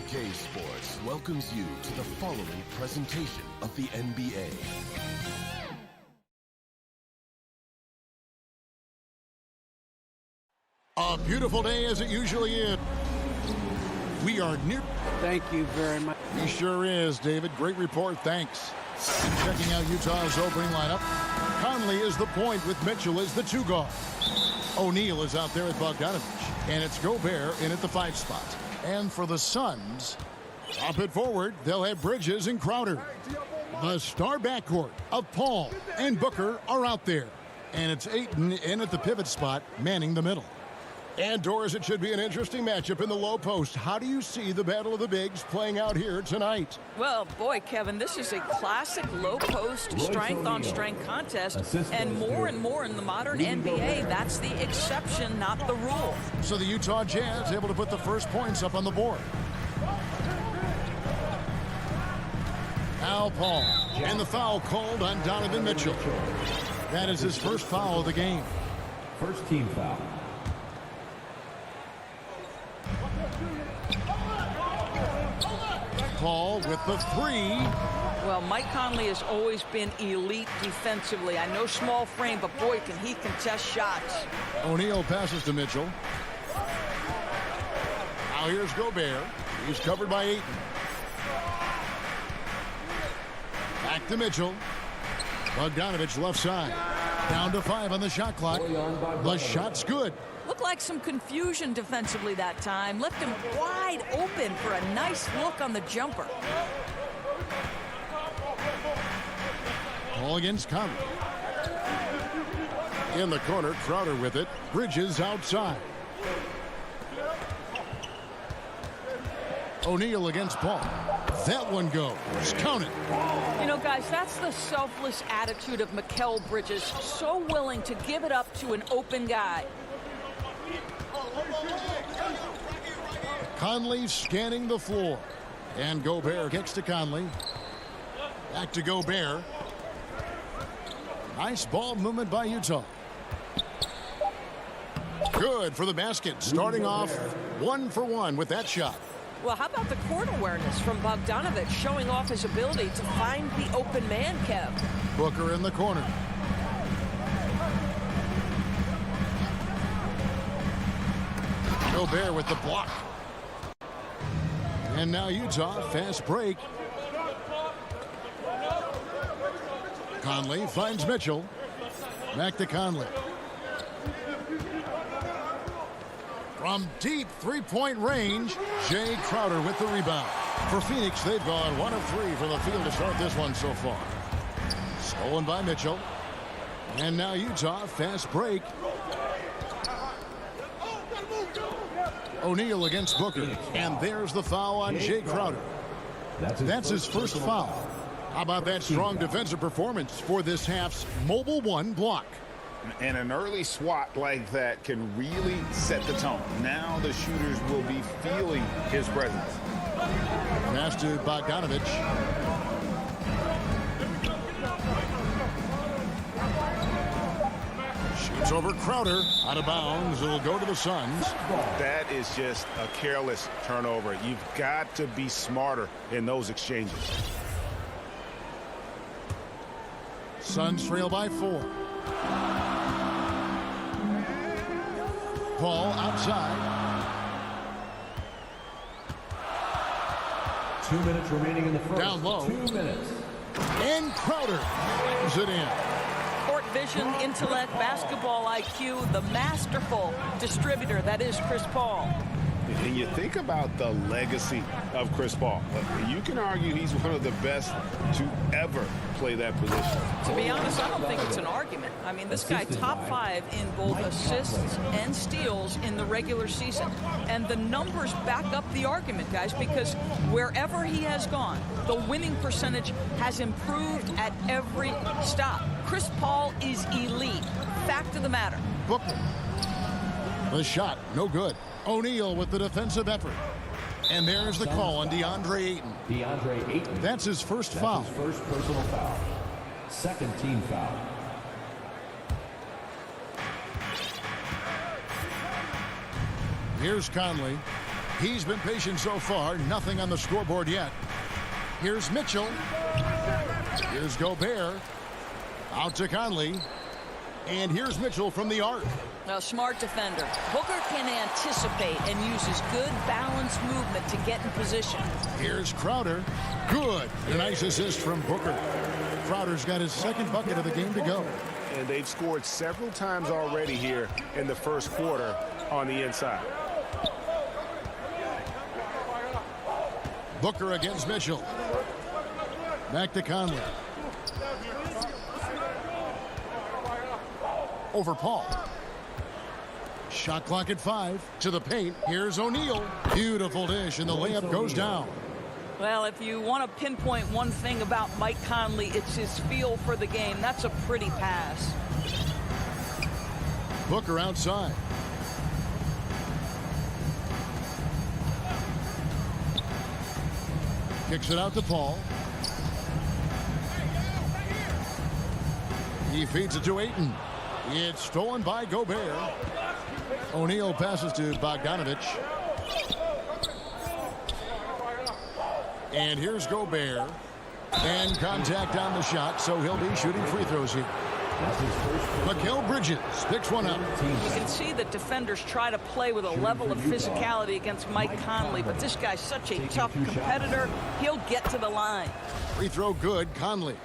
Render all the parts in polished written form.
CLA Sports welcomes you to the following presentation of the NBA. A beautiful day as it usually is. We are near. Thank you very much. He sure is, David. Great report. Thanks. And checking out Utah's opening lineup. Conley is the point with Mitchell as the two guard. O'Neal is out there with Bogdanovich. And it's Gobert in at the 5 spot. And for the Suns, up it forward, they'll have Bridges and Crowder. The star backcourt of Paul and Booker are out there. And it's Ayton in at the pivot spot, manning the middle. And Doris, it should be an interesting matchup in the low post. How do you see the battle of the bigs playing out here tonight? Well, boy, Kevin, this is a classic low post strength-on-strength contest. And more in the modern NBA, that's the exception, not the rule. So the Utah Jazz able to put the first points up on the board. Al Paul. And the foul called on Donovan Mitchell. That is his first foul of the game. First team foul. Paul with the 3. Well, Mike Conley has always been elite defensively. I know small frame, but boy, can he contest shots. O'Neal passes to Mitchell. Now here's Gobert. He's covered by Ayton. Back to Mitchell. Bogdanovich left side. Down to 5 on the shot clock. The shot's good. Looked like some confusion defensively that time. Left him wide open for a nice look on the jumper. Ball against Conley. In the corner, Crowder with it. Bridges outside. O'Neal against Paul. That one goes. Count it. You know, guys, that's the selfless attitude of Mikal Bridges. So willing to give it up to an open guy. Conley scanning the floor. And Gobert kicks to Conley. Back to Gobert. Nice ball movement by Utah. Good for the basket. Starting off 1 for 1 with that shot. Well, how about the court awareness from Bogdanovich, showing off his ability to find the open man, Kev? Booker in the corner. Gobert with the block. And now Utah, fast break. Conley finds Mitchell. Back to Conley. From deep three-point range, Jay Crowder with the rebound. For Phoenix, they've gone 1 of 3 from the field to start this one so far. Stolen by Mitchell. And now Utah, fast break. O'Neal against Booker. And there's the foul on Jay Crowder. That's his first foul. How about that strong defensive performance for this half's Mobile 1 block? And an early swat like that can really set the tone. Now the shooters will be feeling his presence. Pass to Bogdanovich. Shoots over Crowder. Out of bounds. It'll go to the Suns. That is just a careless turnover. You've got to be smarter in those exchanges. Suns trail by 4. Paul outside. 2 minutes remaining in the first. Down low. 2 minutes. And Crowder brings it in. Court vision, intellect, basketball IQ, the masterful distributor that is Chris Paul. And you think about the legacy of Chris Paul. You can argue he's one of the best to ever play that position. To be honest, I don't think it's an argument. I mean, this guy top 5 in both assists and steals in the regular season. And the numbers back up the argument, guys, because wherever he has gone, the winning percentage has improved at every stop. Chris Paul is elite. Fact of the matter. Booker. The shot, no good. O'Neal with the defensive effort. And there's the call on DeAndre Ayton. DeAndre Ayton. That's his first foul. His first personal foul. Second team foul. Here's Conley. He's been patient so far. Nothing on the scoreboard yet. Here's Mitchell. Here's Gobert. Out to Conley. And here's Mitchell from the arc. A smart defender. Booker can anticipate and uses good balanced movement to get in position. Here's Crowder. Good. A nice assist from Booker. Crowder's got his second bucket of the game to go. And they've scored several times already here in the first quarter on the inside. Booker against Mitchell. Back to Conley. Over Paul. Shot clock at 5. To the paint. Here's O'Neal. Beautiful dish, and the layup goes down. Well, if you want to pinpoint one thing about Mike Conley, it's his feel for the game. That's a pretty pass. Booker outside. Kicks it out to Paul. He feeds it to Ayton. It's stolen by Gobert. O'Neal passes to Bogdanovich. And here's Gobert. And contact on the shot, so he'll be shooting free throws here. Mikal Bridges picks one up. You can see that defenders try to play with a level of physicality against Mike Conley, but this guy's such a tough competitor. He'll get to the line. Free throw good, Conley.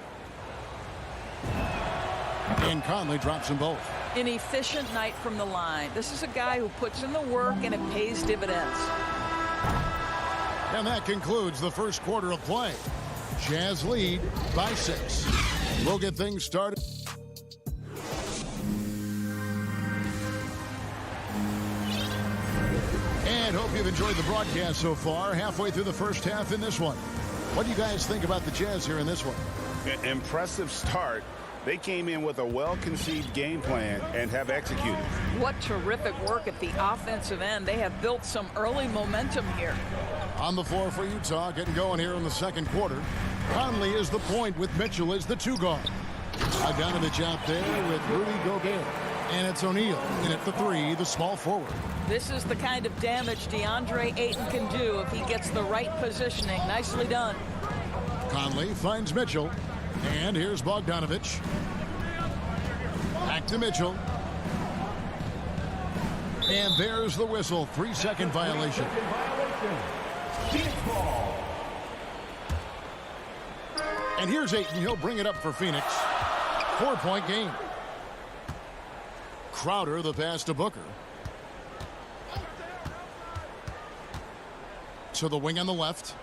And Conley drops them both. An efficient night from the line. This is a guy who puts in the work and it pays dividends. And that concludes the first quarter of play. Jazz lead by 6. We'll get things started. And hope you've enjoyed the broadcast so far. Halfway through the first half in this one. What do you guys think about the Jazz here in this one? Impressive start. They came in with a well-conceived game plan and have executed. What terrific work at the offensive end. They have built some early momentum here. On the floor for Utah, getting going here in the second quarter. Conley is the point with Mitchell as the 2 guard. Bogdanovich out there with Rudy Gobert. And it's O'Neal in at the 3, the small forward. This is the kind of damage DeAndre Ayton can do if he gets the right positioning. Nicely done. Conley finds Mitchell. And here's Bogdanovich. Back to Mitchell. And there's the whistle. 3-second violation. And here's Ayton. He'll bring it up for Phoenix. 4-point game. Crowder, the pass to Booker. To the wing on the left.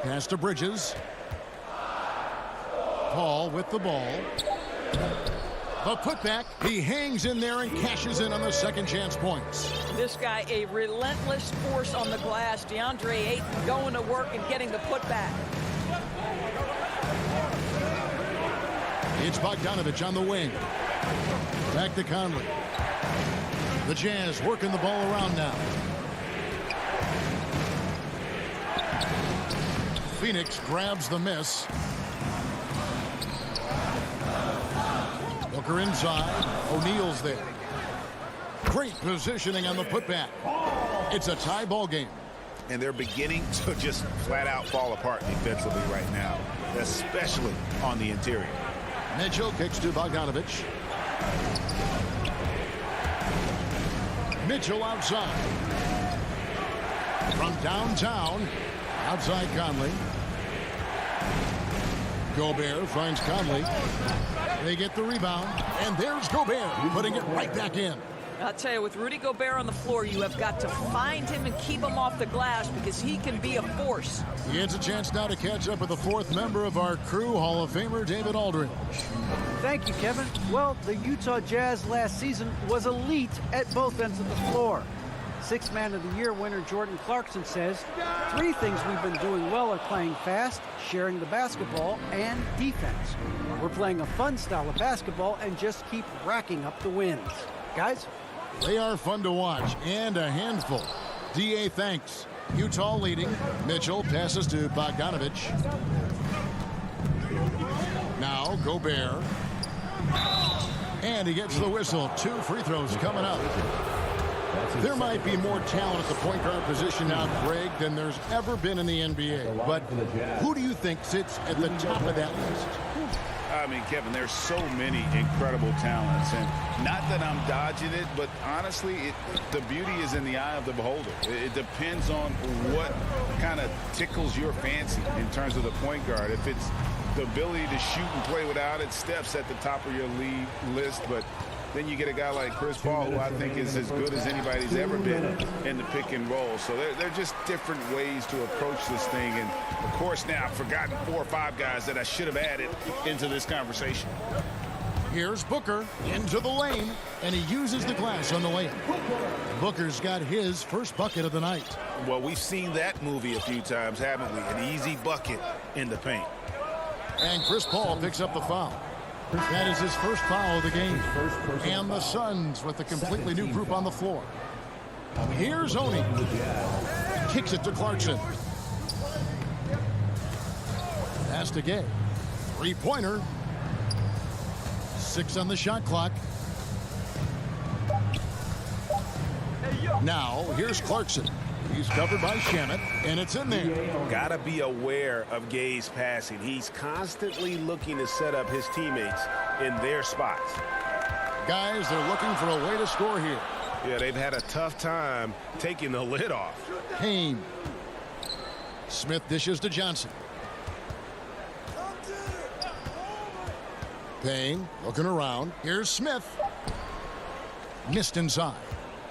Pass to Bridges. Paul with the ball. The putback. He hangs in there and cashes in on the second chance points. This guy, a relentless force on the glass. DeAndre Ayton going to work and getting the putback. It's Bogdanovich on the wing. Back to Conley. The Jazz working the ball around now. Phoenix grabs the miss. Booker inside. O'Neal's there. Great positioning on the putback. It's a tie ball game. And they're beginning to just flat out fall apart defensively right now, especially on the interior. Mitchell kicks to Bogdanovich. Mitchell outside. From downtown. Outside Conley. Gobert finds Conley. They get the rebound. And there's Gobert putting it right back in. I'll tell you, with Rudy Gobert on the floor, you have got to find him and keep him off the glass because he can be a force. He gets a chance now to catch up with the 4th member of our crew, Hall of Famer David Aldridge. Thank you, Kevin. Well, the Utah Jazz last season was elite at both ends of the floor. 6th Man of the Year winner Jordan Clarkson says, 3 things we've been doing well are playing fast, sharing the basketball, and defense. We're playing a fun style of basketball and just keep racking up the wins. Guys? They are fun to watch and a handful. DA thanks. Utah leading. Mitchell passes to Bogdanovich. Now Gobert. And he gets the whistle. 2 free throws coming up. There might be more talent at the point guard position now, Greg, than there's ever been in the NBA. But who do you think sits at the top of that list? I mean, Kevin, there's so many incredible talents. And not that I'm dodging it, but honestly, the beauty is in the eye of the beholder. It depends on what kind of tickles your fancy in terms of the point guard. If it's the ability to shoot and play without it, Steph's at the top of your league list. But then you get a guy like Chris Paul, who I think is as good as anybody's ever been in the pick and roll. So they're just different ways to approach this thing. And, of course, now I've forgotten 4 or 5 guys that I should have added into this conversation. Here's Booker into the lane, and he uses the glass on the layup. Booker's got his first bucket of the night. Well, we've seen that movie a few times, haven't we? An easy bucket in the paint. And Chris Paul picks up the foul. That is his first foul of the game. And the Suns with a completely new group on the floor. Here's Oni. Kicks it to Clarkson. Pass to Gay. Three-pointer. 6 on the shot clock. Now, here's Clarkson. He's covered by Shamet, and it's in there. Got to be aware of Gay's passing. He's constantly looking to set up his teammates in their spots. Guys, they're looking for a way to score here. Yeah, they've had a tough time taking the lid off. Payne. Smith dishes to Johnson. Payne looking around. Here's Smith. Missed inside.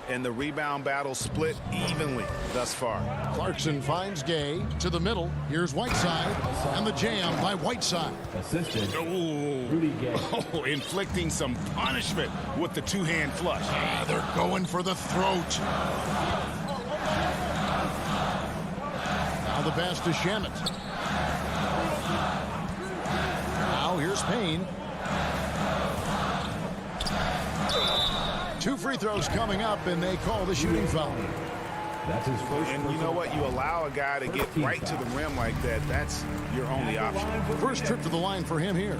And the rebound battle split evenly thus far. Clarkson finds Gay to the middle. Here's Whiteside. And the jam by Whiteside. Assistant. Ooh. Rudy Gay. Oh, inflicting some punishment with the two-hand flush. They're going for the throat. Now the pass to Shamet. Now here's Payne. 2 free throws coming up, and they call the shooting foul. That's his first. And you know what? You allow a guy to get right to the rim like that. That's your only option. First trip to the line for him here.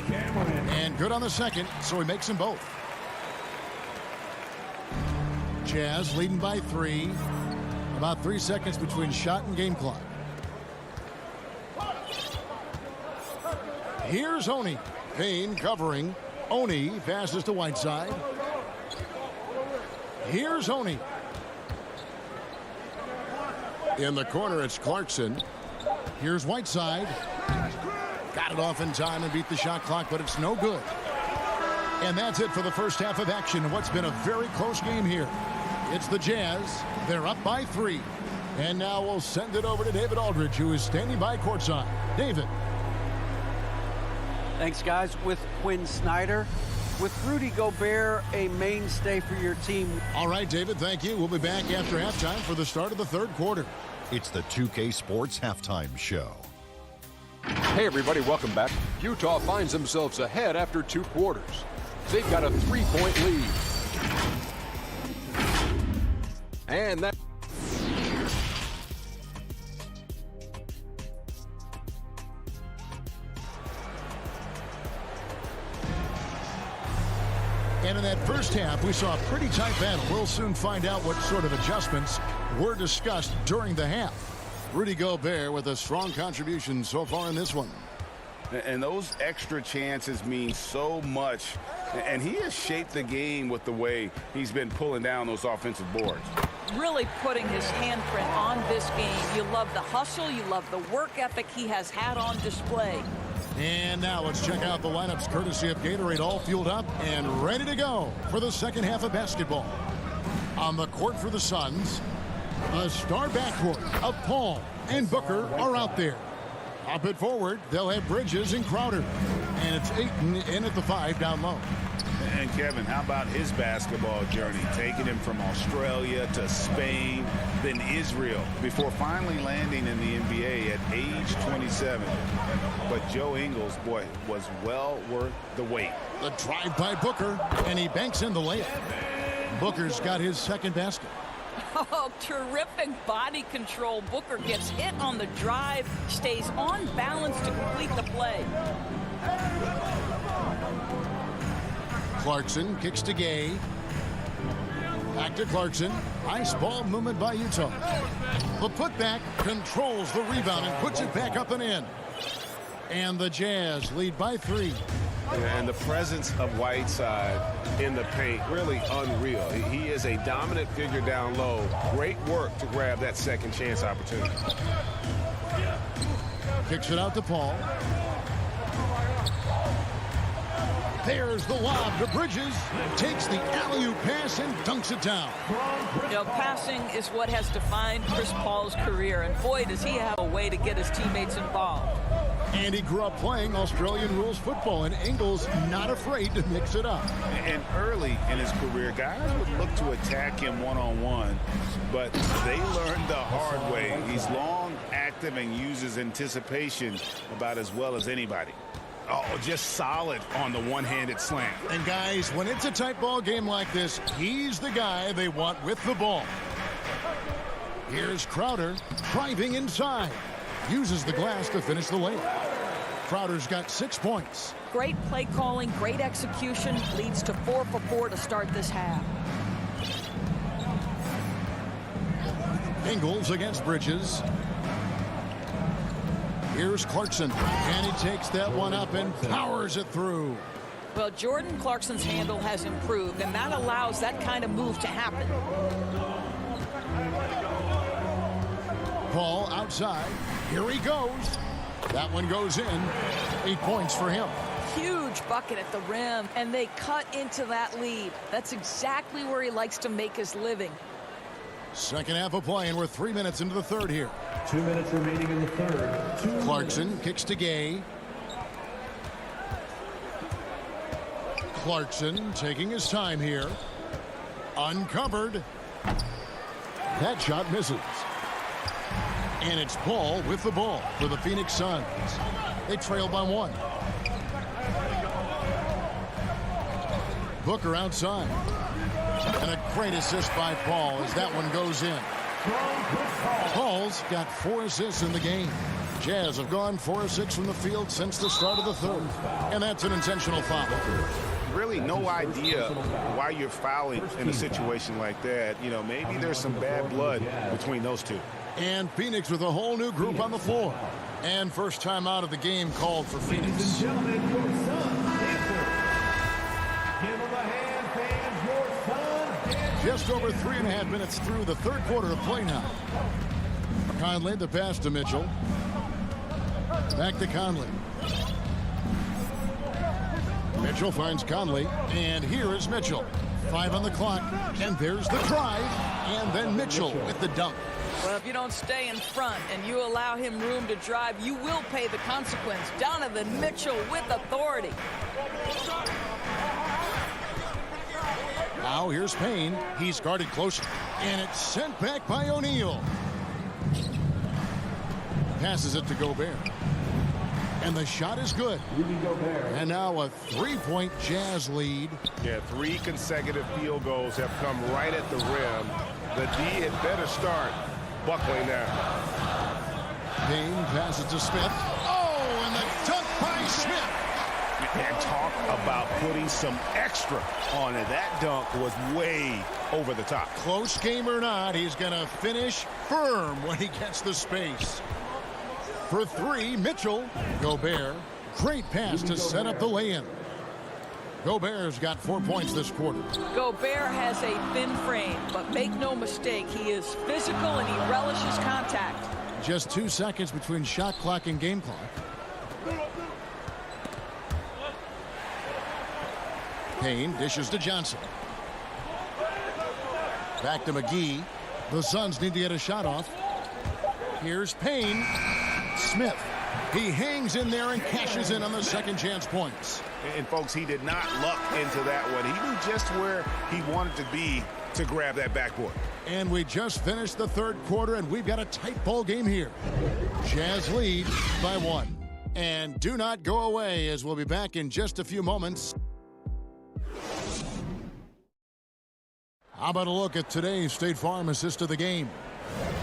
And good on the second, so he makes them both. Jazz leading by 3. About 3 seconds between shot and game clock. Here's Oni. Payne covering. Oni passes to Whiteside. Here's Oni. In the corner, it's Clarkson. Here's Whiteside. Got it off in time and beat the shot clock, but it's no good. And that's it for the first half of action in what's been a very close game here. It's the Jazz. They're up by 3. And now we'll send it over to David Aldridge, who is standing by courtside. David. Thanks, guys. With Quinn Snyder. With Rudy Gobert a mainstay for your team. All right, David, thank you. We'll be back after halftime for the start of the third quarter. It's the 2K Sports Halftime Show. Hey, everybody, welcome back. Utah finds themselves ahead after 2 quarters. They've got a 3-point lead. And that... And in that first half, we saw a pretty tight battle. We'll soon find out what sort of adjustments were discussed during the half. Rudy Gobert with a strong contribution so far in this one. And those extra chances mean so much. And he has shaped the game with the way he's been pulling down those offensive boards. Really putting his handprint on this game. You love the hustle. You love the work ethic he has had on display. And now let's check out the lineups courtesy of Gatorade, all fueled up and ready to go for the second half of basketball. On the court for the Suns, a star backcourt of Paul and Booker are out there. Up it forward, they'll have Bridges and Crowder. And it's Ayton in at the 5 down low. And Kevin, how about his basketball journey? Taking him from Australia to Spain, then Israel, before finally landing in the NBA at age 27. But Joe Ingles, boy, was well worth the wait. The drive by Booker, and he banks in the layup. Booker's got his second basket. Oh, terrific body control. Booker gets hit on the drive, stays on balance to complete the play. Clarkson kicks to Gay. Back to Clarkson. Nice ball movement by Utah. The putback controls the rebound and puts it back up and in. And the Jazz lead by 3. And the presence of Whiteside in the paint, really unreal. He is a dominant figure down low. Great work to grab that second chance opportunity. Kicks it out to Paul. There's the lob to Bridges. Takes the alley-oop pass and dunks it down. You know, passing is what has defined Chris Paul's career, and boy, does he have a way to get his teammates involved. And he grew up playing Australian rules football, and Ingles not afraid to mix it up. And early in his career, guys would look to attack him one-on-one, but they learned the hard way. He's long, active, and uses anticipation about as well as anybody. Oh, just solid on the one-handed slam. And guys, when it's a tight ball game like this, he's the guy they want with the ball. Here's Crowder driving inside. Uses the glass to finish the layup. Crowder's got 6 points. Great play calling, great execution, leads to 4 for 4 to start this half. Ingles against Bridges. Here's Clarkson, and he takes that one up and powers it through. Well, Jordan Clarkson's handle has improved, and that allows that kind of move to happen. Paul outside. Here he goes. That one goes in. 8 points for him. Huge bucket at the rim, and they cut into that lead. That's exactly where he likes to make his living. Second half of play, and we're 3 minutes into the third here. 2 minutes remaining in the third. Clarkson kicks to Gay. Clarkson taking his time here. Uncovered. That shot misses. And it's Paul with the ball for the Phoenix Suns. They trail by 1. Booker outside. And a great assist by Paul as that one goes in. Paul's got 4 assists in the game. Jazz have gone 4 of 6 from the field since the start of the third. And that's an intentional foul. Really no idea why you're fouling in a situation like that. You know, maybe there's some bad blood between those two. And Phoenix with a whole new group on the floor. And first time out of the game called for Phoenix. Ladies and gentlemen, your Suns answer. Give them a hand, fans. Your Suns answer. Just over 3.5 minutes through the third quarter of play now. Conley, the pass to Mitchell. Back to Conley. Mitchell finds Conley, and here is Mitchell. 5 on the clock, and there's the drive, and then Mitchell with the dunk. Well, if you don't stay in front and you allow him room to drive, you will pay the consequence. Donovan Mitchell with authority. Now here's Payne. He's guarded closer, and it's sent back by O'Neal. Passes it to Gobert. And the shot is good. And now a 3-point Jazz lead. Yeah, 3 consecutive field goals have come right at the rim. The D had better start buckling down. Payne passes to Smith. Oh, and the dunk by Smith. And talk about putting some extra on it. That dunk was way over the top. Close game or not, he's going to finish firm when he gets the space. For 3, Mitchell. Gobert. Great pass to set up the lay-in. Gobert's got 4 points this quarter. Gobert has a thin frame, but make no mistake, he is physical and he relishes contact. Just 2 seconds between shot clock and game clock. Payne dishes to Johnson. Back to McGee. The Suns need to get a shot off. Here's Payne. Smith. He hangs in there and cashes in on the second chance points. And folks, he did not luck into that one. He knew just where he wanted to be to grab that backboard. And we just finished the third quarter, and we've got a tight ball game here. Jazz lead by 1. And do not go away, as we'll be back in just a few moments. How about a look at today's State Farm assist of the game?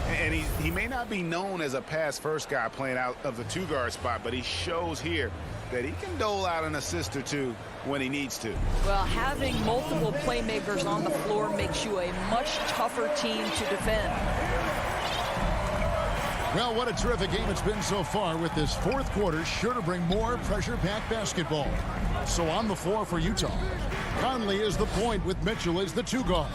And he may not be known as a pass-first guy playing out of the 2-guard spot, but he shows here that he can dole out an assist or two when he needs to. Well, having multiple playmakers on the floor makes you a much tougher team to defend. Well, what a terrific game it's been so far, with this fourth quarter sure to bring more pressure-packed basketball. So on the floor for Utah, Conley is the point with Mitchell as the 2 guard.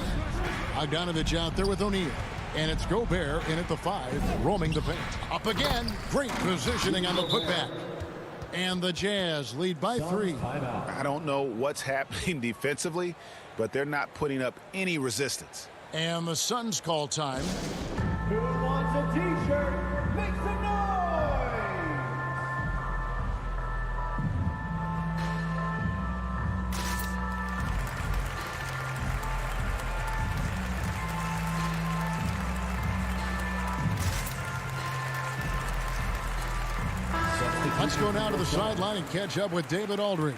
Bogdanovich out there with O'Neal. And it's Gobert in at the 5, roaming the paint. Up again. Great positioning on the putback. And the Jazz lead by 3. I don't know what's happening defensively, but they're not putting up any resistance. And the Suns call time. Who wants a t-shirt? Make some noise! Let's go down to the sideline and catch up with David Aldridge.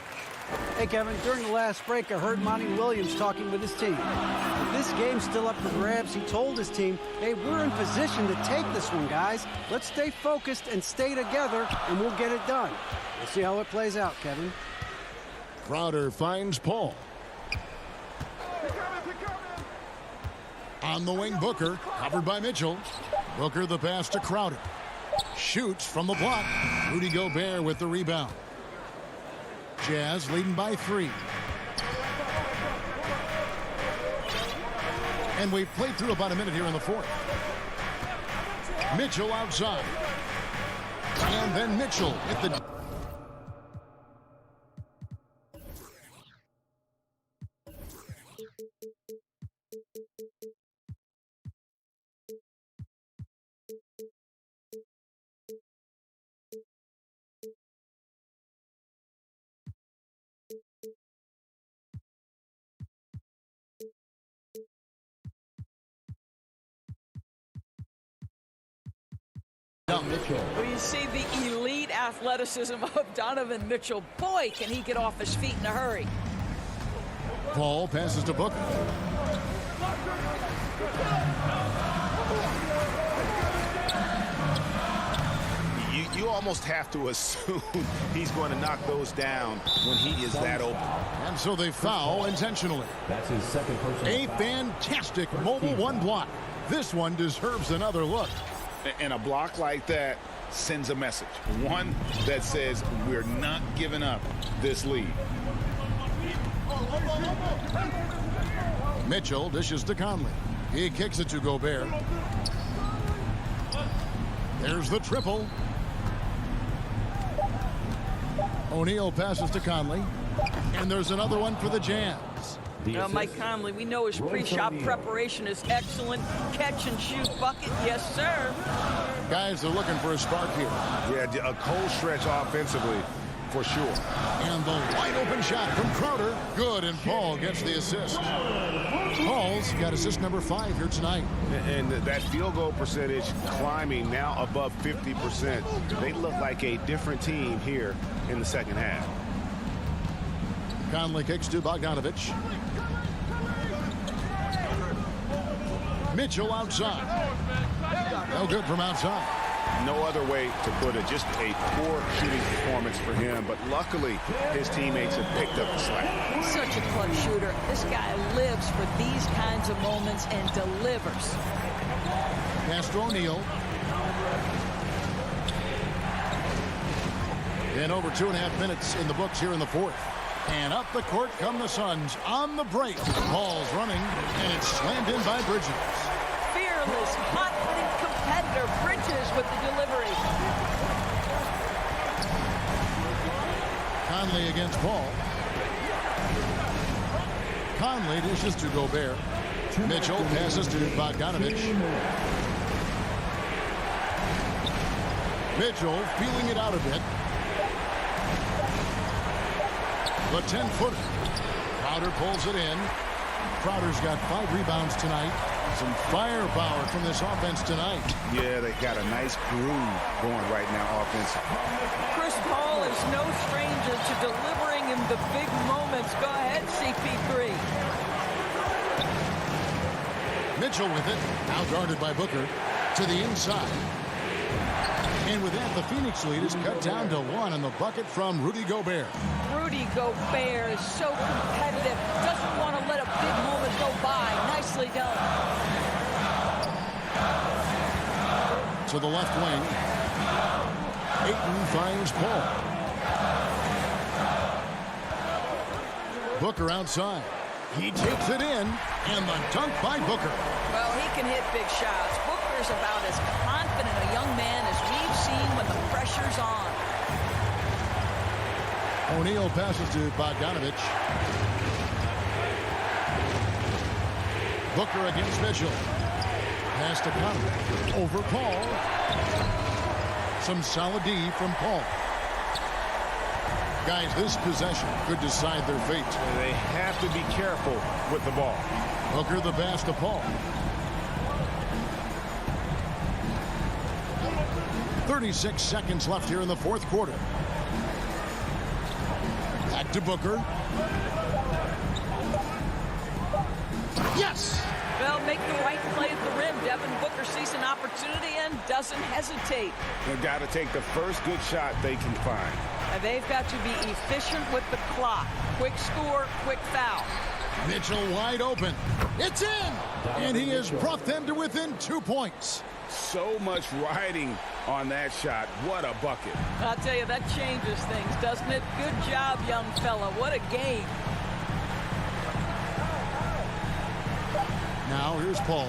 Hey, Kevin, during the last break, I heard Monty Williams talking with his team. With this game's still up for grabs, he told his team, hey, we're in position to take this one, guys. Let's stay focused and stay together, and we'll get it done. We'll see how it plays out, Kevin. Crowder finds Paul. On the wing, Booker, covered by Mitchell. Booker the pass to Crowder. Shoots from the block. Rudy Gobert with the rebound. Jazz leading by 3. And we've played through about a minute here in the fourth. Mitchell outside. And then Mitchell with the... Well, you see the elite athleticism of Donovan Mitchell. Boy, can he get off his feet in a hurry. Paul passes to Booker. You almost have to assume he's going to knock those down when he is that open. And so they foul intentionally. That's his second personal A fantastic mobile 1 block. This one deserves another look. And a block like that sends a message. One that says we're not giving up this lead. Mitchell dishes to Conley. He kicks it to Gobert. There's the triple. O'Neal passes to Conley. And there's another one for the Jazz. Mike Conley, we know his pre-shot preparation is excellent. Catch and shoot bucket, yes, sir. Guys are looking for a spark here. Yeah, a cold stretch offensively, for sure. And the wide open shot from Crowder. Good, and Paul gets the assist. Paul's got assist number 5 here tonight. And that field goal percentage climbing now above 50%. They look like a different team here in the second half. Conley kicks to Bogdanovich. Mitchell outside. No good from outside. No other way to put it. Just a poor shooting performance for him. But luckily, his teammates have picked up the slack. Such a clutch shooter. This guy lives for these kinds of moments and delivers. Pass to O'Neal. And over 2.5 minutes in the books here in the fourth. And up the court come the Suns on the break. Ball's running, and it's slammed in by Bridges. Fearless, confident competitor. Bridges with the delivery. Conley against Paul. Conley dishes to Gobert. Mitchell passes to Bogdanovich. Mitchell feeling it out a bit. The 10-footer. Crowder pulls it in. Crowder's got 5 rebounds tonight. Some firepower from this offense tonight. Yeah, they got a nice groove going right now offensively. Chris Paul is no stranger to delivering in the big moments. Go ahead, CP3. Mitchell with it. Now guarded by Booker. To the inside. And with that, the Phoenix lead is cut down to 1 on the bucket from Rudy Gobert. Rudy Gobert is so competitive. Doesn't want to let a big moment go by. Nicely done. To the left wing. Ayton finds Paul. Booker outside. He takes it in, and the dunk by Booker. Well, he can hit big shots. Booker's about as confident a young man as we've seen when the pressure's on. O'Neal passes to Bogdanovich. Booker against Mitchell. Pass to Conley. Over Paul. Some solid D from Paul. Guys, this possession could decide their fate. They have to be careful with the ball. Booker the pass to Paul. 36 seconds left here in the fourth quarter. Back to Booker. Yes! Well, make the right play at the rim. Devin Booker sees an opportunity and doesn't hesitate. They've got to take the first good shot they can find. And they've got to be efficient with the clock. Quick score, quick foul. Mitchell wide open. It's in! And he has brought them to within 2 points. So much riding on that shot. What a bucket. I'll tell you, that changes things, doesn't it? Good job, young fella. What a game. Now here's Paul.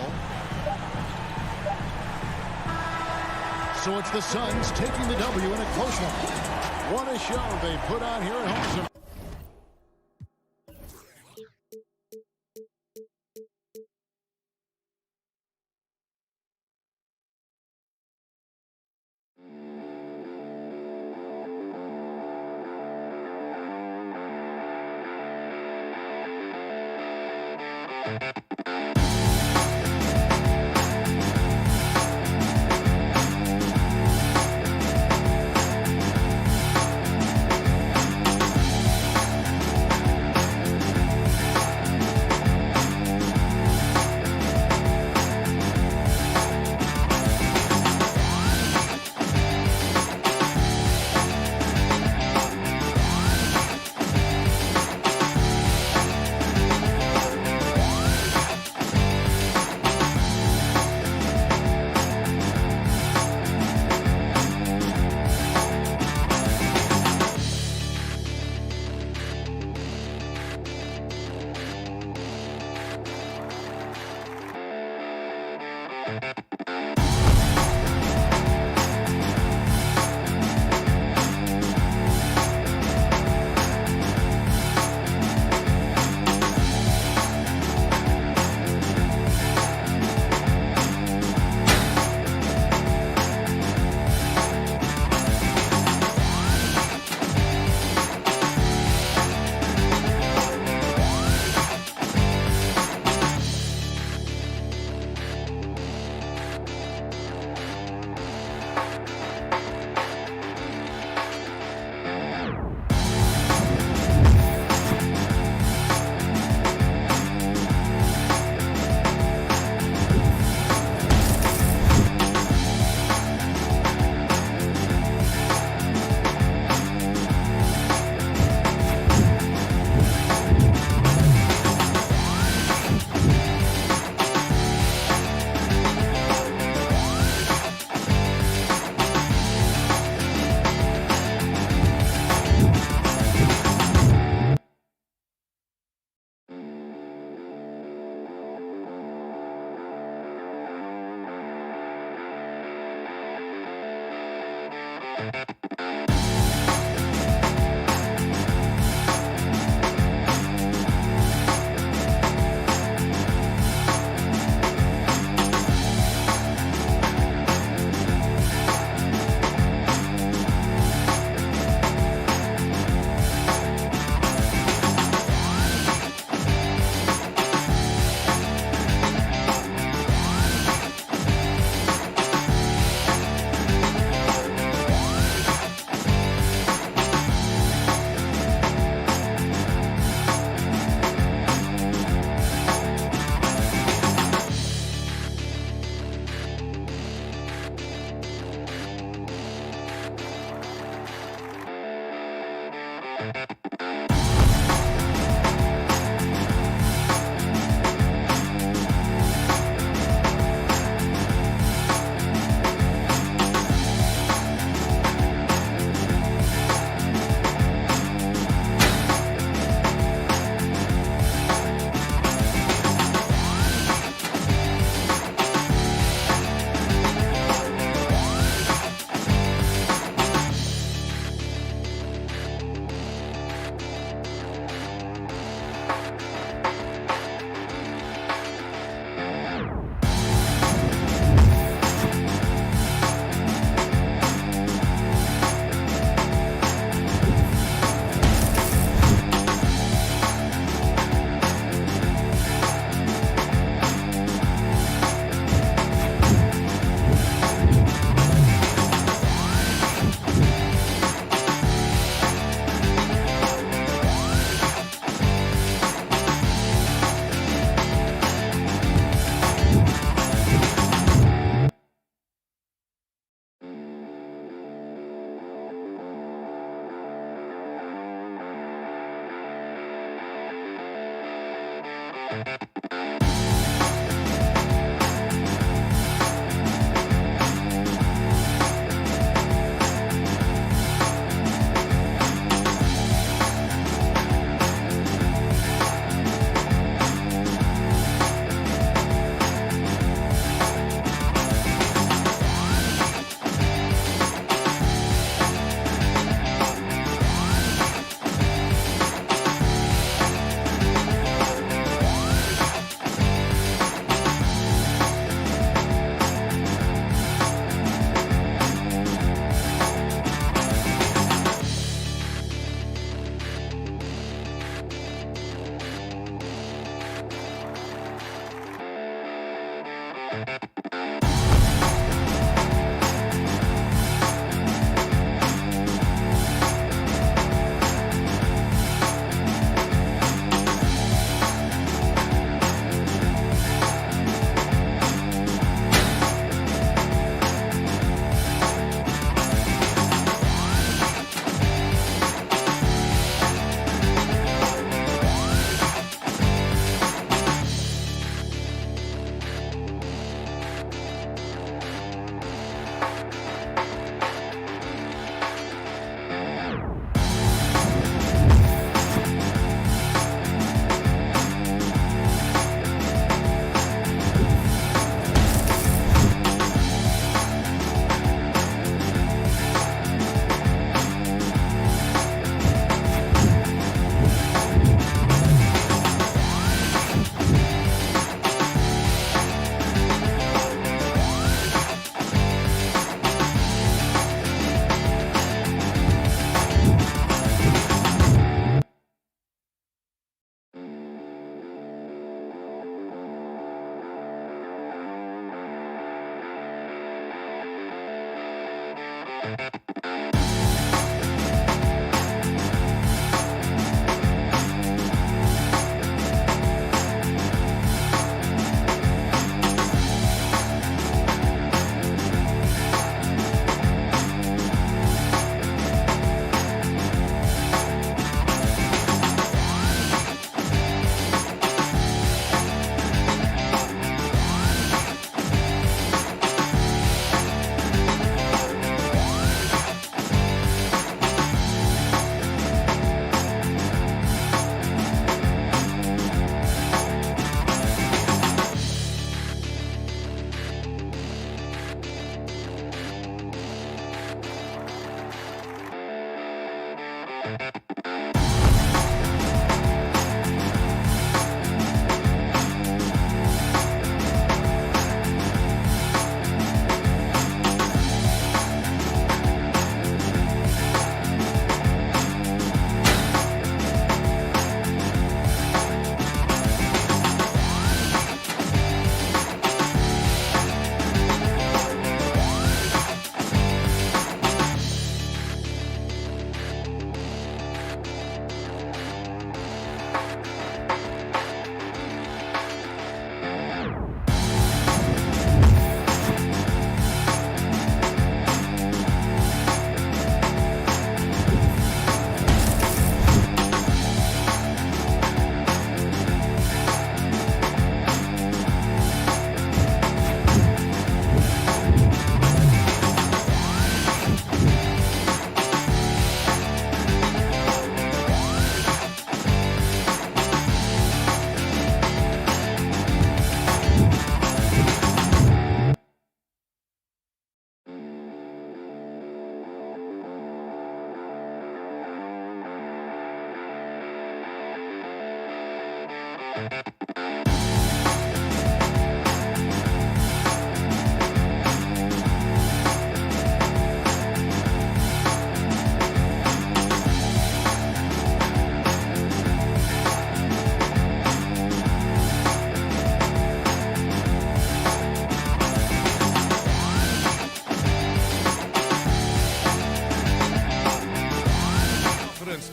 So it's the Suns taking the W in a close one. What a show they put on here at home.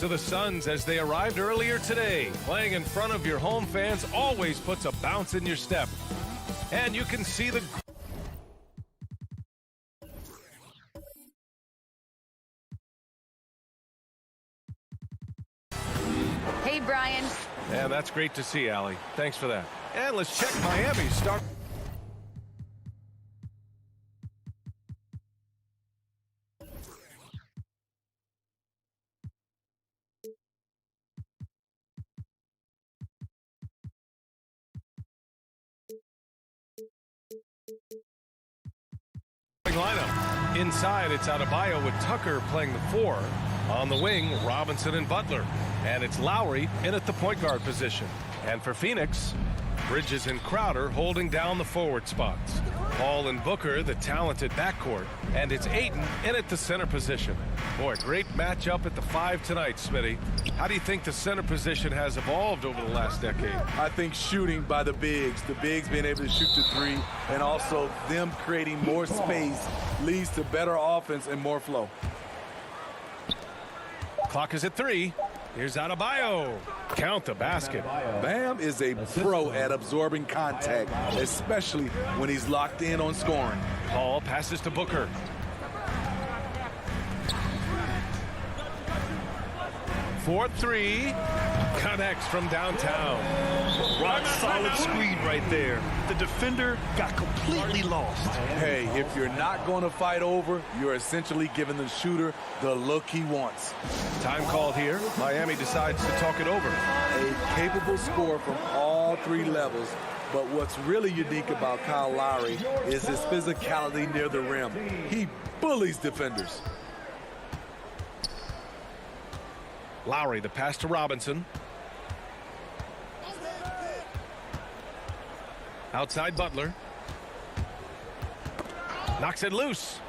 To the Suns as they arrived earlier today. Playing in front of your home fans always puts a bounce in your step. And you can see the Hey, Brian. And that's great to see, Allie. Thanks for that. And let's check Miami's start. Lineup. Inside, it's Adebayo with Tucker playing the 4. On the wing, Robinson and Butler. And it's Lowry in at the point guard position. And for Phoenix, Bridges and Crowder holding down the forward spots. Paul and Booker, the talented backcourt. And it's Ayton in at the center position. Boy, great matchup at the 5 tonight, Smitty. How do you think the center position has evolved over the last decade? I think shooting by the bigs being able to shoot the 3, and also them creating more space leads to better offense and more flow. Clock is at 3. Here's Adebayo. Count the basket. Bam is a pro at absorbing contact, especially when he's locked in on scoring. Paul passes to Booker. For 3. Connects from downtown. Rock solid screen right there. The defender got completely lost. Hey, if you're not going to fight over, you're essentially giving the shooter the look he wants. Time called here. Miami decides to talk it over. A capable scorer from all 3 levels. But what's really unique about Kyle Lowry is his physicality near the rim. He bullies defenders. Lowry, the pass to Robinson. Outside Butler. Knocks it loose.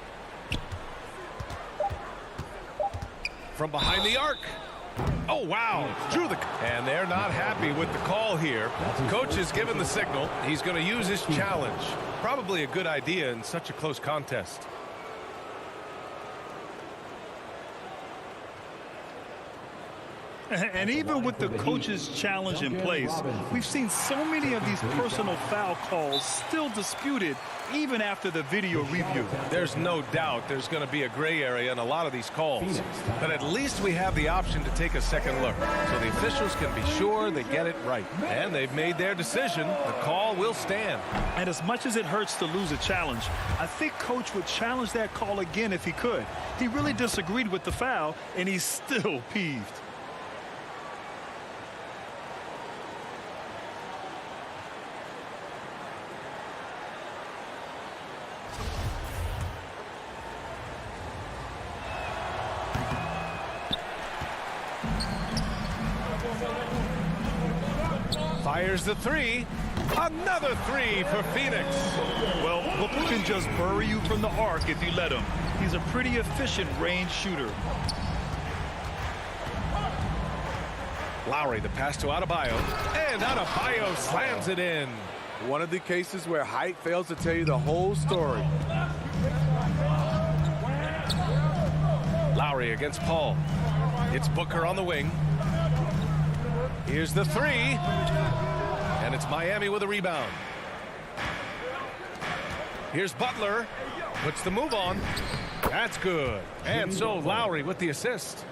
From behind the arc. Oh, wow. Drew the... And they're not happy with the call here. Coach has given the signal. He's going to use his challenge. Probably a good idea in such a close contest. And even with the coach's challenge in place, we've seen so many of these personal foul calls still disputed even after the video review. There's no doubt there's going to be a gray area in a lot of these calls. But at least we have the option to take a second look, so the officials can be sure they get it right. And they've made their decision. The call will stand. And as much as it hurts to lose a challenge, I think Coach would challenge that call again if he could. He really disagreed with the foul, and he's still peeved. Fires the 3. Another 3 for Phoenix. Well, Booker can just bury you from the arc if you let him. He's a pretty efficient range shooter. Lowry, the pass to Adebayo. And Adebayo slams it in. One of the cases where height fails to tell you the whole story. Lowry against Paul. It's Booker on the wing. Here's the 3. And it's Miami with a rebound. Here's Butler. Puts the move on. That's good. And so Lowry with the assist.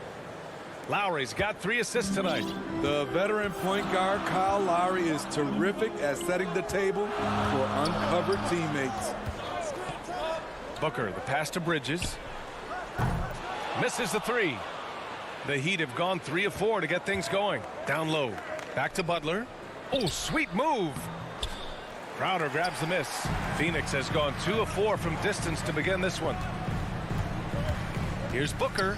Lowry's got 3 assists tonight. The veteran point guard, Kyle Lowry, is terrific at setting the table for uncovered teammates. Booker, the pass to Bridges. Misses the 3. The Heat have gone 3 of 4 to get things going. Down low. Back to Butler. Oh, sweet move. Crowder grabs the miss. Phoenix has gone 2 of 4 from distance to begin this one. Here's Booker.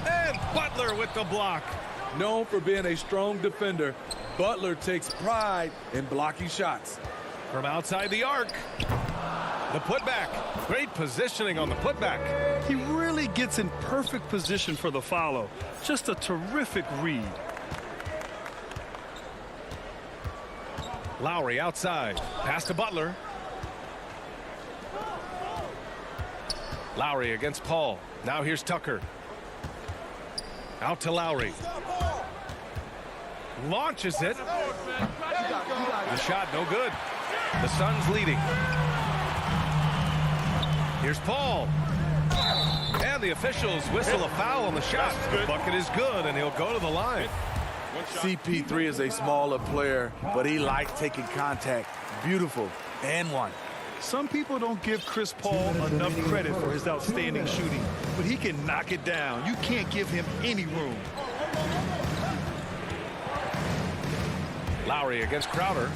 And Butler with the block. Known for being a strong defender, Butler takes pride in blocking shots. From outside the arc. The putback. Great positioning on the putback. He really gets in perfect position for the follow. Just a terrific read. Lowry outside. Pass to Butler. Lowry against Paul. Now here's Tucker. Out to Lowry. Launches it. The shot no good. The Suns leading. Here's Paul. And the officials whistle a foul on the shot. The bucket is good, and he'll go to the line. CP3 is a smaller player, but he likes taking contact. Beautiful. And one. Some people don't give Chris Paul enough credit for his outstanding shooting, but he can knock it down. You can't give him any room. Lowry against Crowder.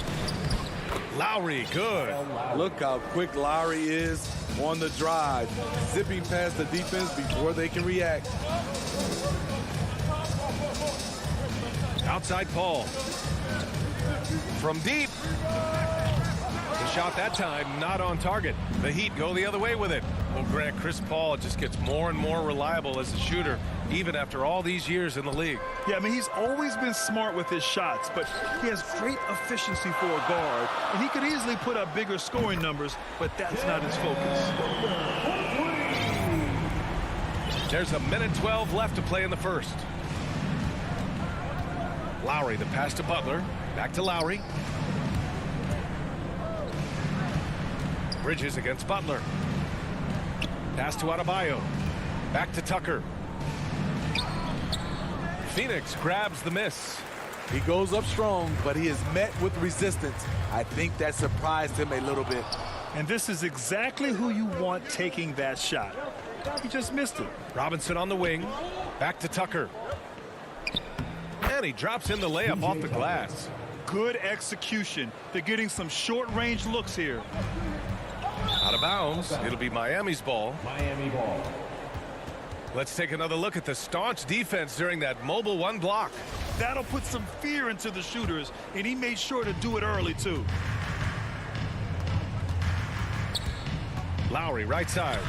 Lowry, good. Look how quick Lowry is on the drive, zipping past the defense before they can react. Outside Paul. From deep. The shot that time not on target. The Heat go the other way with it. Well, Grant, Chris Paul just gets more and more reliable as a shooter, even after all these years in the league. Yeah, I mean, he's always been smart with his shots, but he has great efficiency for a guard, and he could easily put up bigger scoring numbers, but that's not his focus. There's a minute 12 left to play in the first. Lowry, the pass to Butler. Back to Lowry. Bridges against Butler. Pass to Adebayo. Back to Tucker. Phoenix grabs the miss. He goes up strong, but he is met with resistance. I think that surprised him a little bit. And this is exactly who you want taking that shot. He just missed it. Robinson on the wing. Back to Tucker. And he drops in the layup off the glass. Good execution. They're getting some short-range looks here. Out of bounds. It'll be Miami's ball. Miami ball. Let's take another look at the staunch defense during that mobile one block. That'll put some fear into the shooters, and he made sure to do it early, too. Lowry, right side.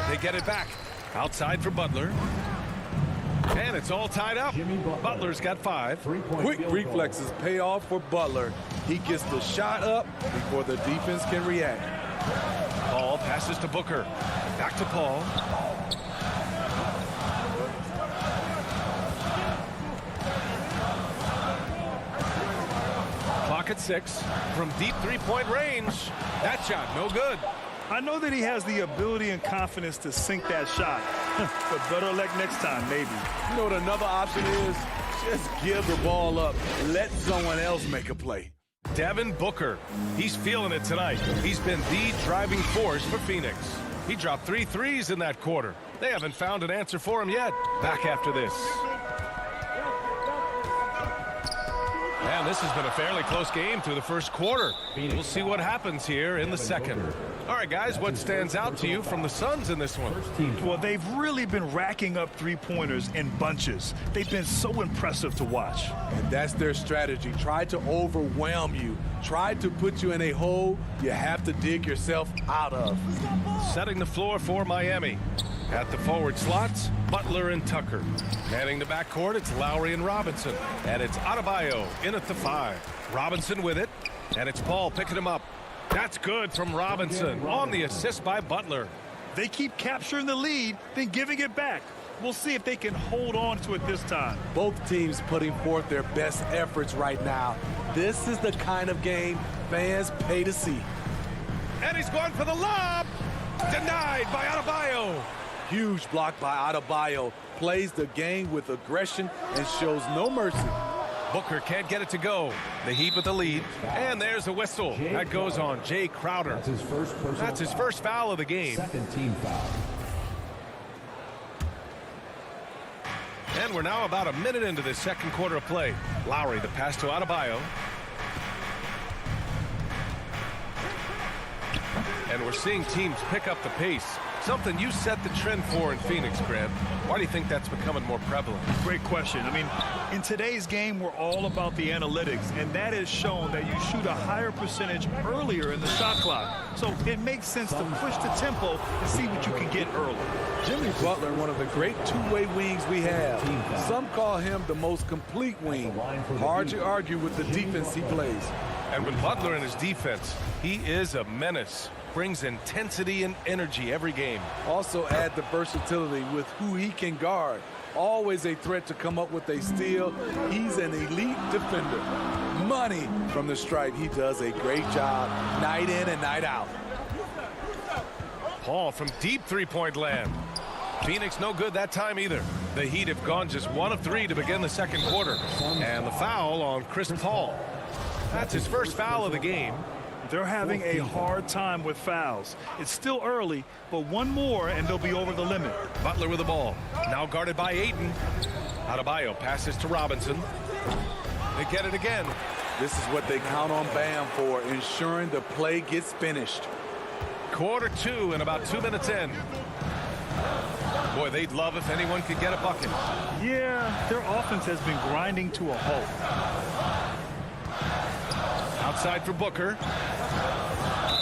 They get it back. Outside for Butler. And it's all tied up. Butler's got 5. Quick reflexes pay off for Butler. He gets the shot up before the defense can react. Paul passes to Booker. Back to Paul. Clock at 6. From deep three-point range. That shot, no good. I know that he has the ability and confidence to sink that shot, but better luck next time, maybe. You know what another option is? Just give the ball up. Let someone else make a play. Devin Booker. He's feeling it tonight. He's been the driving force for Phoenix. He dropped 3 threes in that quarter. They haven't found an answer for him yet. Back after this. And this has been a fairly close game through the first quarter. We'll see what happens here in the second. All right, guys, what stands out to you from the Suns in this one? Well, they've really been racking up three-pointers in bunches. They've been so impressive to watch. And that's their strategy. Try to overwhelm you. Try to put you in a hole you have to dig yourself out of. Setting the floor for Miami. At the forward slots, Butler and Tucker. Manning the backcourt, it's Lowry and Robinson. And it's Adebayo in at the 5. Robinson with it. And it's Paul picking him up. That's good from Robinson on the assist by Butler. They keep capturing the lead, then giving it back. We'll see if they can hold on to it this time. Both teams putting forth their best efforts right now. This is the kind of game fans pay to see. And he's going for the lob. Denied by Adebayo. Huge block by Adebayo. Plays the game with aggression and shows no mercy. Booker can't get it to go. The Heat with the lead. And there's a whistle. That goes on Jay Crowder. That's his first foul of the game. Second team foul. And we're now about a minute into the second quarter of play. Lowry, the pass to Adebayo. And we're seeing teams pick up the pace. Something you set the trend for in Phoenix, Grant. Why do you think that's becoming more prevalent? Great question. I mean, in today's game, we're all about the analytics, and that has shown that you shoot a higher percentage earlier in the shot clock. So it makes sense to push the tempo and see what you can get early. Jimmy Butler, one of the great two-way wings we have. Some call him the most complete wing. Hard to argue with the defense he plays. And with Butler in his defense, he is a menace. Brings intensity and energy every game. Also add the versatility with who he can guard. Always a threat to come up with a steal. He's an elite defender. Money from the stripe. He does a great job night in and night out. Paul from deep three-point land. Phoenix no good that time either. The Heat have gone just 1 of 3 to begin the second quarter. And the foul on Chris Paul. That's his first foul of the game. They're having a hard time with fouls. It's still early, but one more and they'll be over the limit. Butler with the ball. Now guarded by Ayton. Adebayo passes to Robinson. They get it again. This is what they count on Bam for, ensuring the play gets finished. Quarter 2 and about 2 minutes in. Boy, they'd love if anyone could get a bucket. Yeah, their offense has been grinding to a halt. Outside for Booker.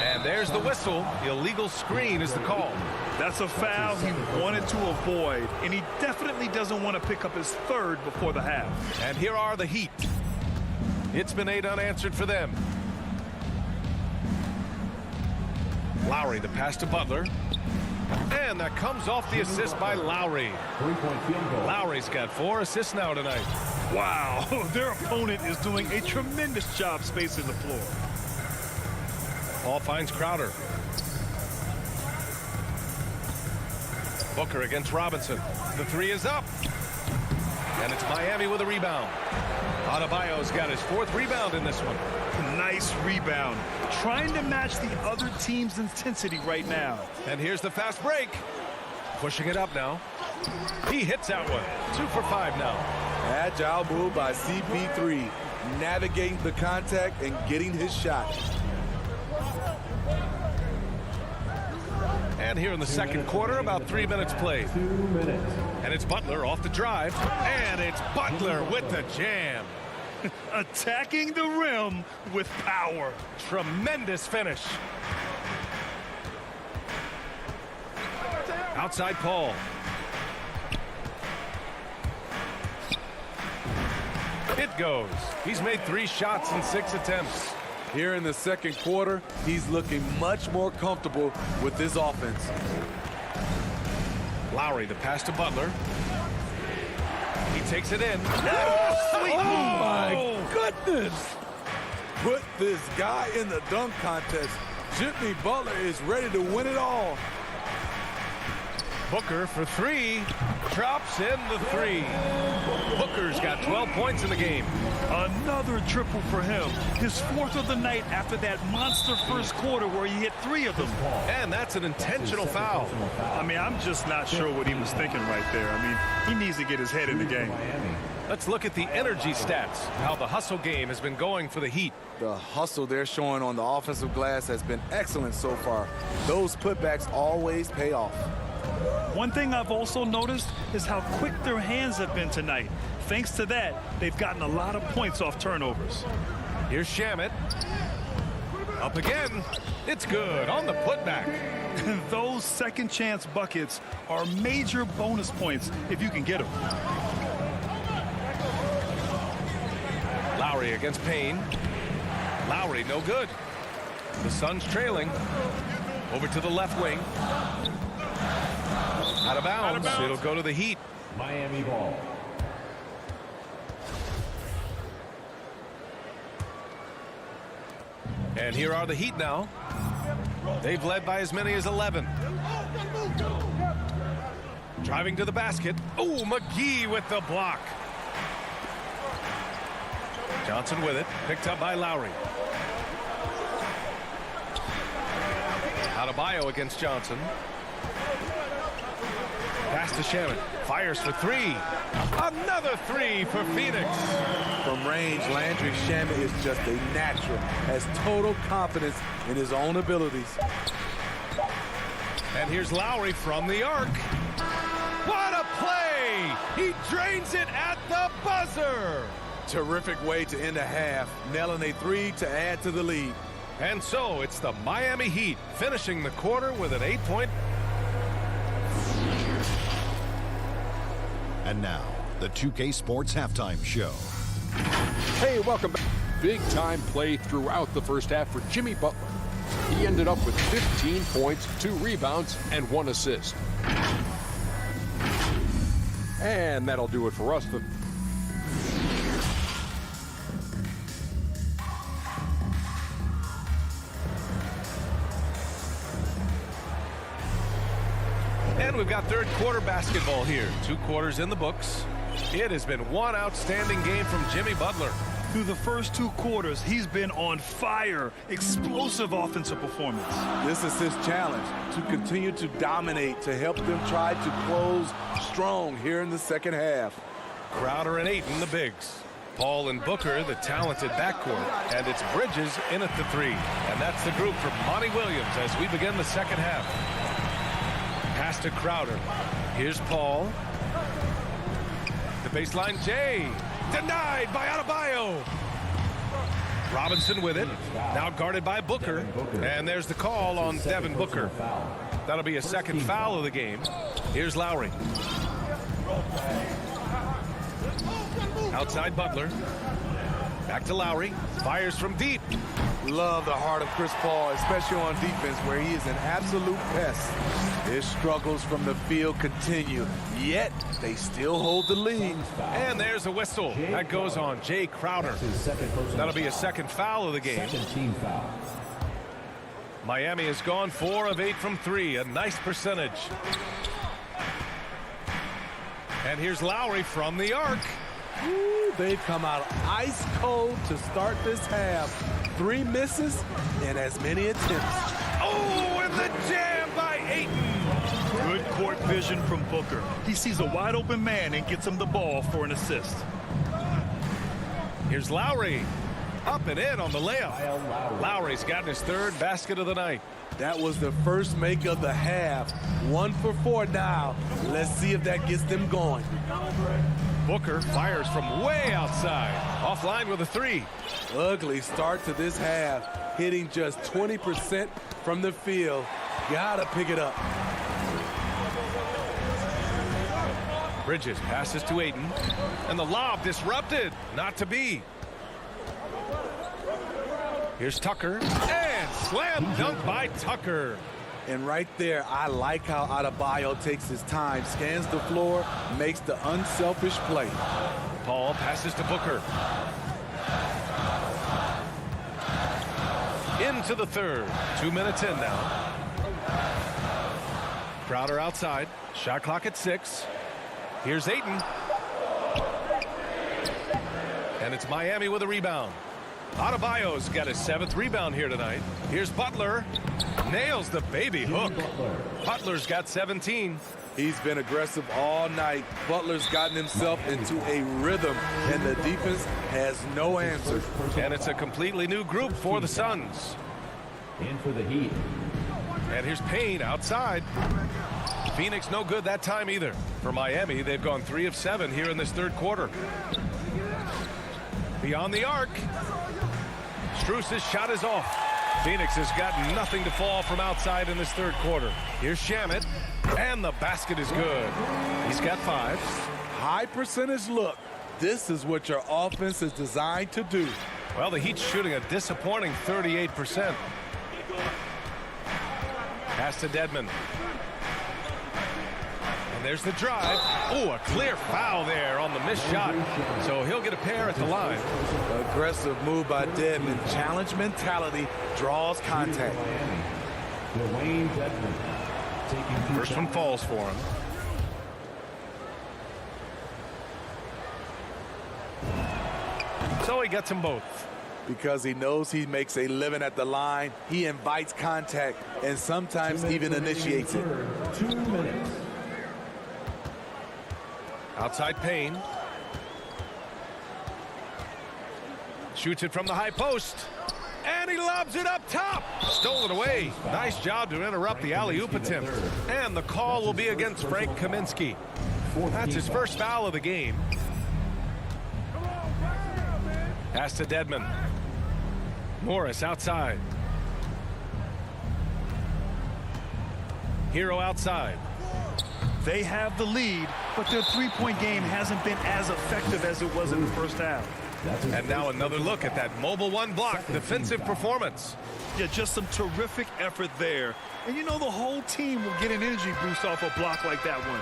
And there's the whistle. Illegal screen is the call. That's a foul he wanted to avoid, and he definitely doesn't want to pick up his third before the half. And here are the Heat. It's been 8 unanswered for them. Lowry, the pass to Butler. And that comes off the assist by Lowry. Lowry's got 4 assists now tonight. Wow, their opponent is doing a tremendous job spacing the floor. Paul finds Crowder. Booker against Robinson. The 3 is up. And it's Miami with a rebound. Adebayo's got his 4th rebound in this one. Nice rebound. Trying to match the other team's intensity right now. And here's the fast break. Pushing it up now. He hits that one. 2 for 5 now. Agile move by CP3, navigating the contact and getting his shot. And here in the second quarter, about 3 minutes played. 2 minutes. And it's Butler off the drive. And it's Butler with the jam. Attacking the rim with power. Tremendous finish. Outside Paul. It goes. He's made 3 shots in 6 attempts. Here in the second quarter, he's looking much more comfortable with this offense. Lowry, the pass to Butler. He takes it in. Oh, my goodness. Put this guy in the dunk contest. Jimmy Butler is ready to win it all. Booker for 3. Drops in the 3. Booker's got 12 points in the game. Another triple for him. His 4th of the night after that monster first quarter where he hit 3 of them. And that's an intentional foul. I mean, I'm just not sure what he was thinking right there. I mean, he needs to get his head in the game. Let's look at the energy stats, how the hustle game has been going for the Heat. The hustle they're showing on the offensive glass has been excellent so far. Those putbacks always pay off. One thing I've also noticed is how quick their hands have been tonight. Thanks to that, they've gotten a lot of points off turnovers. Here's Shamet. Up again. It's good on the putback. Those second chance buckets are major bonus points if you can get them. Lowry against Payne. Lowry, no good. The Suns trailing. Over to the left wing. Out of bounds. It'll go to the Heat. Miami ball. And here are the Heat now. They've led by as many as 11. Driving to the basket. Oh, McGee with the block. Johnson with it. Picked up by Lowry. Adebayo against Johnson. Pass to Shamet. Fires for 3. Another 3 for Phoenix. From range, Landry Shamet is just a natural. Has total confidence in his own abilities. And here's Lowry from the arc. What a play! He drains it at the buzzer. Terrific way to end a half. Nailing a 3 to add to the lead. And so it's the Miami Heat finishing the quarter with an 8-point. And now, the 2K Sports Halftime Show. Hey, welcome back. Big-time play throughout the first half for Jimmy Butler. He ended up with 15 points, 2 rebounds, and 1 assist. And that'll do it for us. And And we've got third quarter basketball here. 2 quarters in the books. It has been one outstanding game from Jimmy Butler. Through the first 2 quarters, he's been on fire. Explosive offensive performance. This is his challenge, to continue to dominate, to help them try to close strong here in the second half. Crowder and Ayton, the bigs. Paul and Booker, the talented backcourt. And it's Bridges in at the 3. And that's the group for Monty Williams as we begin the second half. Pass to Crowder. Here's Paul. The baseline, Jay. Denied by Adebayo. Robinson with it. Now guarded by Booker. And there's the call on Devin Booker. That'll be a second foul of the game. Here's Lowry. Outside Butler. Back to Lowry. Fires from deep. Love the heart of Chris Paul, especially on defense where he is an absolute pest. His struggles from the field continue, yet they still hold the lead. And there's a whistle. That goes on Jay Crowder. That'll be a second foul of the game. Miami has gone 4 of 8 from 3. A nice percentage. And here's Lowry from the arc. Ooh, they've come out ice cold to start this half. 3 misses and as many attempts. Oh, and the jam by Ayton. Good court vision from Booker. He sees a wide open man and gets him the ball for an assist. Here's Lowry. Up and in on the layup. Lowry's gotten his 3rd basket of the night. That was the first make of the half. 1 for 4 now. Let's see if that gets them going. Booker fires from way outside. Offline with a 3. Ugly start to this half. Hitting just 20% from the field. Gotta pick it up. Bridges passes to Ayton. And the lob disrupted. Not to be. Here's Tucker. And slam dunk by Tucker. And right there, I like how Adebayo takes his time, scans the floor, makes the unselfish play. Paul passes to Booker. Into the 3rd. 2 minutes in now. Crowder outside. Shot clock at 6. Here's Ayton. And it's Miami with a rebound. Adebayo's got his 7th rebound here tonight. Here's Butler. Nails the baby hook. Butler's got 17. He's been aggressive all night. Butler's gotten himself into a rhythm, and the defense has no answer. And it's a completely new group for the Suns. In for the Heat. And here's Payne outside. Phoenix no good that time either. For Miami, they've gone 3 of 7 here in this 3rd quarter. Beyond the arc. Strus's shot is off. Phoenix has got nothing to fall from outside in this 3rd quarter. Here's Shamet, and the basket is good. He's got 5. High percentage look. This is what your offense is designed to do. Well, the Heat's shooting a disappointing 38%. Pass to Dedmon. And there's the drive. Oh, a clear foul there on the missed shot. So he'll get a pair at the line. Aggressive move by Dedmon. Challenge mentality draws contact. First one falls for him. So he gets them both. Because he knows he makes a living at the line, he invites contact and sometimes even initiates it. 2 minutes. Outside Payne. Shoots it from the high post. And he lobs it up top. Stolen away. Nice job to interrupt the alley-oop attempt. And the call will be against Frank Kaminsky. That's his first foul of the game. Pass to Dedmon. Morris outside. Hero outside. They have the lead, but their three-point game hasn't been as effective as it was in the first half. And now another look at that mobile one block defensive performance. Yeah, just some terrific effort there. And you know the whole team will get an energy boost off a block like that one.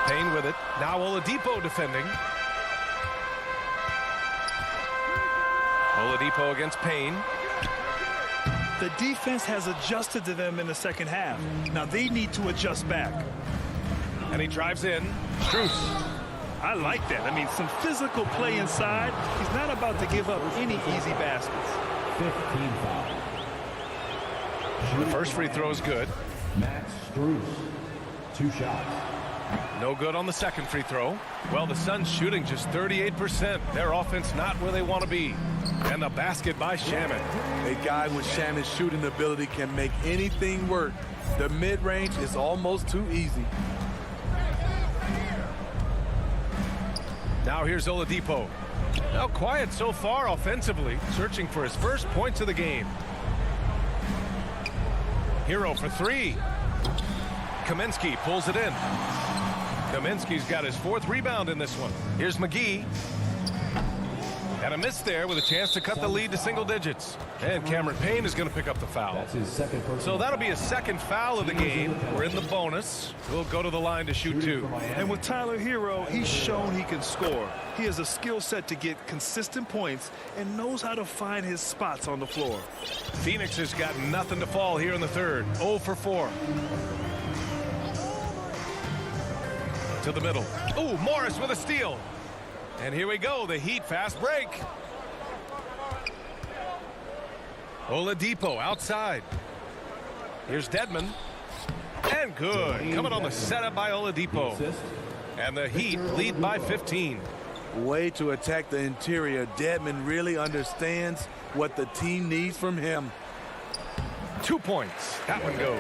Payne with it. Now Oladipo defending. Oladipo against Payne. The defense has adjusted to them in the second half. Now they need to adjust back. And he drives in. Strus. I like that. I mean, some physical play inside. He's not about to give up any easy baskets. 15 foul. The first free throw is good. Max Strus. 2 shots. No good on the second free throw. Well, the Suns shooting just 38%. Their offense not where they want to be. And the basket by Shaman. A guy with Shaman's shooting ability can make anything work. The mid-range is almost too easy. Now here's Oladipo. Now quiet so far offensively, searching for his first points of the game. Hero for 3. Kaminsky pulls it in. Kaminsky's got his 4th rebound in this one. Here's McGee. And a miss there with a chance to cut the lead to single digits. And Cameron Payne is going to pick up the foul. That's his second personal. So that'll be his second foul of the game. We're in the bonus. We'll go to the line to shoot 2. And with Tyler Hero, he's shown he can score. He has a skill set to get consistent points and knows how to find his spots on the floor. Phoenix has got nothing to fall here in the third. 0 for 4. To the middle. Ooh, Morris with a steal. And here we go, the Heat fast break. Oladipo outside. Here's Dedmon. And good. Coming on the setup by Oladipo. And the Heat lead by 15. Way to attack the interior. Dedmon really understands what the team needs from him. 2 points. That one goes.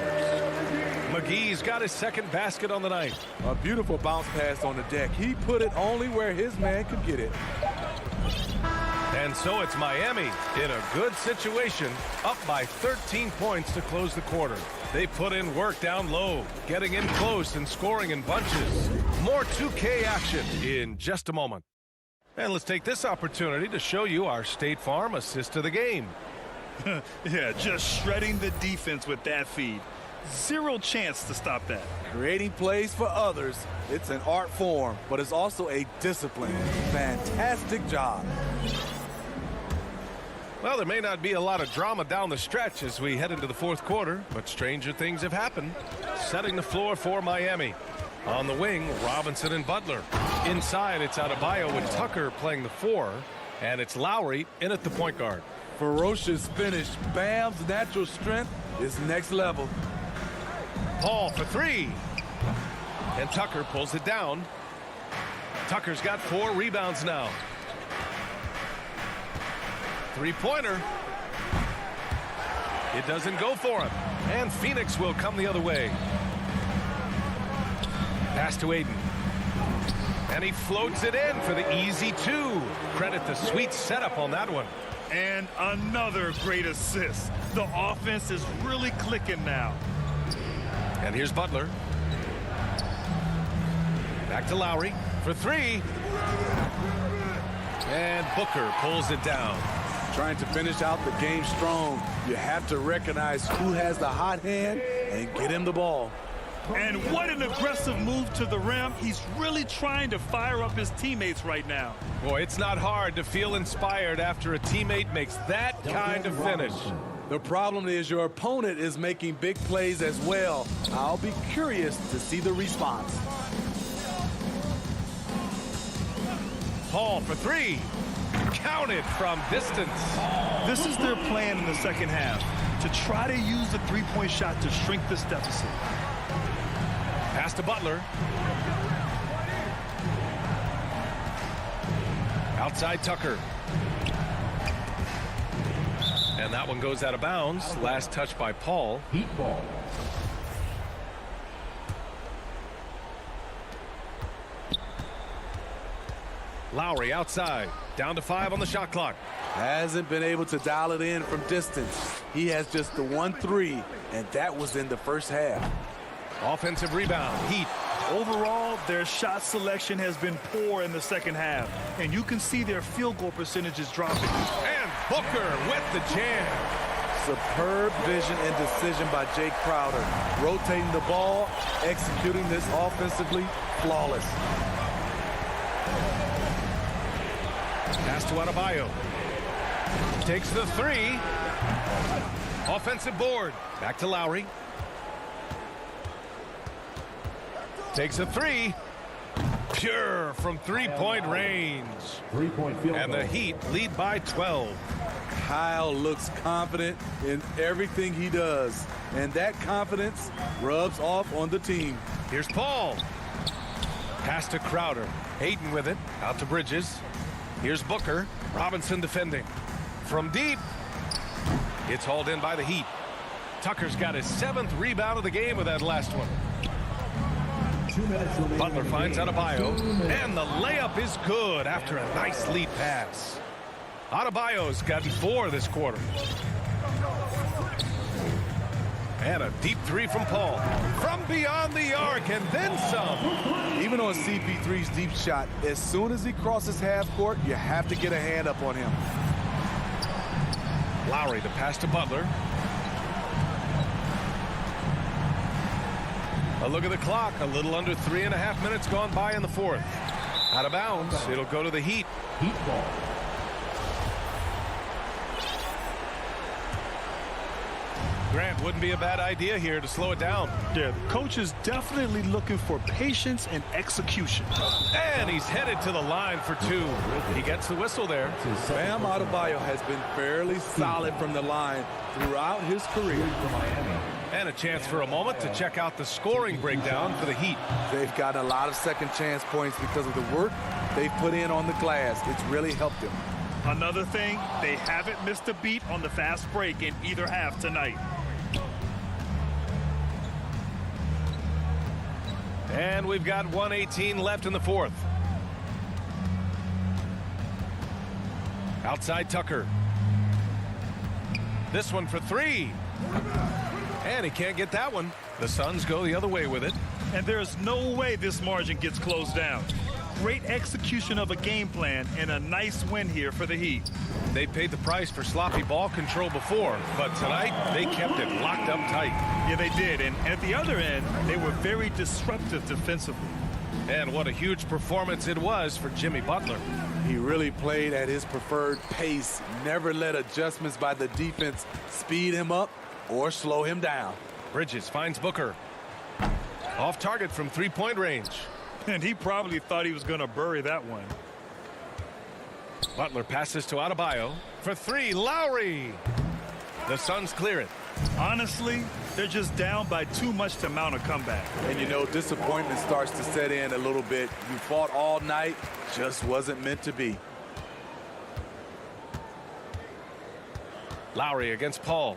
McGee's got his second basket on the night. A beautiful bounce pass on the deck. He put it only where his man could get it. And so it's Miami in a good situation, up by 13 points to close the quarter. They put in work down low, getting in close and scoring in bunches. More 2K action in just a moment. And let's take this opportunity to show you our State Farm assist to the game. Yeah, just shredding the defense with that feed. Zero chance to stop that. Creating plays for others. It's an art form, but it's also a discipline. Fantastic job. Well, there may not be a lot of drama down the stretch as we head into the fourth quarter, but stranger things have happened. Setting the floor for Miami. On the wing, Robinson and Butler. Inside, it's Adebayo with Tucker playing the 4, and it's Lowry in at the point guard. Ferocious finish. Bam's natural strength is next level. Paul for 3. And Tucker pulls it down. Tucker's got 4 rebounds now. 3-pointer. It doesn't go for him. And Phoenix will come the other way. Pass to Aiden. And he floats it in for the easy 2. Credit the sweet setup on that one. And another great assist. The offense is really clicking now. And here's Butler. Back to Lowry for 3. And Booker pulls it down. Trying to finish out the game strong. You have to recognize who has the hot hand and get him the ball. And what an aggressive move to the rim. He's really trying to fire up his teammates right now. Boy, it's not hard to feel inspired after a teammate makes that kind of finish. The problem is your opponent is making big plays as well. I'll be curious to see the response. Paul for 3. Counted from distance. This is their plan in the second half, to try to use the three-point shot to shrink this deficit. Pass to Butler. Outside Tucker. And that one goes out of bounds. Last touch by Paul. Heat ball. Lowry outside. Down to 5 on the shot clock. Hasn't been able to dial it in from distance. He has just the 1-3, and that was in the first half. Offensive rebound. Heat. Overall, their shot selection has been poor in the second half, and you can see their field goal percentages dropping. And Booker with the jam. Superb vision and decision by Jake Crowder. Rotating the ball, executing this offensively, flawless. Pass to Adebayo. Takes the 3. Offensive board. Back to Lowry. Takes a three. Pure from three-point range. Three-point field And the goal. Heat lead by 12. Kyle looks confident in everything he does, and that confidence rubs off on the team. Here's Paul. Pass to Crowder. Hayden with it. Out to Bridges. Here's Booker. Robinson defending. From deep. It's hauled in by the Heat. Tucker's got his 7th rebound of the game with that last one. 2 minutes remaining. Butler finds Adebayo, and the layup is good after a nice lead pass. Adebayo's gotten 4 this quarter. And a deep three from Paul. From beyond the arc, and then some. Even on CP3's deep shot, as soon as he crosses half court, you have to get a hand up on him. Lowry, the pass to Butler. A look at the clock. A little under 3.5 minutes gone by in the fourth. Out of bounds. It'll go to the Heat. Heat ball. Grant, wouldn't be a bad idea here to slow it down. Yeah, the coach is definitely looking for patience and execution. And he's headed to the line for 2. He gets the whistle there. Bam Adebayo has been fairly solid from the line throughout his career. And a chance for a moment to check out the scoring breakdown for the Heat. They've gotten a lot of second chance points because of the work they've put in on the glass. It's really helped them. Another thing, they haven't missed a beat on the fast break in either half tonight. And we've got 1:18 left in the fourth. Outside Tucker. This one for 3. And he can't get that one. The Suns go the other way with it. And there's no way this margin gets closed down. Great execution of a game plan and a nice win here for the Heat. They paid the price for sloppy ball control before, but tonight they kept it locked up tight. Yeah, they did. And at the other end, they were very disruptive defensively. And what a huge performance it was for Jimmy Butler. He really played at his preferred pace, never let adjustments by the defense speed him up or slow him down. Bridges finds Booker. Off target from three-point range. And he probably thought he was going to bury that one. Butler passes to Adebayo. For 3, Lowry. The Suns clear it. Honestly, they're just down by too much to mount a comeback. And you know, disappointment starts to set in a little bit. You fought all night, just wasn't meant to be. Lowry against Paul.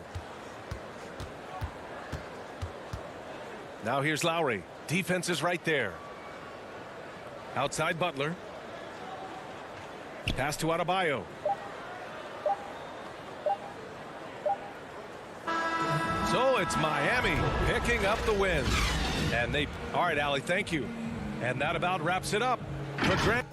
Now here's Lowry. Defense is right there. Outside Butler. Pass to Adebayo. So it's Miami picking up the win. And they, all right, Allie, thank you. And that about wraps it up. For Grant.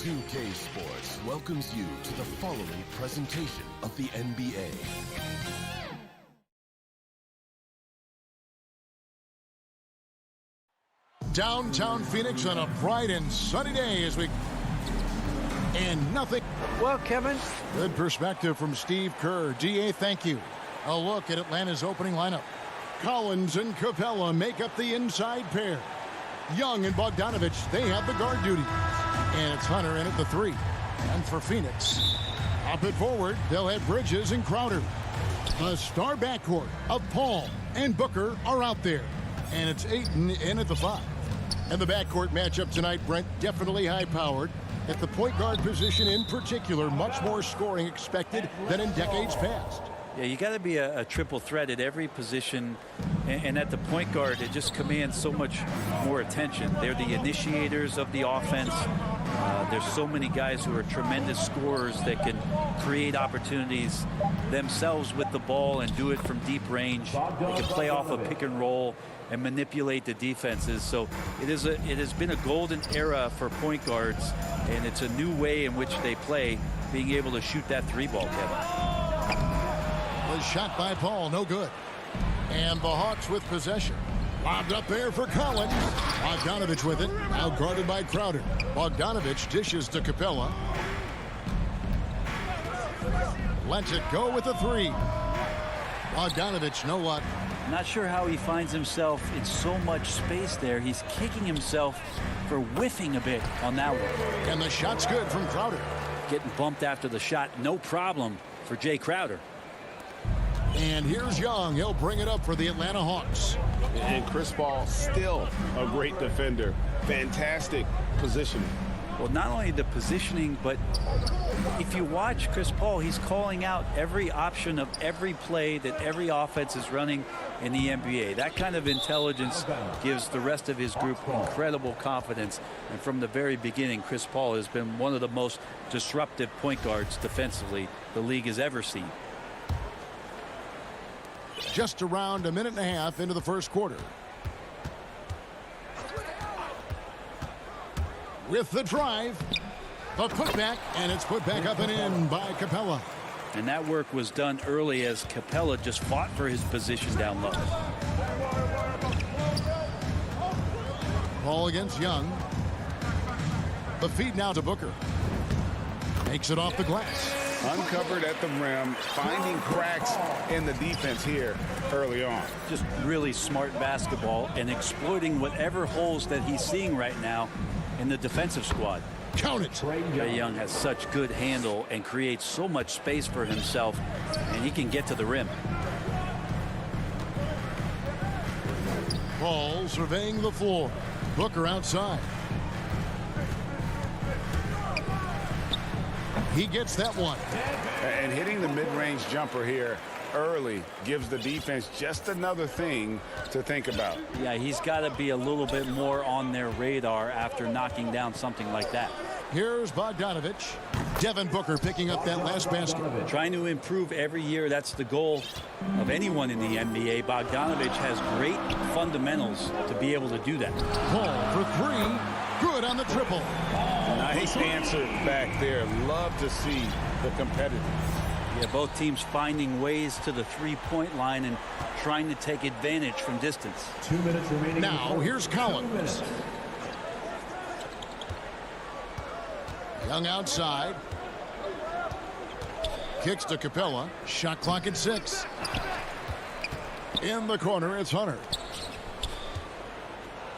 2K Sports welcomes you to the following presentation of the NBA. Downtown Phoenix on a bright and sunny day as we... And nothing... Well, Kevin... Good perspective from Steve Kerr. DA, thank you. A look at Atlanta's opening lineup. Collins and Capella make up the inside pair. Young and Bogdanovich, they have the guard duties. And it's Hunter in at the 3. And for Phoenix, up it forward, they'll have Bridges and Crowder. The star backcourt of Paul and Booker are out there. And it's Ayton in at the 5. And the backcourt matchup tonight, Brent, definitely high-powered. At the point guard position in particular, much more scoring expected than in decades past. Yeah, you got to be a triple threat at every position, and at the point guard, it just commands so much more attention. They're the initiators of the offense. There's so many guys who are tremendous scorers that can create opportunities themselves with the ball and do it from deep range. They can play off a pick and roll and manipulate the defenses. So it has been a golden era for point guards, and it's a new way in which they play, being able to shoot that 3-ball, Kevin. Was shot by Paul, no good. And the Hawks with possession. Lobbed up there for Collins. Bogdanovich with it. Now guarded by Crowder. Bogdanovich dishes to Capella. Lets it go with a 3. Bogdanovich, no luck. Not sure how he finds himself in so much space there. He's kicking himself for whiffing a bit on that one. And the shot's good from Crowder. getting bumped after the shot. No problem for Jay Crowder. And here's Young. He'll bring it up for the Atlanta Hawks. And Chris Paul, still a great defender. Fantastic positioning. Well, not only the positioning, but if you watch Chris Paul, he's calling out every option of every play that every offense is running in the NBA. That kind of intelligence gives the rest of his group incredible confidence. And from the very beginning, Chris Paul has been one of the most disruptive point guards defensively the league has ever seen. Just around a minute and a half into the first quarter. With the drive, the putback, and it's put back up and in by Capella. And that work was done early as Capella just fought for his position down low. Ball against Young. The feed now to Booker. Makes it off the glass. Uncovered at the rim, finding cracks in the defense here early on. Just really smart basketball and exploiting whatever holes that he's seeing right now in the defensive squad. Count it. Trae Young has such good handle and creates so much space for himself, and he can get to the rim. Paul surveying the floor. Booker outside. He gets that one. And hitting the mid-range jumper here early gives the defense just another thing to think about. Yeah, he's got to be a little bit more on their radar after knocking down something like that. Here's Bogdanovich. Devin Booker picking up that last basket. Trying to improve every year. That's the goal of anyone in the NBA. Bogdanovich has great fundamentals to be able to do that. Paul for three. Good on the triple. Nice answer back there. Love to see the competitive. Yeah, both teams finding ways to the three-point line and trying to take advantage from distance. 2 minutes remaining. Now here's Collins. Young outside. Kicks to Capella. Shot clock at 6. In the corner, it's Hunter.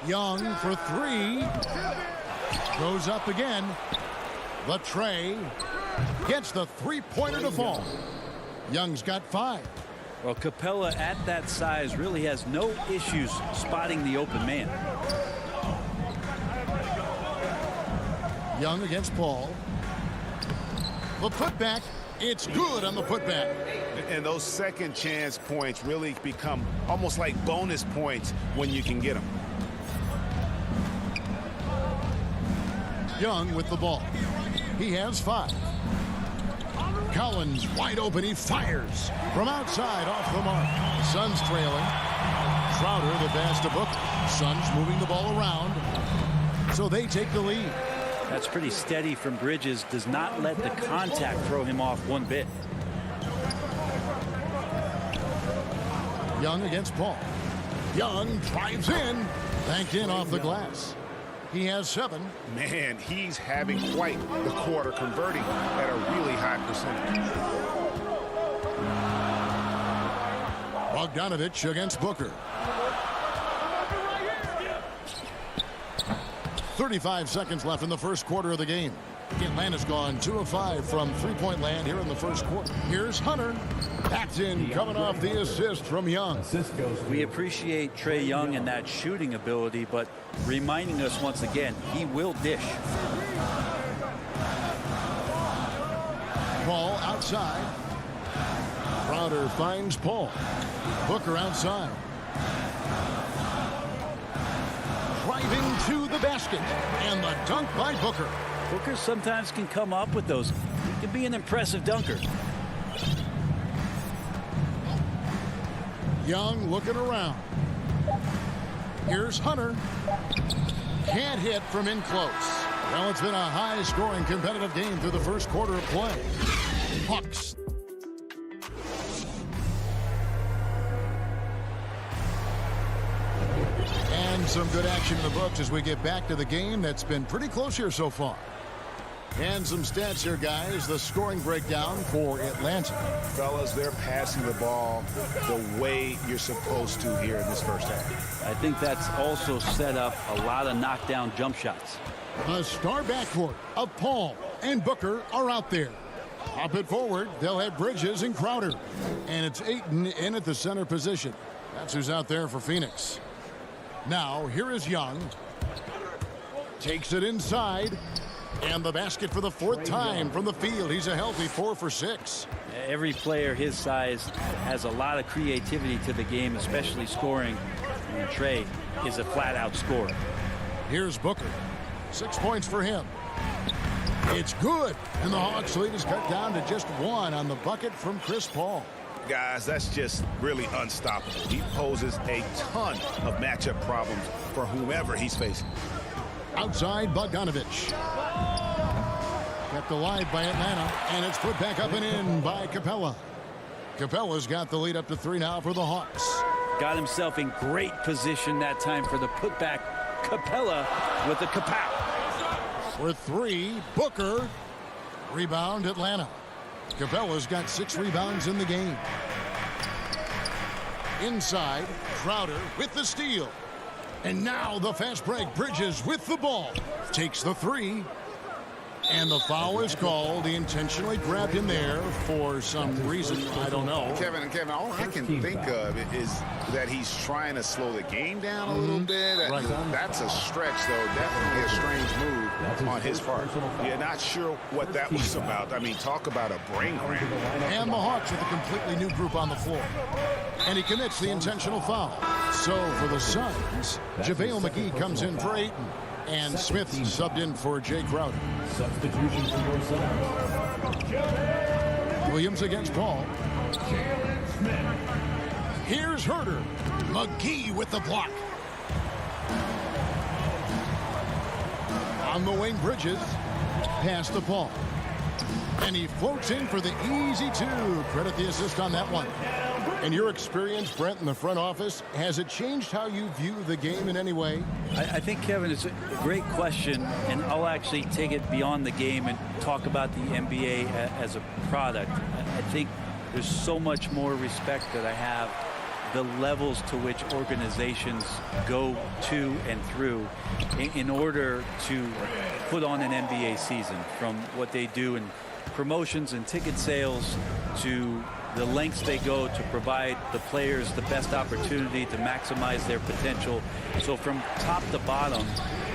Young for three. Goes up again. The Trae gets the three-pointer to fall. Young's got 5. Well, Capella at that size really has no issues spotting the open man. Young against Paul. The putback. It's good on the putback. And those second chance points really become almost like bonus points when you can get them. Young with the ball. He has 5. Collins wide open. He fires from outside off the mark. Suns trailing. Crowder the pass to Booker. Suns moving the ball around. So they take the lead. That's pretty steady from Bridges. Does not let the contact throw him off one bit. Young against Paul. Young drives in. Banked in off the glass. He has 7. Man, he's having quite the quarter, converting at a really high percentage. Bogdanovich against Booker. 35 seconds left in the first quarter of the game. Atlanta's gone 2 of 5 from three-point land here in the first quarter. Here's Hunter. Backed in, coming off the assist from Young. We appreciate Trae Young and that shooting ability, but reminding us once again, he will dish. Paul outside. Crowder finds Paul. Booker outside. Driving to the basket. And the dunk by Booker. Booker sometimes can come up with those. He can be an impressive dunker. Young looking around. Here's Hunter. Can't hit from in close. Well, it's been a high-scoring competitive game through the first quarter of play. Hawks. And some good action in the books as we get back to the game that's been pretty close here so far. And some stats here, guys. The scoring breakdown for Atlanta. Fellas, they're passing the ball the way you're supposed to here in this first half. I think that's also set up a lot of knockdown jump shots. A star backcourt of Paul and Booker are out there. Hop it forward. They'll have Bridges and Crowder. And it's Ayton in at the center position. That's who's out there for Phoenix. Now, here is Young. Takes it inside. And the basket for the fourth time from the field. He's a healthy 4 for 6. Every player his size has a lot of creativity to the game, especially scoring. And Trey is a flat-out scorer. Here's Booker. 6 points for him. It's good. And the Hawks lead is cut down to just 1 on the bucket from Chris Paul. Guys, that's just really unstoppable. He poses a ton of matchup problems for whomever he's facing. Outside, Bogdanovich. Kept alive by Atlanta, and it's put back up and in by Capella. Capella's got the lead up to 3 now for the Hawks. Got himself in great position that time for the putback. Capella with the kapow. For 3, Booker. Rebound, Atlanta. Capella's got 6 rebounds in the game. Inside, Crowder with the steal. And now the fast break. Bridges with the ball. Takes the 3. And the foul is called. He intentionally grabbed him there for some reason. I don't know. Kevin, all I can think of is that he's trying to slow the game down a little bit. Right. That's a stretch, though. Definitely a strange move on his part. You're not sure what that was about. I mean, talk about a brain cramp. And the Hawks with a completely new group on the floor. And he commits the intentional foul. So for the Suns, JaVale McGee comes in for Ayton. And Smith subbed in for Jay Crowder. Substitution for your son. Williams against Paul. Here's Herter. McGee with the block. On the wing, Bridges. Pass to Paul. And he floats in for the easy 2. Credit the assist on that one. In your experience, Brent, in the front office, has it changed how you view the game in any way? I think, Kevin, it's a great question, and I'll actually take it beyond the game and talk about the NBA as a product. I think there's so much more respect that I have the levels to which organizations go to and through in order to put on an NBA season, from what they do in promotions and ticket sales to the lengths they go to provide the players the best opportunity to maximize their potential. So from top to bottom,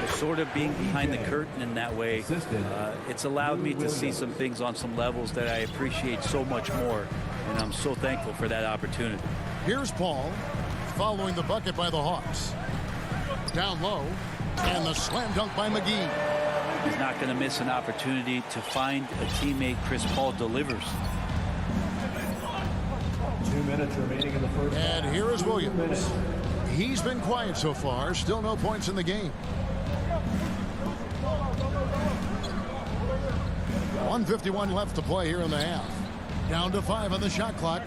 sort of being behind the curtain in that way, it's allowed me to see some things on some levels that I appreciate so much more, and I'm so thankful for that opportunity. Here's Paul following the bucket by the Hawks. Down low, and the slam dunk by McGee. He's not going to miss an opportunity to find a teammate. Chris Paul delivers. 2 minutes remaining in the first. And here is Williams. He's been quiet so far. Still no points in the game. 1:51 left to play here in the half. Down to 5 on the shot clock.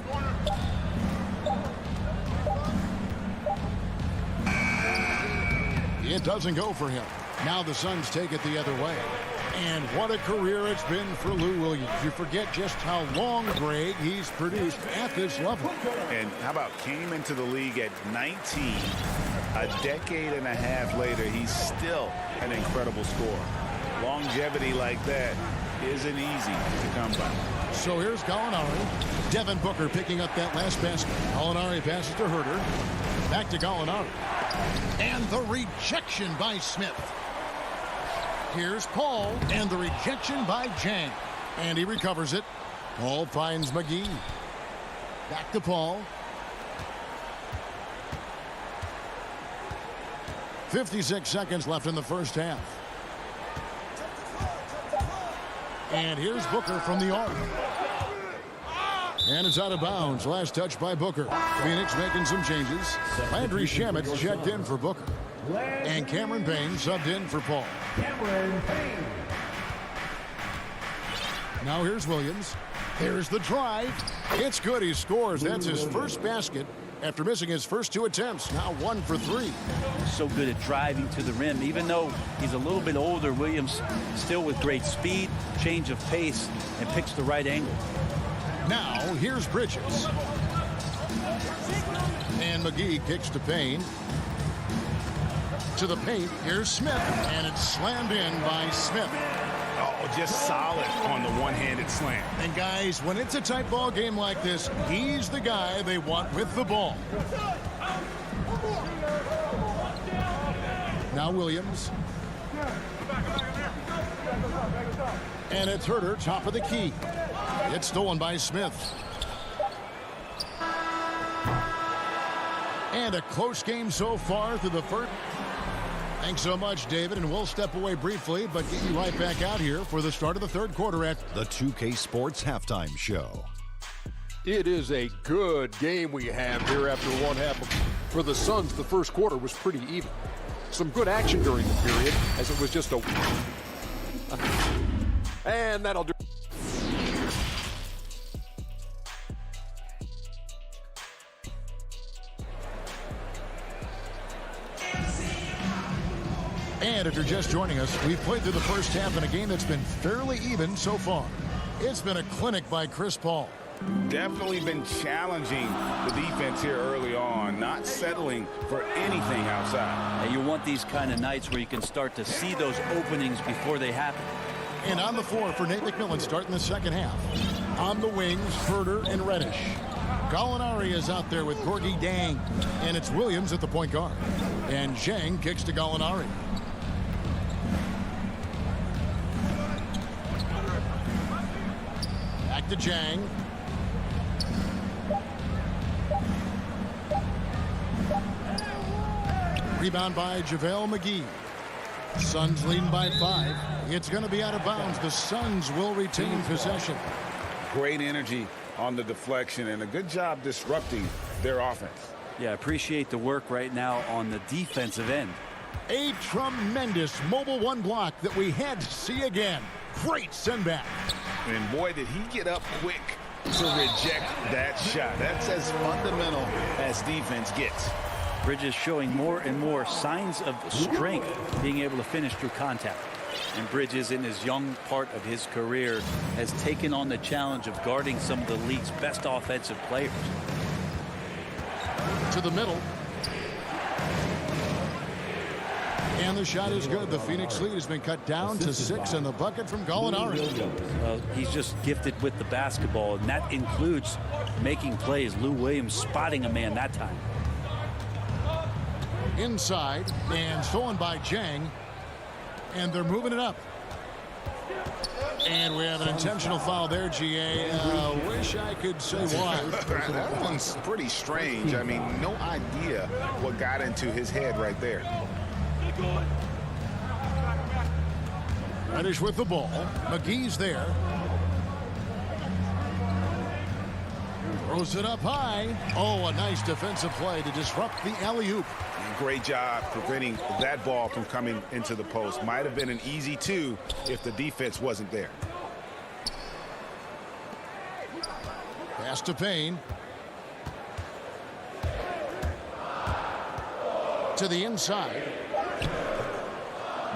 It doesn't go for him. Now the Suns take it the other way. And what a career it's been for Lou Williams. You forget just how long, Greg, he's produced at this level. And how about came into the league at 19. A decade and a half later, he's still an incredible scorer. Longevity like that isn't easy to come by. So here's Gallinari. Devin Booker picking up that last basket. Gallinari passes to Herter. Back to Gallinari. And the rejection by Smith. Here's Paul, and the rejection by Jang. And he recovers it. Paul finds McGee. Back to Paul. 56 seconds left in the first half. And here's Booker from the arc. And it's out of bounds. Last touch by Booker. Phoenix making some changes. Landry Shamet checked in for Booker. And Cameron Payne subbed in for Paul. Now here's Williams. Here's the drive. It's good. He scores. That's his first basket after missing his first 2 attempts. Now 1 for 3. So good at driving to the rim. Even though he's a little bit older, Williams still with great speed, change of pace, and picks the right angle. Now here's Bridges. And McGee kicks to Payne. To the paint, here's Smith, and it's slammed in by Smith. Oh, just solid on the one-handed slam. And guys, when it's a tight ball game like this, he's the guy they want with the ball. Now Williams. And it's Herter, top of the key. It's stolen by Smith. And a close game so far through the first. Thanks so much, David, and we'll step away briefly, but get you right back out here for the start of the third quarter at the 2K Sports Halftime Show. It is a good game we have here after one half. For the Suns, the first quarter was pretty even. Some good action during the period, as it was just a... And that'll do. And if you're just joining us, we've played through the first half in a game that's been fairly even so far. It's been a clinic by Chris Paul. Definitely been challenging the defense here early on, not settling for anything outside. And you want these kind of nights where you can start to see those openings before they happen. And on the floor for Nate McMillan starting the second half. On the wings, Herter and Reddish. Gallinari is out there with Gorgie Dang. And it's Williams at the point guard. And Zhang kicks to Gallinari. Back to Zhang. Rebound by JaVale McGee. Suns leading by 5. It's going to be out of bounds. The Suns will retain possession. Great energy on the deflection and a good job disrupting their offense. Yeah, appreciate the work right now on the defensive end. A tremendous mobile one block that we had to see again. Great send back. And boy, did he get up quick to reject that shot. That's as fundamental as defense gets. Bridges showing more and more signs of strength, being able to finish through contact. And Bridges, in his young part of his career, has taken on the challenge of guarding some of the league's best offensive players. To the middle. And the shot is good. The Phoenix lead has been cut down to 6, and the bucket from Gallinari. Well, he's just gifted with the basketball, and that includes making plays. Lou Williams spotting a man that time. Inside, and stolen by Zhang. And they're moving it up. And we have an intentional foul there, GA. Wish I could say why. That one's pretty strange. I mean, no idea what got into his head right there. Reddish with the ball. McGee's there. Throws it up high. Oh, a nice defensive play to disrupt the alley-oop. Great job preventing that ball from coming into the post. Might have been an easy 2 if the defense wasn't there. Pass to Payne. To the inside.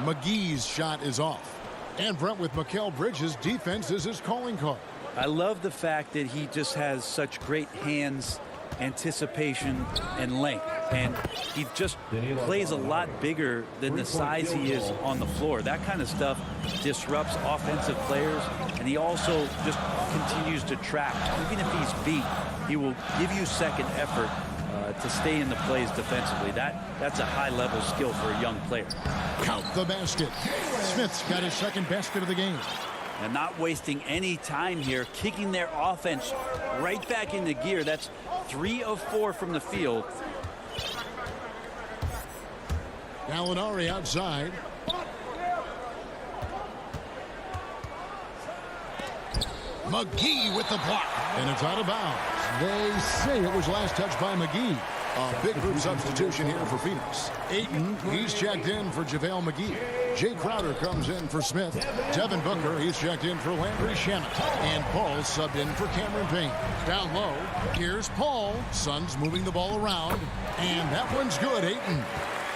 McGee's shot is off. And Brent, with Mikal Bridges, defense is his calling card. I love the fact that he just has such great hands, anticipation, and length. And he just plays a lot bigger than the size he is on the floor. That kind of stuff disrupts offensive players, and he also just continues to track. Even if he's beat, he will give you second effort to stay in the plays defensively. That's a high-level skill for a young player. Count the basket. Smith's got his second basket of the game. And not wasting any time here, kicking their offense right back into gear. That's 3 of 4 from the field. Gallinari outside. McGee with the block. And it's out of bounds. They say it was last touched by McGee. A big group substitution here for Phoenix. Ayton, he's checked in for JaVale McGee. Jay Crowder comes in for Smith. Devin Booker, he's checked in for Landry Shamet. And Paul subbed in for Cameron Payne. Down low, here's Paul. Suns moving the ball around. And that one's good, Ayton.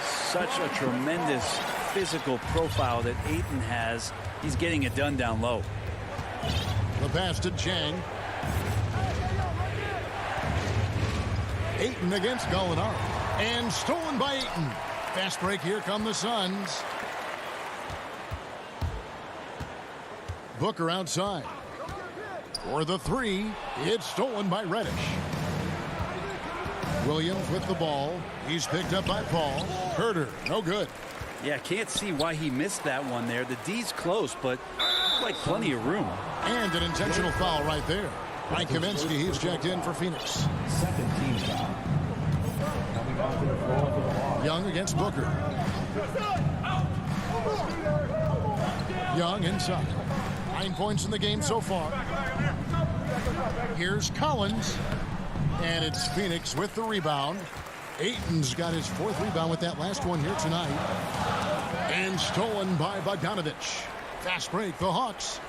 Such a tremendous physical profile that Ayton has. He's getting it done down low. The pass to Zhang. Ayton against Gallinari. And stolen by Ayton. Fast break, here come the Suns. Booker outside. For the three, it's stolen by Reddish. Williams with the ball. He's picked up by Paul. Herter, no good. Yeah, can't see why he missed that one there. The D's close, but like plenty of room. And an intentional foul right there. By Kaminsky, he's checked in for Phoenix. Second team foul. Coming onto the floor for the Hawks. Young against Booker. Young inside. 9 points in the game so far. Here's Collins. And it's Phoenix with the rebound. Ayton's got his 4th rebound with that last one here tonight. And stolen by Bogdanovich. Fast break, the Hawks.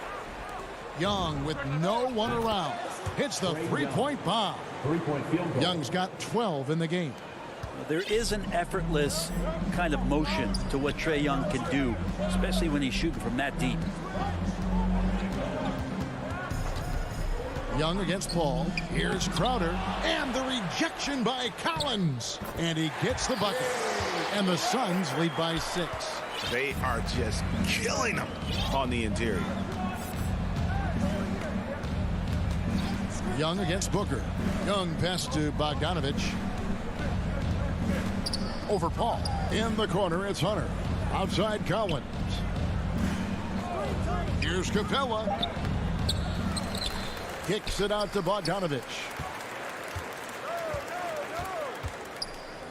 Young with no one around. Hits the three-point bomb. 3-point field goal. Young's got 12 in the game. There is an effortless kind of motion to what Trae Young can do, especially when he's shooting from that deep. Young against Paul. Here's Crowder. And the rejection by Collins. And he gets the bucket. And the Suns lead by 6. They are just killing them on the interior. Young against Booker. Young pass to Bogdanovich. Over Paul. In the corner, it's Hunter. Outside Collins. Here's Capella. Kicks it out to Bogdanovich.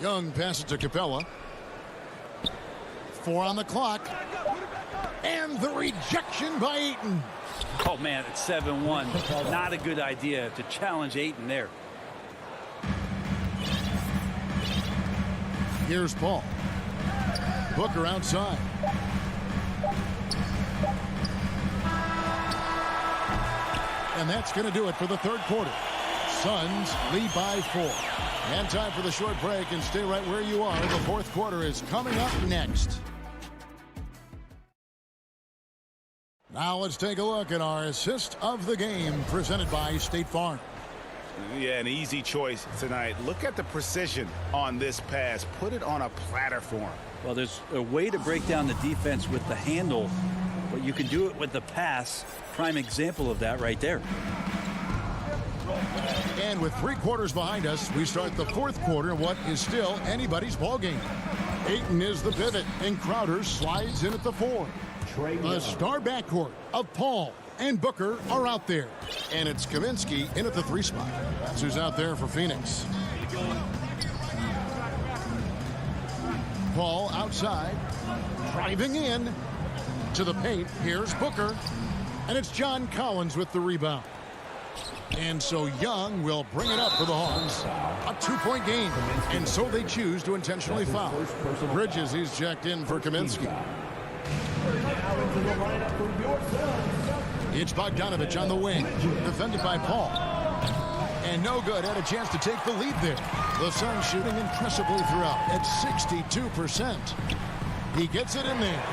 Young passes to Capella. 4 on the clock. And the rejection by Ayton. Oh, man, it's 7-1. Not a good idea to challenge Ayton there. Here's Paul. Booker outside. And that's going to do it for the 3rd quarter. Suns lead by 4. And time for the short break, and stay right where you are. The 4th quarter is coming up next. Now let's take a look at our assist of the game presented by State Farm. Yeah, an easy choice tonight. Look at the precision on this pass. Put it on a platter for him. Well, there's a way to break down the defense with the handle, but you can do it with the pass. Prime example of that right there. And with 3 quarters behind us, we start the 4th quarter in what is still anybody's ball game. Ayton is the pivot, and Crowder slides in at the 4. The star backcourt of Paul and Booker are out there. And it's Kaminsky in at the 3 spot. That's who's out there for Phoenix. Paul outside, driving in to the paint. Here's Booker. And it's John Collins with the rebound. And so Young will bring it up for the Hawks. A 2-point game. And so they choose to intentionally foul. Bridges, he's checked in for Kaminsky. It's Bogdanovich on the wing. Defended by Paul. And no good. Had a chance to take the lead there. The Suns shooting impressively throughout at 62%. He gets it in there.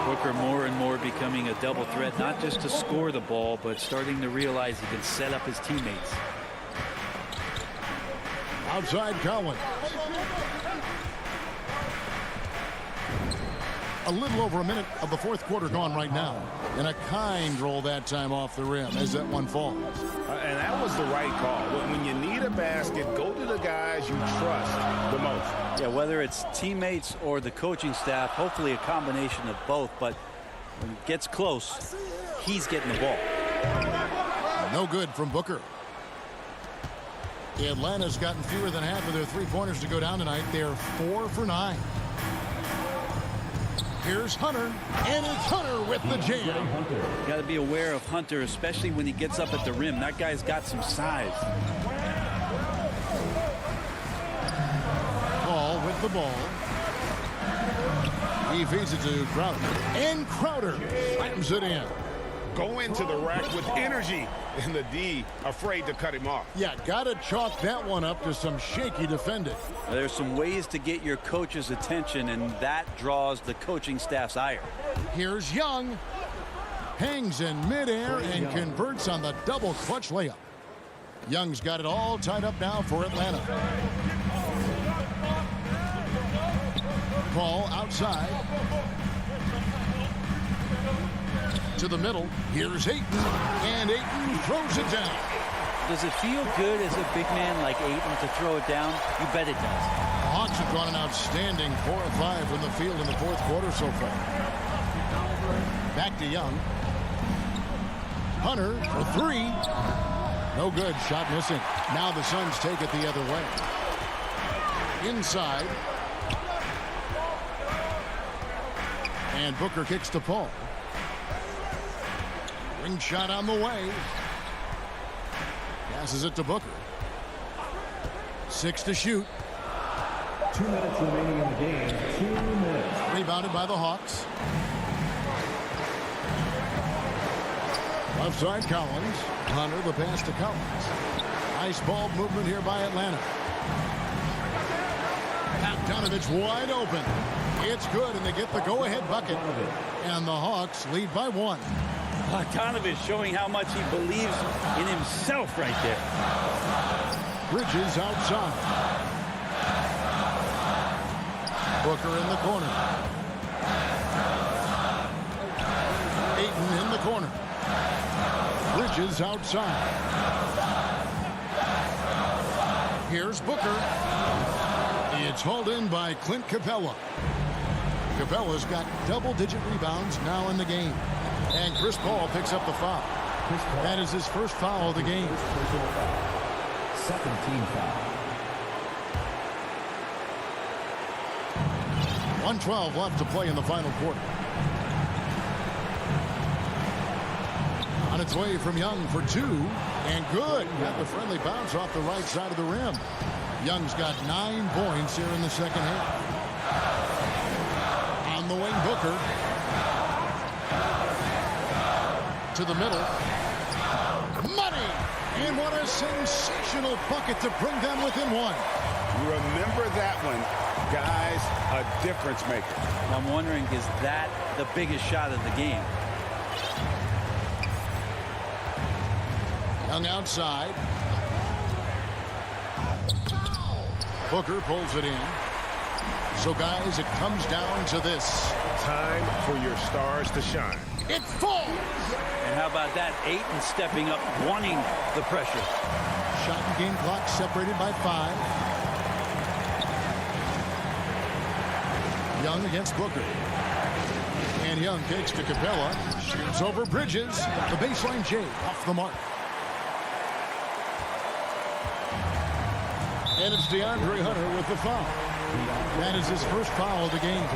Booker more and more becoming a double threat, not just to score the ball, but starting to realize he can set up his teammates. Outside Collins. A little over a minute of the 4th quarter gone right now. And a kind roll that time off the rim as that one falls. And that was the right call. When you need a basket, go to the guys you trust the most. Yeah, whether it's teammates or the coaching staff, hopefully a combination of both. But when it gets close, he's getting the ball. No good from Booker. Atlanta's gotten fewer than half of their 3-pointers to go down tonight. They're 4 for 9. Here's Hunter, and it's Hunter with the jam. Got to be aware of Hunter, especially when he gets up at the rim. That guy's got some size. Paul with the ball. He feeds it to Crowder. And Crowder slams it in. Go into the rack with energy. And the D afraid to cut him off. Yeah, got to chalk that one up to some shaky defending. There's some ways to get your coach's attention, and that draws the coaching staff's ire. Here's Young. Hangs in midair and converts on the double clutch layup. Young's got it all tied up now for Atlanta. Paul outside. To the middle. Here's Ayton. And Ayton throws it down. Does it feel good as a big man like Ayton to throw it down? You bet it does. The Hawks have gone an outstanding 4 of 5 from the field in the fourth quarter so far. Back to Young. Hunter for 3. No good. Shot missing. Now the Suns take it the other way. Inside. And Booker kicks to Paul. Ring shot on the way. Passes it to Booker. 6 to shoot. 2 minutes remaining in the game. 2 minutes. Rebounded by the Hawks. Left side Collins. Hunter the pass to Collins. Nice ball movement here by Atlanta. Bogdanovich wide open. It's good, and they get the go-ahead bucket. And the Hawks lead by 1. Bogdanovich showing how much he believes in himself right there. Bridges outside. Booker in the corner. Ayton in the corner. Bridges outside. Here's Booker. It's hauled in by Clint Capella. Capella's got double-digit rebounds now in the game. And Chris Paul picks up the foul. That is his first foul of the game. Second team foul. 1:12 left to play in the final quarter. On its way from Young for 2. And good. Got the friendly bounce off the right side of the rim. Young's got 9 points here in the second half. On the wing, Booker. To the middle. Money! And what a sensational bucket to bring them within 1. Remember that one. Guys, a difference maker. I'm wondering, is that the biggest shot of the game? Young outside. Booker pulls it in. So, guys, it comes down to this. Time for your stars to shine. It falls! And how about that? Ayton stepping up, wanting the pressure. Shot and game clock separated by 5. Young against Booker. And Young kicks to Capella. Shoots over Bridges. The baseline J off the mark. And it's DeAndre Hunter with the foul. That is his first foul of the game.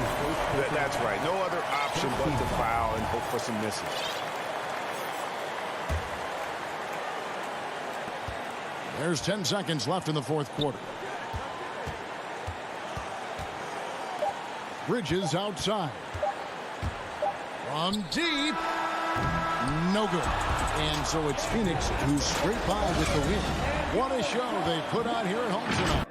That's right. No other option but to foul and hope for some misses. There's 10 seconds left in the fourth quarter. Bridges outside. From deep. No good. And so it's Phoenix who scrape by with the win. What a show they put on here at home tonight.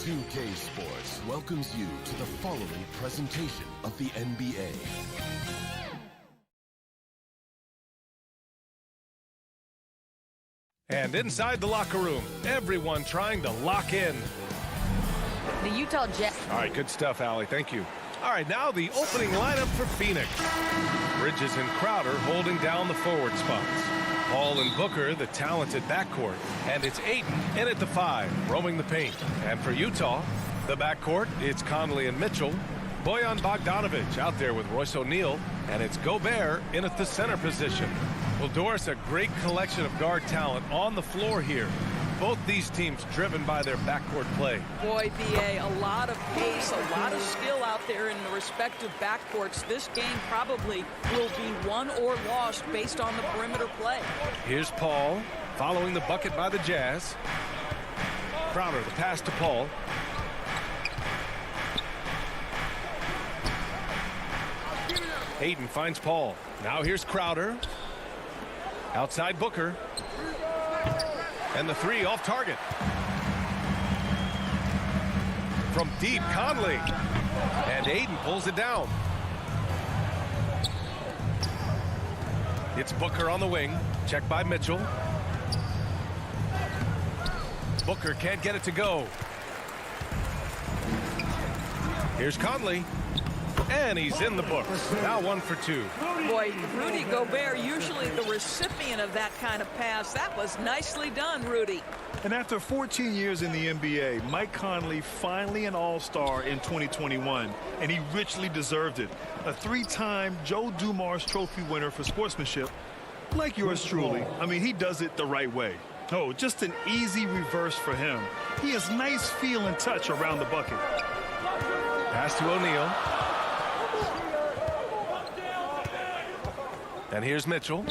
2K Sports welcomes you to the following presentation of the NBA. And inside the locker room, everyone trying to lock in. The Utah Jazz. All right, good stuff, Allie. Thank you. All right, now the opening lineup for Phoenix. Bridges and Crowder holding down the forward spots. Paul and Booker, the talented backcourt. And it's Ayton in at the 5, roaming the paint. And for Utah, the backcourt, it's Conley and Mitchell. Bojan Bogdanovic out there with Royce O'Neal. And it's Gobert in at the center position. Well, Doris, a great collection of guard talent on the floor here. Both these teams driven by their backcourt play. Boy, BA, a lot of pace, a lot of skill out there in the respective backcourts. This game probably will be won or lost based on the perimeter play. Here's Paul following the bucket by the Jazz. Crowder, the pass to Paul. Ayton finds Paul. Now here's Crowder. Outside Booker. And the 3 off target. From deep, Conley. And Ayton pulls it down. It's Booker on the wing. Checked by Mitchell. Booker can't get it to go. Here's Conley. And he's in the books. Now 1 for 2. Boy, Rudy Gobert, usually the recipient of that kind of pass. That was nicely done, Rudy. And after 14 years in the NBA, Mike Conley finally an all-star in 2021, and he richly deserved it. A 3-time Joe Dumars Trophy winner for sportsmanship, like yours truly. I mean, he does it the right way. Oh, just an easy reverse for him. He has nice feel and touch around the bucket. Pass to O'Neal. And here's Mitchell.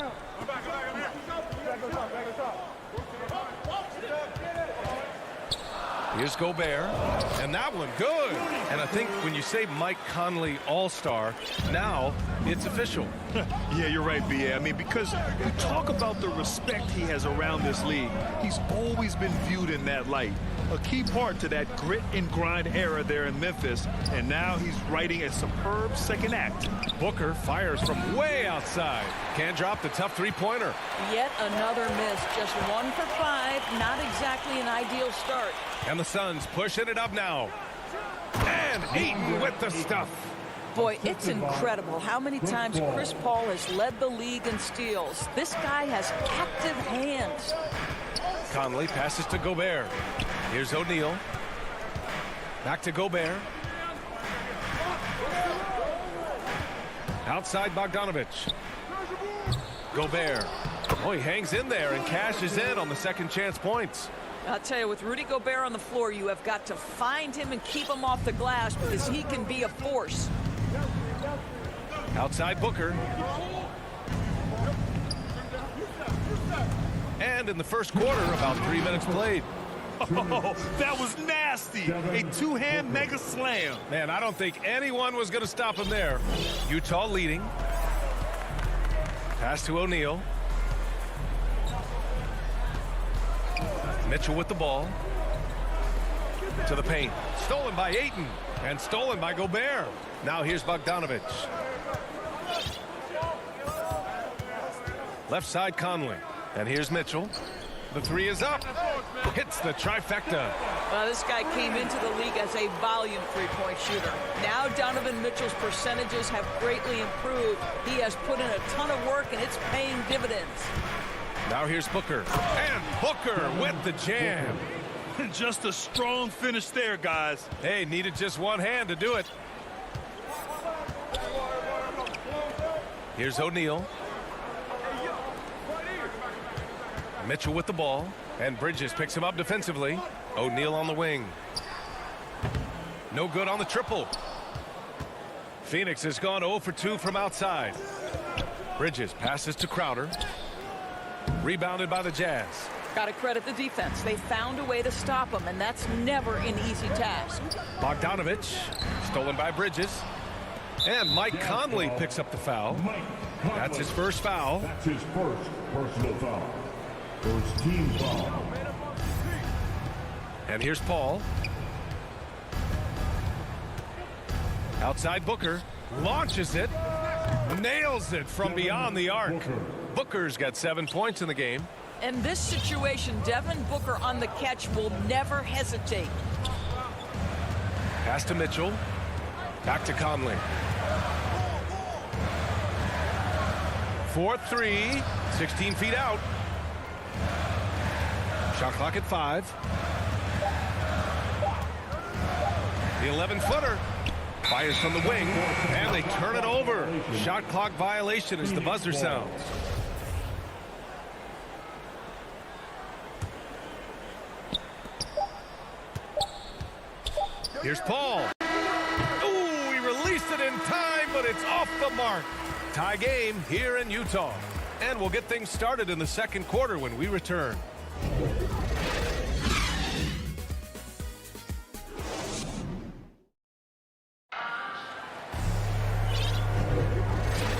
Here's Gobert. And that one, good. And I think when you say Mike Conley All-Star, now it's official. Yeah, you're right, B.A. I mean, because you talk about the respect he has around this league. He's always been viewed in that light. A key part to that grit and grind era there in Memphis. And now he's writing a superb second act. Booker fires from way outside. Can't drop the tough three-pointer. Yet another miss. Just 1 for 5. Not exactly an ideal start. And the Suns pushing it up now. And Ayton with the stuff. Boy, it's incredible how many times Chris Paul has led the league in steals. This guy has active hands. Conley passes to Gobert. Here's O'Neal. Back to Gobert. Outside Bogdanovich. Gobert. Oh, he hangs in there and cashes in on the second chance points. I'll tell you, with Rudy Gobert on the floor, you have got to find him and keep him off the glass because he can be a force. Outside Booker. And in the first quarter, about 3 minutes played. Oh, that was nasty. A two-hand mega slam. Man, I don't think anyone was going to stop him there. Utah leading. Pass to O'Neal. Mitchell with the ball. To the paint. Stolen by Ayton. And stolen by Gobert. Now here's Bogdanovich. Left side Conley. And here's Mitchell. The three is up. Hits the trifecta. Well, this guy came into the league as a volume three-point shooter. Now Donovan Mitchell's percentages have greatly improved. He has put in a ton of work, and it's paying dividends. Now here's Booker. And Booker with the jam. Just a strong finish there, guys. Hey, needed just one hand to do it. Here's O'Neal. Mitchell with the ball, and Bridges picks him up defensively. O'Neal on the wing. No good on the triple. Phoenix has gone 0 for 2 from outside. Bridges passes to Crowder. Rebounded by the Jazz. Got to credit the defense. They found a way to stop him, and that's never an easy task. Bogdanovich, stolen by Bridges. And Mike Conley picks up the foul. That's his first foul. That's his first personal foul. First team foul. And here's Paul. Outside Booker. Launches it. Nails it from beyond the arc. Booker's got 7 points in the game. In this situation, Devin Booker on the catch will never hesitate. Pass to Mitchell. Back to Conley. 4-3. 16 feet out. Shot clock at 5. The 11-footer. Fires from the wing. And they turn it over. Shot clock violation as the buzzer sounds. Here's Paul. Ooh, he released it in time, but it's off the mark. Tie game here in Utah. And we'll get things started in the second quarter when we return.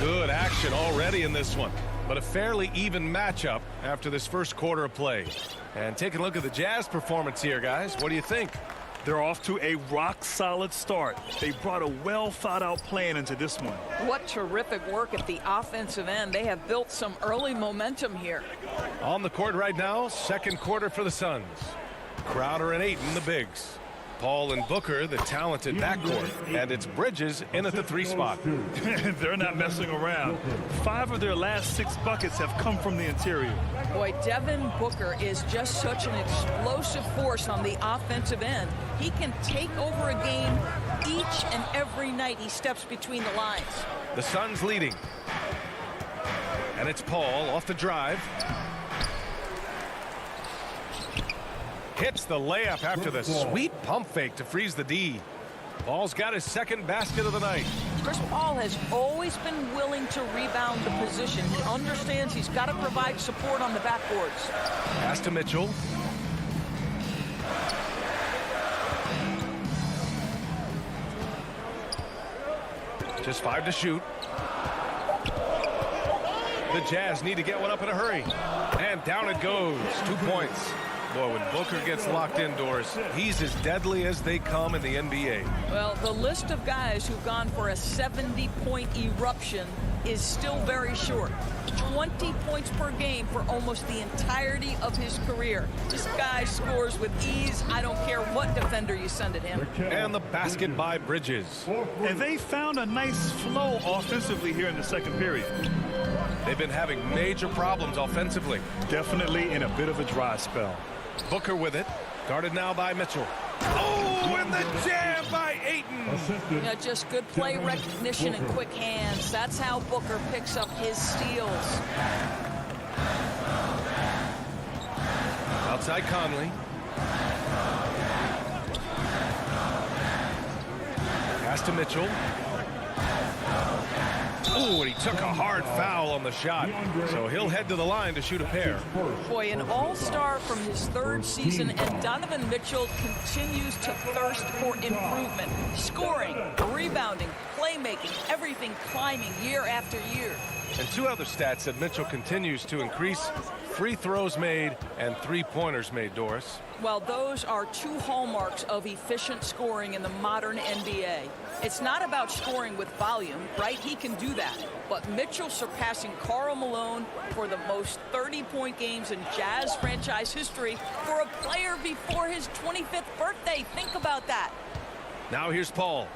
Good action already in this one, but a fairly even matchup after this first quarter of play. And take a look at the Jazz performance here, guys. What do you think? They're off to a rock-solid start. They brought a well-thought-out plan into this one. What terrific work at the offensive end. They have built some early momentum here. On the court right now, second quarter for the Suns. Crowder and Ayton, the bigs. Paul and Booker, the talented backcourt. And it's Bridges in at the 3 spot. They're not messing around. 5 of their last 6 buckets have come from the interior. Boy, Devin Booker is just such an explosive force on the offensive end. He can take over a game each and every night he steps between the lines. The Suns leading. And it's Paul off the drive. Hits the layup after the sweet pump fake to freeze the D. Paul's got his second basket of the night. Chris Paul has always been willing to rebound the position. He understands he's got to provide support on the backboards. Pass to Mitchell. Just 5 to shoot. The Jazz need to get one up in a hurry. And down it goes. 2 points. Boy, when Booker gets locked indoors, he's as deadly as they come in the NBA. Well, the list of guys who've gone for a 70-point eruption is still very short. 20 points per game for almost the entirety of his career. This guy scores with ease. I don't care what defender you send at him. And the basket by Bridges. And they found a nice flow offensively here in the second period. They've been having major problems offensively. Definitely in a bit of a dry spell. Booker with it. Guarded now by Mitchell. Oh, and the jam by Ayton. Yeah, just good play recognition and quick hands. That's how Booker picks up his steals. Outside Conley. Pass to Mitchell. Oh, and he took a hard foul on the shot. So he'll head to the line to shoot a pair. Boy, an all-star from his third season, and Donovan Mitchell continues to thirst for improvement. Scoring, rebounding, playmaking, everything climbing year after year. And two other stats that Mitchell continues to increase: free throws made and three-pointers made, Doris. Well, those are two hallmarks of efficient scoring in the modern NBA. It's not about scoring with volume, right? He can do that. But Mitchell surpassing Karl Malone for the most 30-point games in Jazz franchise history for a player before his 25th birthday. Think about that. Now here's Paul.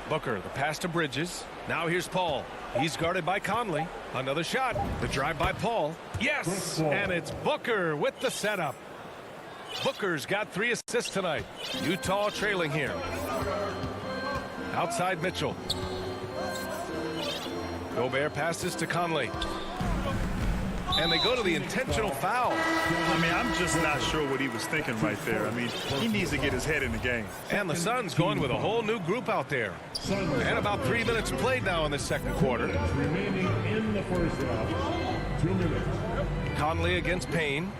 Booker, the pass to Bridges. Now here's Paul. He's guarded by Conley. Another shot. The drive by Paul. Yes! And it's Booker with the setup. Booker's got 3 assists tonight. Utah trailing here. Outside Mitchell. Gobert passes to Conley. And they go to the intentional foul. I mean, I'm just not sure what he was thinking right there. I mean, he needs to get his head in the game. And the Suns going with a whole new group out there. And about 3 minutes played now in the second quarter. Remaining in the first half. 2 minutes. Conley against Payne.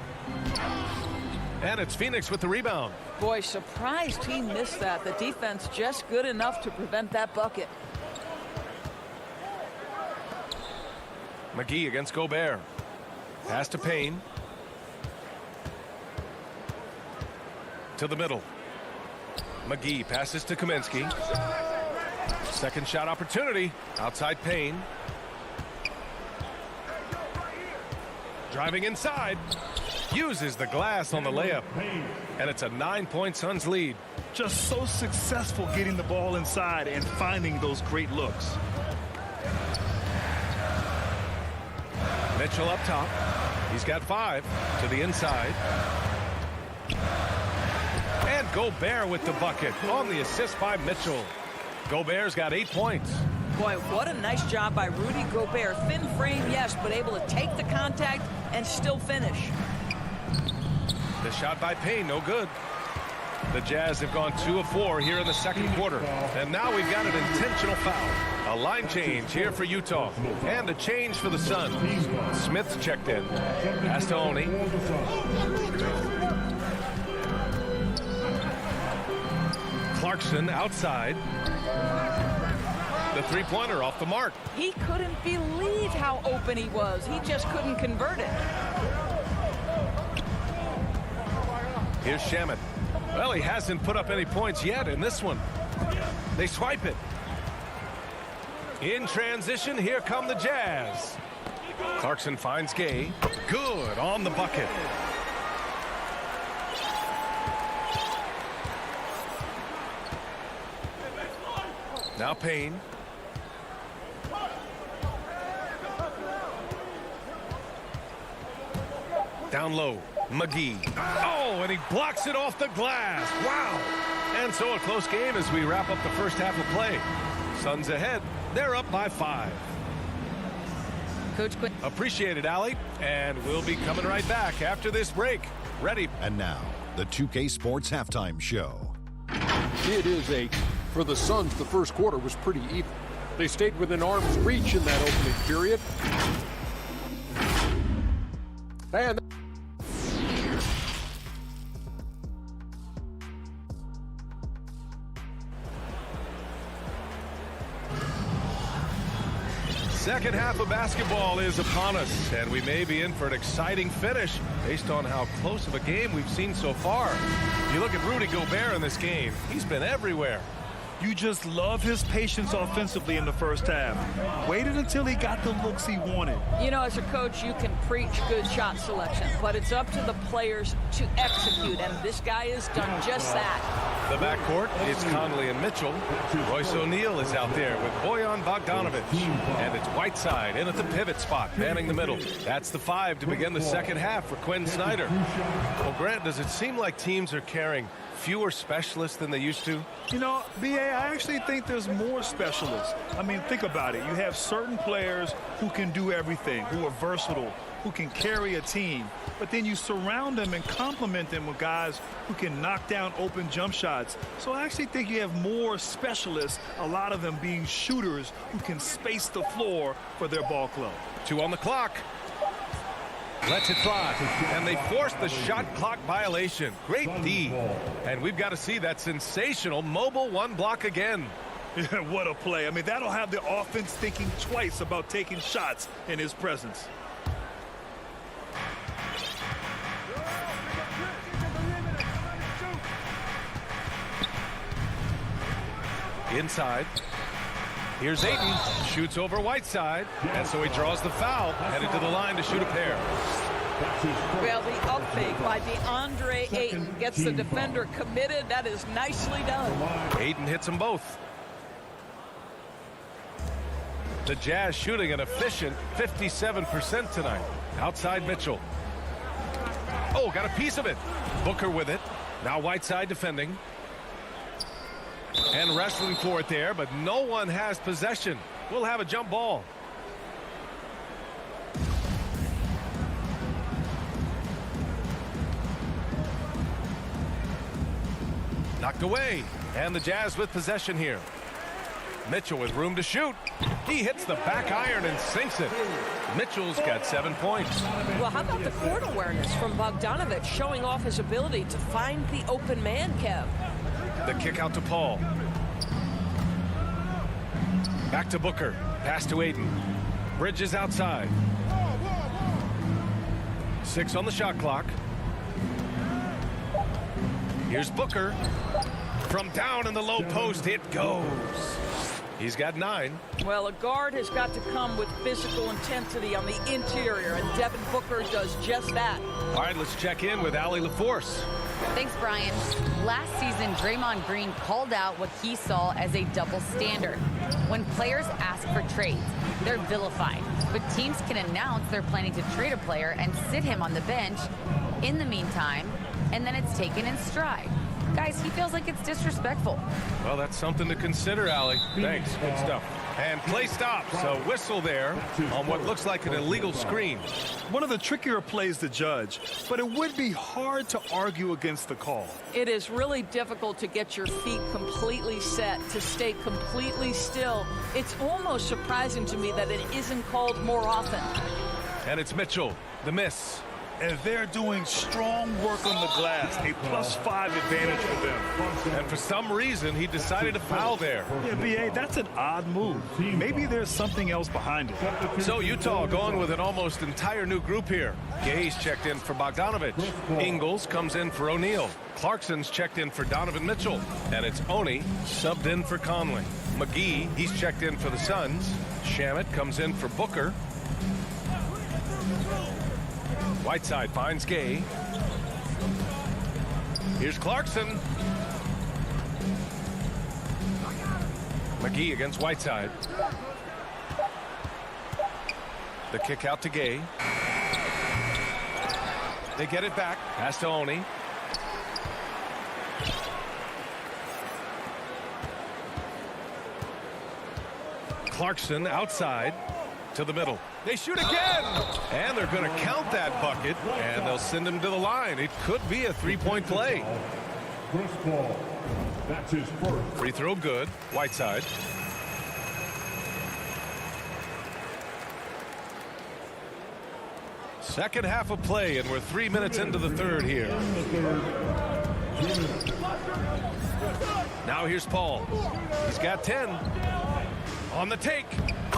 And it's Phoenix with the rebound. Boy, surprised he missed that. The defense just good enough to prevent that bucket. McGee against Gobert. Pass to Payne. To the middle. McGee passes to Kaminsky. Second shot opportunity. Outside Payne. Driving inside. Uses the glass on the layup. And it's a 9-point Suns lead. Just so successful getting the ball inside and finding those great looks. Mitchell up top. He's got 5 to the inside. And Gobert with the bucket on the assist by Mitchell. Gobert's got 8 points. Boy, what a nice job by Rudy Gobert. Thin frame, yes, but able to take the contact and still finish. The shot by Payne, no good. The Jazz have gone 2 of 4 here in the second quarter. And now we've got an intentional foul. A line change here for Utah. And a change for the Suns. Smith's checked in. Pass to Oni. Clarkson outside. The three-pointer off the mark. He couldn't believe how open he was. He just couldn't convert it. Here's Shamet. Well, he hasn't put up any points yet in this one. They swipe it. In transition, here come the Jazz. Clarkson finds Gay. Good on the bucket. Now Payne. Down low. McGee. Oh, and he blocks it off the glass. Wow. And so a close game as we wrap up the first half of play. Suns ahead. They're up by 5. Coach Quinn. Appreciate it, Allie. And we'll be coming right back after this break. Ready. And now, the 2K Sports Halftime Show. It is for the Suns, the first quarter was pretty even. They stayed within arm's reach in that opening period. And Second half of basketball is upon us, and we may be in for an exciting finish based on how close of a game we've seen so far. You look at Rudy Gobert in this game, he's been everywhere. You just love his patience offensively in the first half. Waited until he got the looks he wanted. You know, as a coach, you can preach good shot selection, but it's up to the players to execute, and this guy has done just that. The backcourt is Conley and Mitchell. Royce O'Neal is out there with Bojan Bogdanovic. And it's Whiteside in at the pivot spot, manning the middle. That's the 5 to begin the second half for Quinn Snyder. Well, Grant, does it seem like teams are carrying fewer specialists than they used to? You know, B.A., I actually think there's more specialists. I mean, think about it. You have certain players who can do everything, who are versatile, who can carry a team. But then you surround them and complement them with guys who can knock down open jump shots. So I actually think you have more specialists, a lot of them being shooters who can space the floor for their ball club. 2 on the clock. Lets it fly, and they force the shot clock violation. Great D. And we've got to see that sensational mobile 1 block again. Yeah, what a play. I mean, that'll have the offense thinking twice about taking shots in his presence. Inside. Here's Ayton, shoots over Whiteside, and so he draws the foul, headed to the line to shoot a pair. Well, the up fake by DeAndre Ayton gets the defender committed. That is nicely done. Ayton hits them both. The Jazz shooting an efficient 57% tonight. Outside Mitchell. Oh, got a piece of it. Booker with it. Now Whiteside defending. And wrestling for it there, but no one has possession. We'll have a jump ball. Knocked away, and the Jazz with possession here. Mitchell with room to shoot. He hits the back iron and sinks it. Mitchell's got 7 points. Well, how about the court awareness from Bogdanovic, showing off his ability to find the open man, Kev? The kick out to Paul. Back to Booker. Pass to Ayton. Bridges outside. 6 on the shot clock. Here's Booker. From down in the low post, it goes. He's got 9. Well, a guard has got to come with physical intensity on the interior, and Devin Booker does just that. All right, let's check in with Allie LaForce. Thanks, Brian. Last season, Draymond Green called out what he saw as a double standard. When players ask for trades, they're vilified. But teams can announce they're planning to trade a player and sit him on the bench in the meantime, and then it's taken in stride. Guys, he feels like it's disrespectful. Well, that's something to consider, Allie. Thanks. Good stuff. And play stops. So whistle there on what looks like an illegal screen. One of the trickier plays to judge, but it would be hard to argue against the call. It is really difficult to get your feet completely set, to stay completely still. It's almost surprising to me that it isn't called more often. And it's Mitchell, the miss. And they're doing strong work on the glass, a +5 advantage for them. And for some reason, he decided to foul there. Yeah, B.A., that's an odd move. Maybe there's something else behind it. So Utah going with an almost entire new group here. Gay's checked in for Bogdanovic. Ingles comes in for O'Neal. Clarkson's checked in for Donovan Mitchell. And it's Oni subbed in for Conley. McGee, he's checked in for the Suns. Shamet comes in for Booker. Whiteside finds Gay. Here's Clarkson. McGee against Whiteside. The kick out to Gay. They get it back. Pass to Oni. Clarkson outside to the middle. They shoot again, and they're going to count that bucket, and they'll send him to the line. It could be a three-point play. Chris Paul. That's his first. Free throw good. Whiteside. Second half of play, and we're 3 minutes into the third here. Now here's Paul. He's got 10. On the take.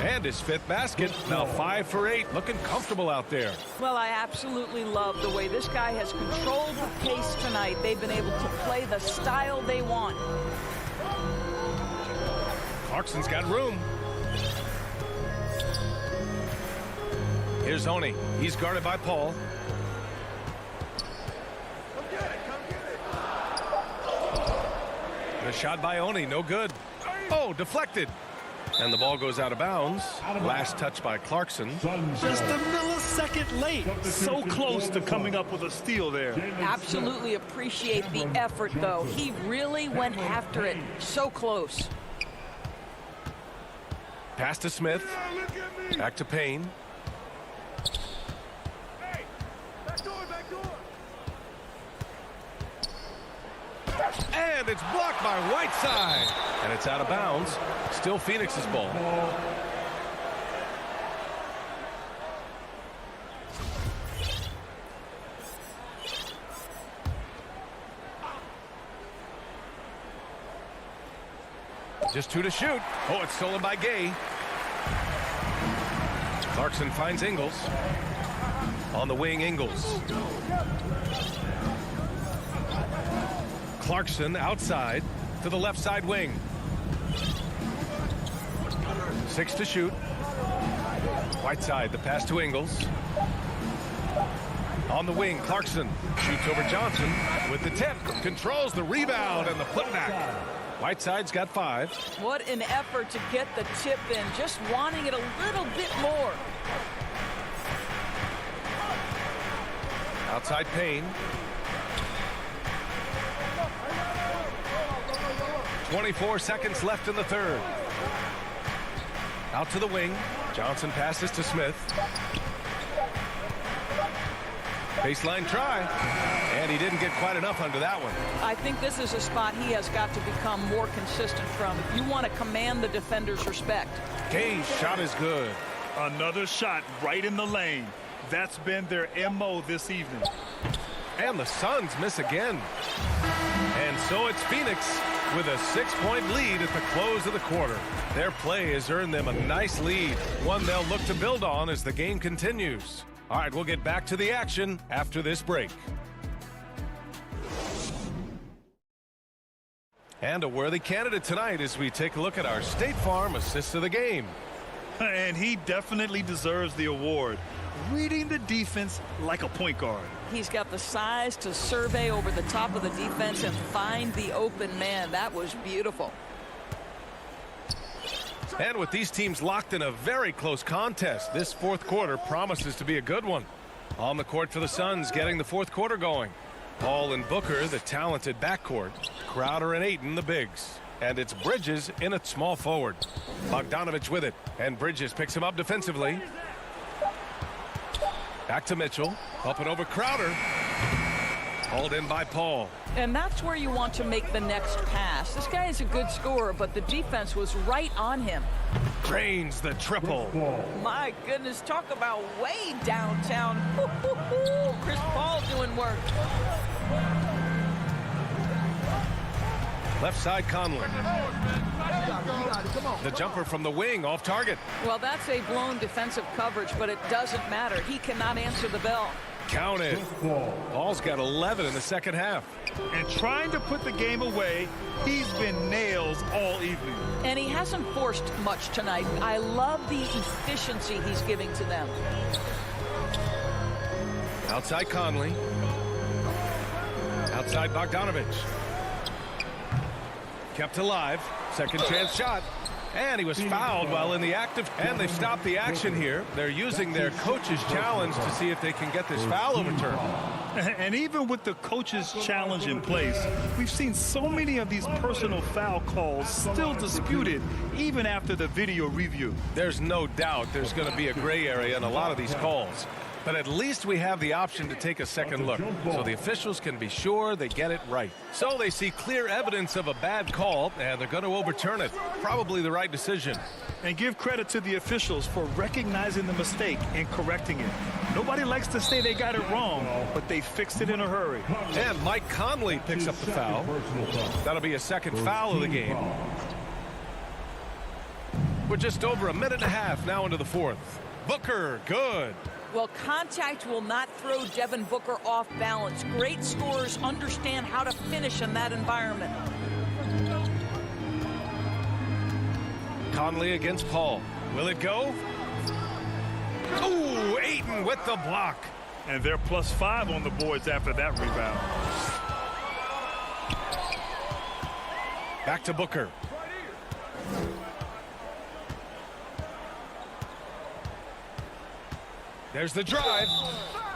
And his 5th basket. Now 5 for 8. Looking comfortable out there. Well, I absolutely love the way this guy has controlled the pace tonight. They've been able to play the style they want. Clarkson's got room. Here's Oni. He's guarded by Paul. The shot by Oni, no good. Oh, deflected. And the ball goes out of bounds. Last touch by Clarkson. Just a millisecond late. So close to coming up with a steal there. Absolutely appreciate the effort, though. He really went after it. So close. Pass to Smith. Back to Payne. And it's blocked by Whiteside. And it's out of bounds. Still Phoenix's ball. Just 2 to shoot. Oh, it's stolen by Gay. Clarkson finds Ingles. On the wing, Ingles. Clarkson outside to the left side wing. 6 to shoot. Whiteside, the pass to Ingles. On the wing, Clarkson shoots over Johnson with the tip. Controls the rebound and the putback. Whiteside's got 5. What an effort to get the tip in. Just wanting it a little bit more. Outside Payne. 24 seconds left in the third. Out to the wing. Johnson passes to Smith. Baseline try. And he didn't get quite enough under that one. I think this is a spot he has got to become more consistent from. If you want to command the defender's respect. Gay's shot is good. Another shot right in the lane. That's been their MO this evening. And the Suns miss again. And so it's Phoenix with a 6-point lead at the close of the quarter. Their play has earned them a nice lead, one they'll look to build on as the game continues. All right, we'll get back to the action after this break. And a worthy candidate tonight as we take a look at our State Farm assist of the game. And he definitely deserves the award. Reading the defense like a point guard. He's got the size to survey over the top of the defense and find the open man. That was beautiful. And with these teams locked in a very close contest, this fourth quarter promises to be a good one. On the court for the Suns, getting the fourth quarter going. Paul and Booker, the talented backcourt. Crowder and Ayton, the bigs. And it's Bridges in at small forward. Bogdanovich with it. And Bridges picks him up defensively. Back to Mitchell. Up and over Crowder. Hauled in by Paul. And that's where you want to make the next pass. This guy is a good scorer, but the defense was right on him. Drains the triple. My goodness, talk about way downtown. Chris Paul doing work. Left side Conley. The jumper from the wing off target. Well, that's a blown defensive coverage, but it doesn't matter. He cannot answer the bell. Counted. Paul's got 11 in the second half. And trying to put the game away, he's been nails all evening. And he hasn't forced much tonight. I love the efficiency he's giving to them. Outside Conley. Outside Bogdanovich. Kept alive. Second chance shot. And he was fouled while in the active. And they've stopped the action here. They're using their coach's challenge to see if they can get this foul overturned. And even with the coach's challenge in place, we've seen so many of these personal foul calls still disputed even after the video review. There's no doubt there's going to be a gray area in a lot of these calls. But at least we have the option to take a second look, so the officials can be sure they get it right. So they see clear evidence of a bad call, and they're going to overturn it. Probably the right decision. And give credit to the officials for recognizing the mistake and correcting it. Nobody likes to say they got it wrong, but they fixed it in a hurry. And Mike Conley picks up the foul. That'll be a second foul of the game. We're just over a minute and a half now into the fourth. Booker, good. Well, contact will not throw Devin Booker off balance. Great scorers understand how to finish in that environment. Conley against Paul. Will it go? Ooh, Ayton with the block. And they're +5 on the boards after that rebound. Back to Booker. There's the drive.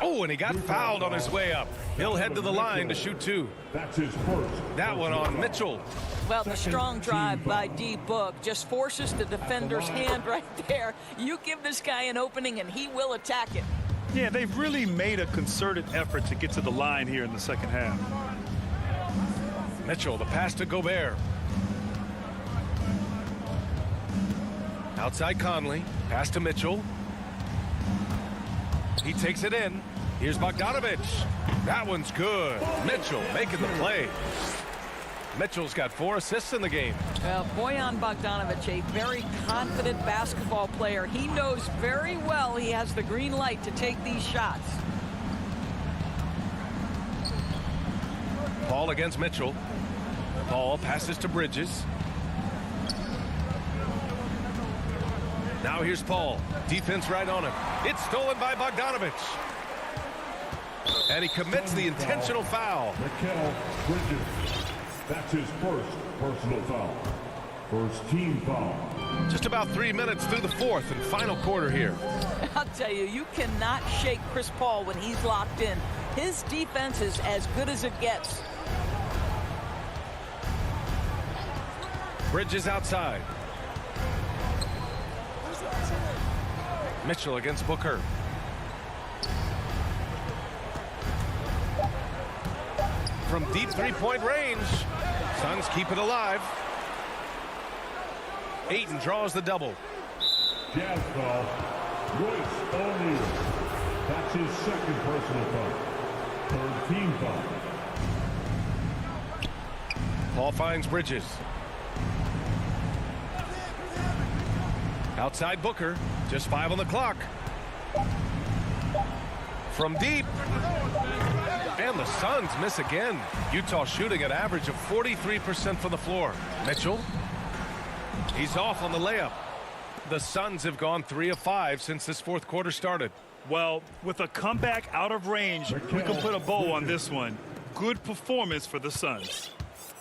Oh, and he got fouled on his way up. He'll head to the line to shoot two. That's his first. That one on Mitchell. Well, the strong drive by D-Book just forces the defender's hand right there. You give this guy an opening and he will attack it. Yeah, they've really made a concerted effort to get to the line here in the second half. Mitchell, the pass to Gobert. Outside Conley. Pass to Mitchell. He takes it in. Here's Bogdanovich. That one's good. Mitchell making the play. Mitchell's got 4 assists in the game. Well, Bojan Bogdanovic, a very confident basketball player. He knows very well he has the green light to take these shots. Paul against Mitchell. Paul passes to Bridges. Now here's Paul. Defense right on him. It's stolen by Bogdanovich. And he commits the intentional foul. Mikal Bridges. That's his first personal foul. First team foul. Just about 3 minutes through the fourth and final quarter here. I'll tell you, you cannot shake Chris Paul when he's locked in. His defense is as good as it gets. Bridges outside. Mitchell against Booker. From deep three-point range. Suns keep it alive. Ayton draws the double. Jazz foul. Royce O'Neal. That's his second personal foul. Third team foul. Paul finds Bridges. Outside Booker. Just 5 on the clock. From deep. And the Suns miss again. Utah shooting an average of 43% from the floor. Mitchell. He's off on the layup. The Suns have gone 3 of 5 since this fourth quarter started. Well, with a comeback out of range, we can put a bow on this one. Good performance for the Suns.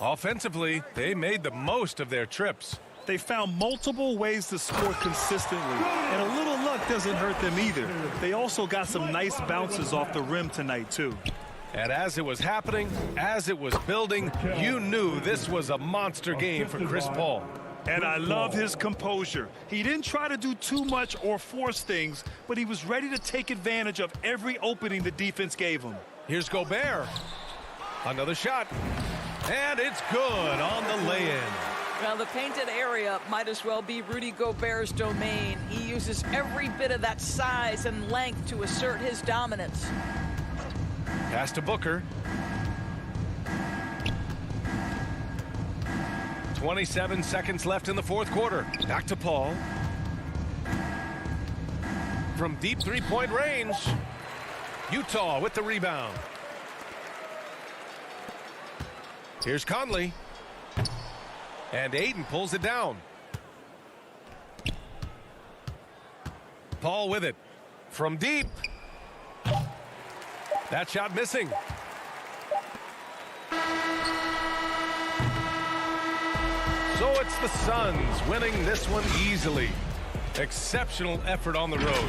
Offensively, they made the most of their trips. They found multiple ways to score consistently, and a little luck doesn't hurt them either. They also got some nice bounces off the rim tonight, too. And as it was happening, as it was building, you knew this was a monster game for Chris Paul. And I love his composure. He didn't try to do too much or force things, but he was ready to take advantage of every opening the defense gave him. Here's Gobert. Another shot. And it's good on the lay-in. Well, the painted area might as well be Rudy Gobert's domain. He uses every bit of that size and length to assert his dominance. Pass to Booker. 27 seconds left in the fourth quarter. Back to Paul. From deep three-point range. Utah with the rebound. Here's Conley. And Ayton pulls it down. Paul with it. From deep. That shot missing. So it's the Suns winning this one easily. Exceptional effort on the road.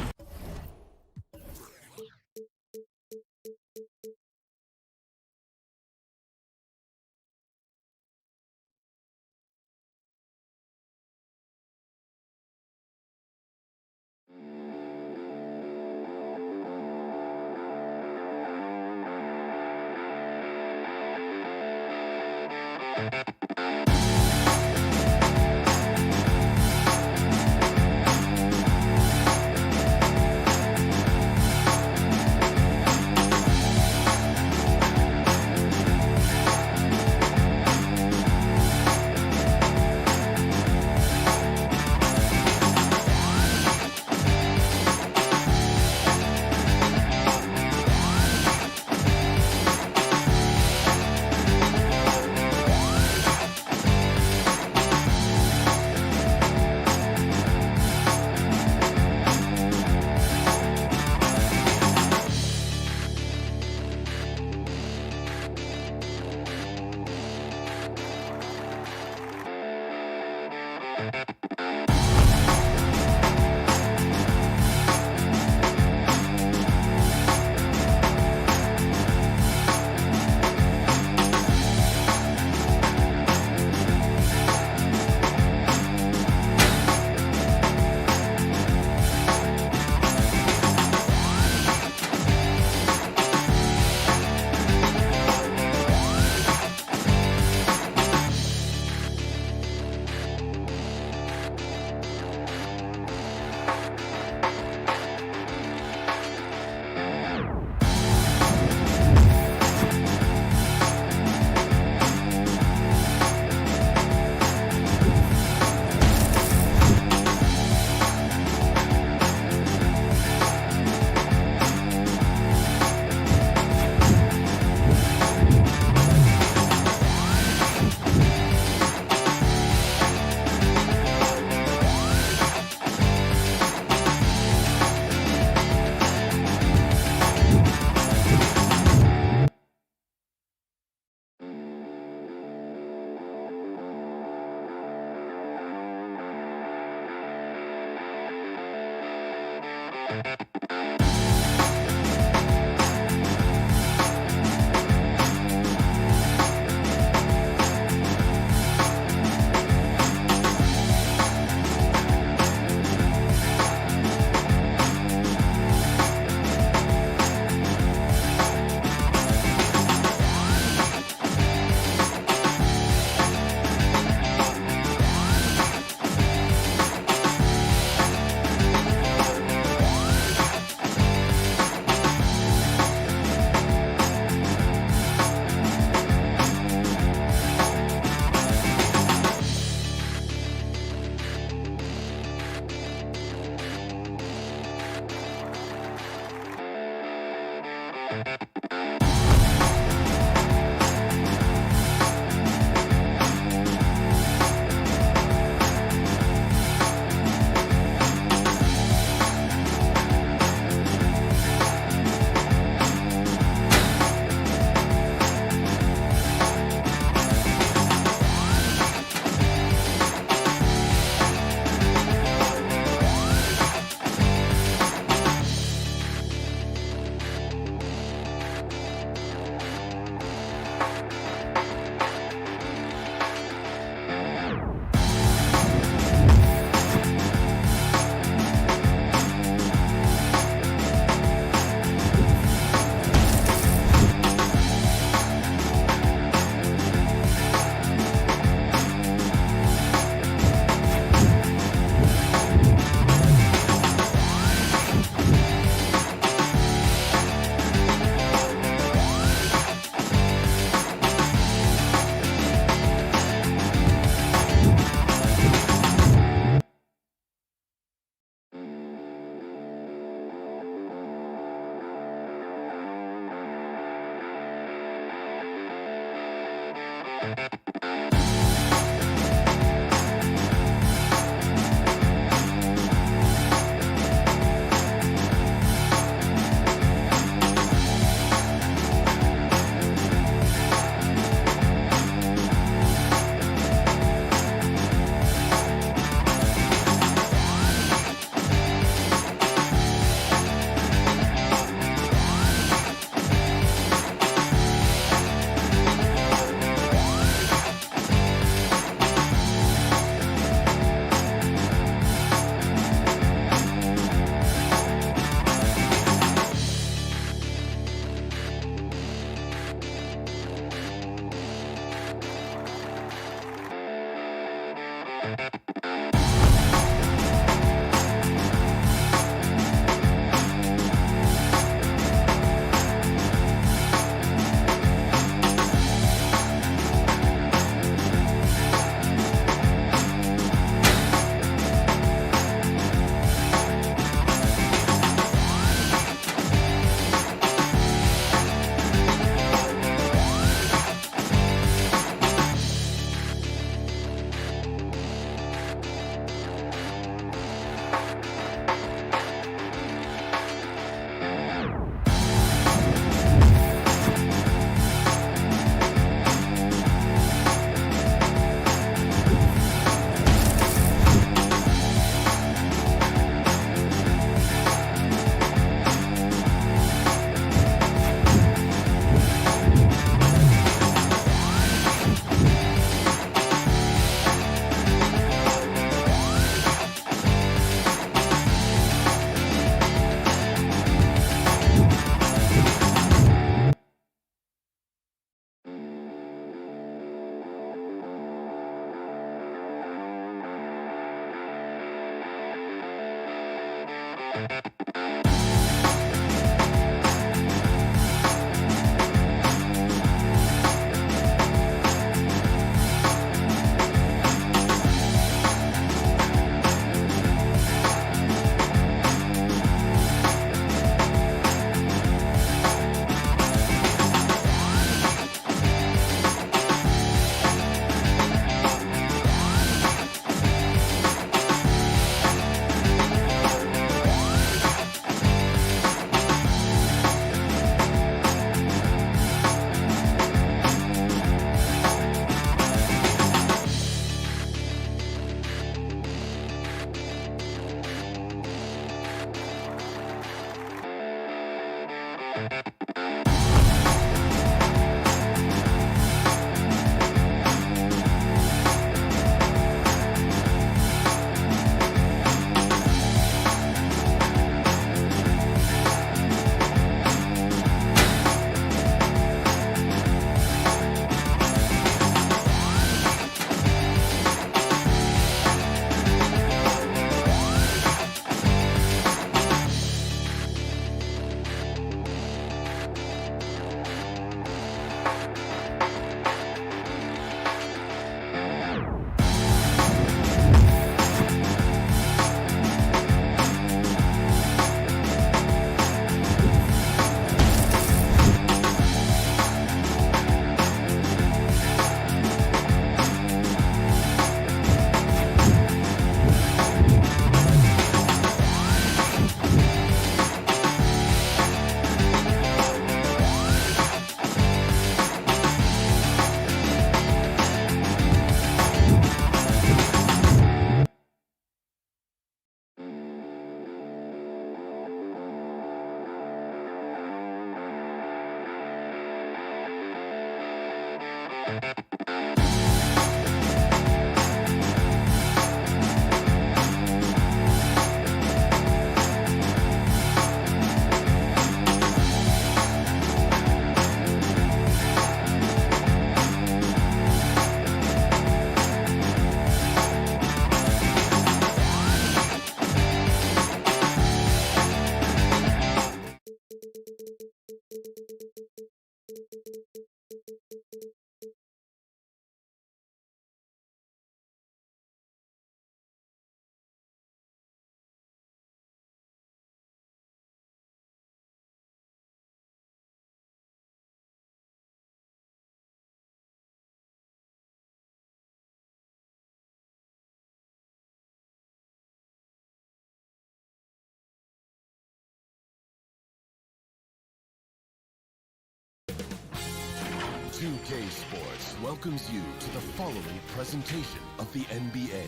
2K Sports welcomes you to the following presentation of the NBA.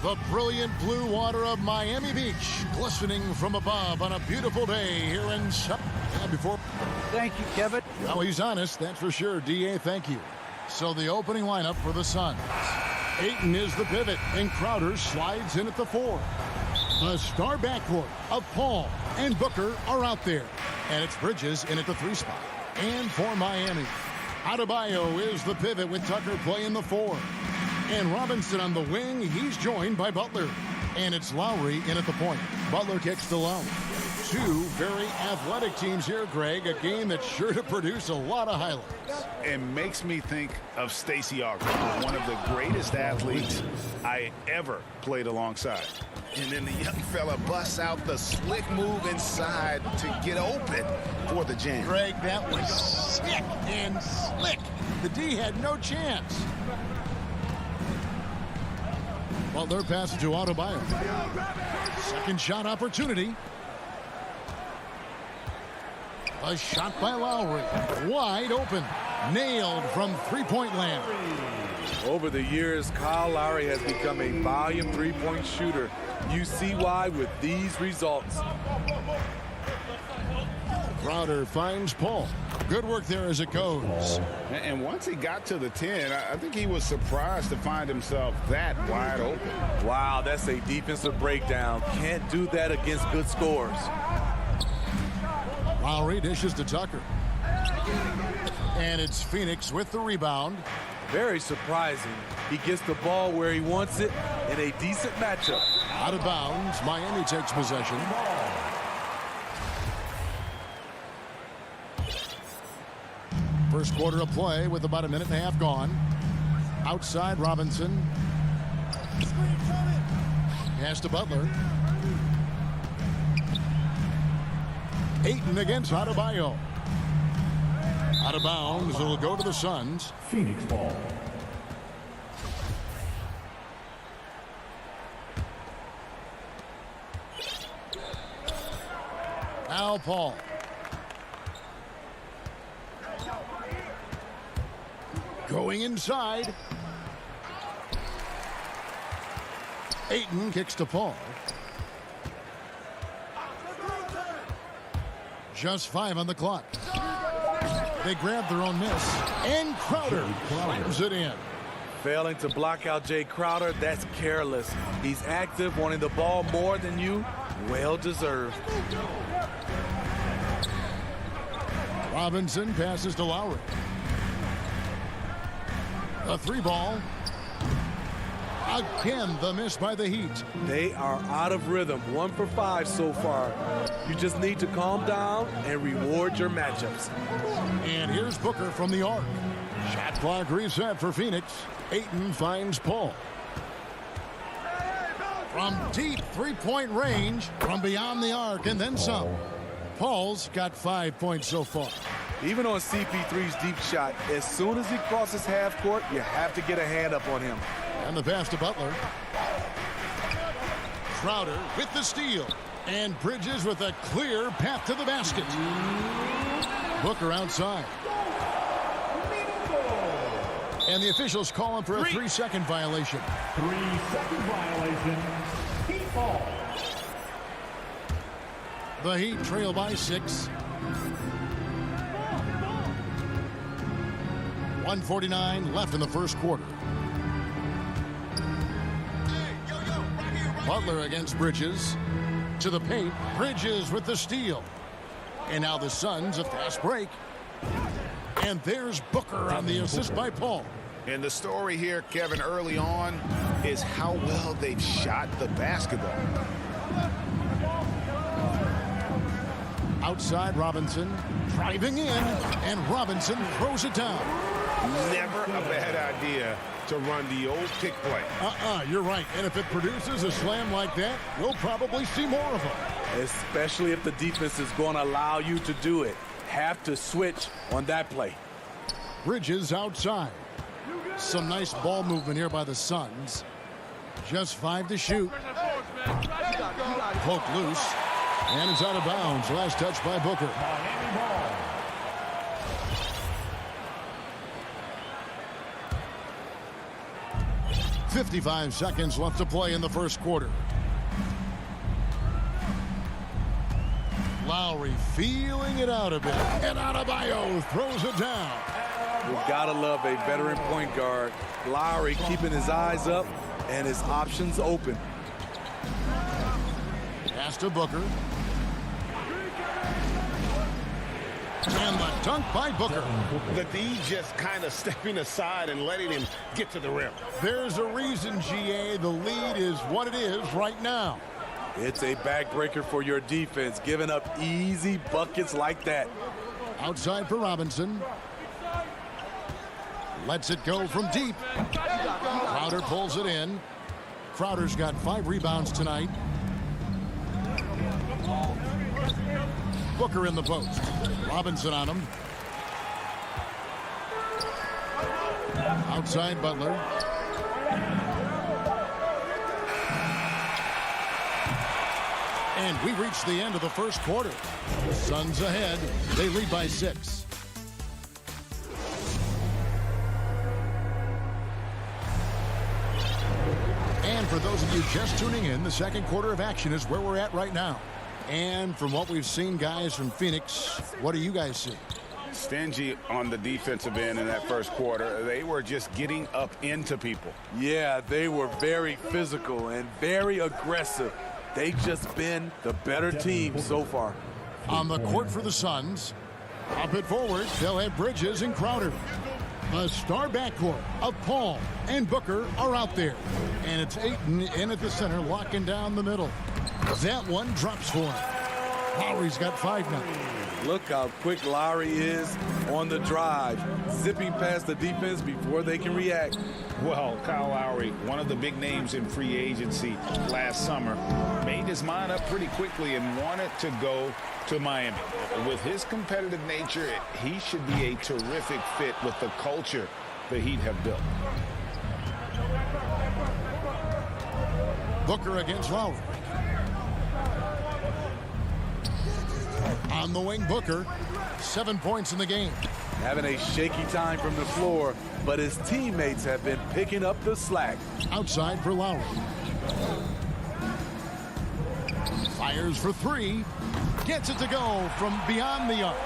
The brilliant blue water of Miami Beach, glistening from above on a beautiful day here in before. Thank you, Kevin. Well, he's honest, that's for sure. D.A., thank you. So the opening lineup for the Suns. Ayton is the pivot, and Crowder slides in at the 4. The star backcourt of Paul and Booker are out there. And it's Bridges in at the 3 spot. And for Miami, Adebayo is the pivot with Tucker playing the 4. And Robinson on the wing, he's joined by Butler. And it's Lowry in at the point. Butler kicks to Low. 2 very athletic teams here, Greg. A game that's sure to produce a lot of highlights. It makes me think of Stacey Augmon, one of the greatest athletes I ever played alongside. And then the young fella busts out the slick move inside to get open for the jam. Greg, that was sick and slick. The D had no chance. Butler passes to Adebayo. Second shot opportunity. A shot by Lowry. Wide open. Nailed from three-point land. Over the years, Kyle Lowry has become a volume three-point shooter. You see why with these results. Crowder finds Paul. Good work there as it goes. And once he got to the 10, I think he was surprised to find himself that wide open. Wow, that's a defensive breakdown. Can't do that against good scores. Lowry dishes to Tucker. And it's Phoenix with the rebound. Very surprising. He gets the ball where he wants it in a decent matchup. Out of bounds, Miami takes possession. First quarter of play with about a minute and a half gone. Outside, Robinson. Pass to Butler. Ayton against Adebayo. Out of bounds, it'll go to the Suns. Phoenix ball. Now Paul. Going inside. Ayton kicks to Paul. Just 5 on the clock. They grab their own miss. And Crowder slams it in. Failing to block out Jay Crowder, that's careless. He's active, wanting the ball more than you. Well deserved. Robinson passes to Lowry. A 3-ball. Again, the miss by the Heat. They are out of rhythm. 1 for 5 so far. You just need to calm down and reward your matchups. And here's Booker from the arc. Shot clock reset for Phoenix. Ayton finds Paul. From deep three-point range, from beyond the arc, and then some. Paul's got 5 points so far. Even on CP3's deep shot, as soon as he crosses half court, you have to get a hand up on him. And the pass to Butler. Crowder with the steal. And Bridges with a clear path to the basket. Booker outside. And the officials call him for a 3-second violation. 3-second violation. Heat ball. The Heat trail by 6. 1:49 left in the first quarter. Butler against Bridges. To the paint. Bridges with the steal. And now the Suns a fast break. And there's Booker on the assist by Paul. And the story here, Kevin, early on is how well they've shot the basketball. Outside Robinson. Driving in. And Robinson throws it down. Never a bad idea to run the old pick play. You're right. And if it produces a slam like that, we'll probably see more of them. Especially if the defense is going to allow you to do it. Have to switch on that play. Bridges outside. Some nice ball movement here by the Suns. Just 5 to shoot. Poked loose. And it's out of bounds. Last touch by Booker. 55 seconds left to play in the first quarter. Lowry feeling it out a bit. And Adebayo throws it down. You've got to love a veteran point guard. Lowry keeping his eyes up and his options open. Pass to Booker. And the dunk by Booker. The D just kind of stepping aside and letting him get to the rim. There's a reason, GA, the lead is what it is right now. It's a backbreaker for your defense, giving up easy buckets like that. Outside for Robinson. Lets it go from deep. Crowder pulls it in. Crowder's got 5 rebounds tonight. Booker in the post. Robinson on him. Outside Butler. And we reach the end of the first quarter. Suns ahead. They lead by 6. And for those of you just tuning in, the second quarter of action is where we're at right now. And from what we've seen, guys, from Phoenix, what do you guys see? Stingy on the defensive end in that first quarter. They were just getting up into people. Yeah, they were very physical and very aggressive. They've just been the better team so far. On the court for the Suns, up it forward, they'll have Bridges and Crowder. The star backcourt of Paul and Booker are out there. And it's Ayton in at the center, locking down the middle. That one drops for him. Lowry's got 5 now. Look how quick Lowry is on the drive, zipping past the defense before they can react. Well, Kyle Lowry, one of the big names in free agency last summer, made his mind up pretty quickly and wanted to go to Miami. With his competitive nature, he should be a terrific fit with the culture the Heat have built. Booker against Lowry. On the wing, Booker. 7 points in the game. Having a shaky time from the floor, but his teammates have been picking up the slack. Outside for Lowry. Fires for three. Gets it to go from beyond the arc.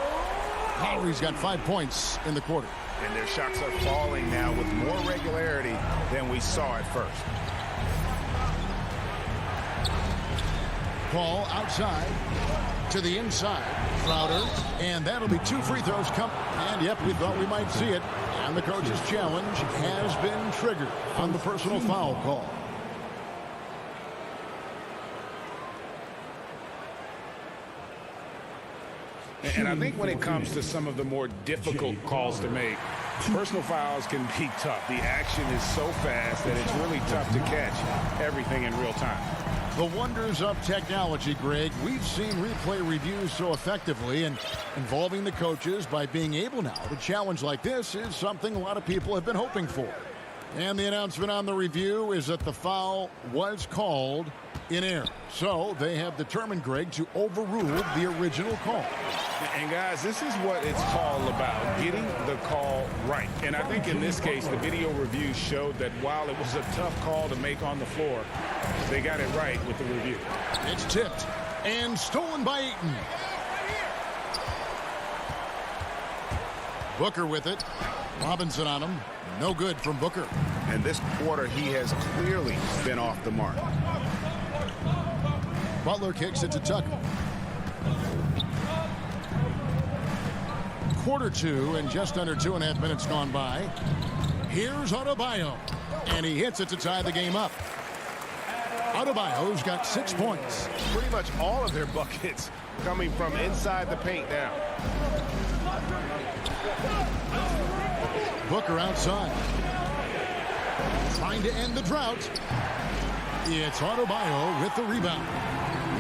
Lowry's got 5 points in the quarter. And their shots are falling now with more regularity than we saw at first. Paul outside to the inside. Crowder. And that'll be 2 free throws come. And yep, we thought we might see it. And the coach's challenge has been triggered on the personal foul call. And I think when it comes to some of the more difficult calls to make, personal fouls can be tough. The action is so fast that it's really tough to catch everything in real time. The wonders of technology, Greg. We've seen replay reviews so effectively, and involving the coaches by being able now to challenge like this is something a lot of people have been hoping for. And the announcement on the review is that the foul was called in error. So they have determined, Greg, to overrule the original call. And guys, this is what it's all about, getting the call right. And I think in this case, the video review showed that while it was a tough call to make on the floor, they got it right with the review. It's tipped and stolen by Ayton. Booker with it. Robinson on him. No good from Booker. And this quarter, he has clearly been off the mark. Butler kicks it to Tucker. Quarter 2 and just under 2.5 minutes gone by. Here's Adebayo. And he hits it to tie the game up. Adebayo's got 6 points. Pretty much all of their buckets coming from inside the paint now. Booker outside. Trying to end the drought. It's Adebayo with the rebound.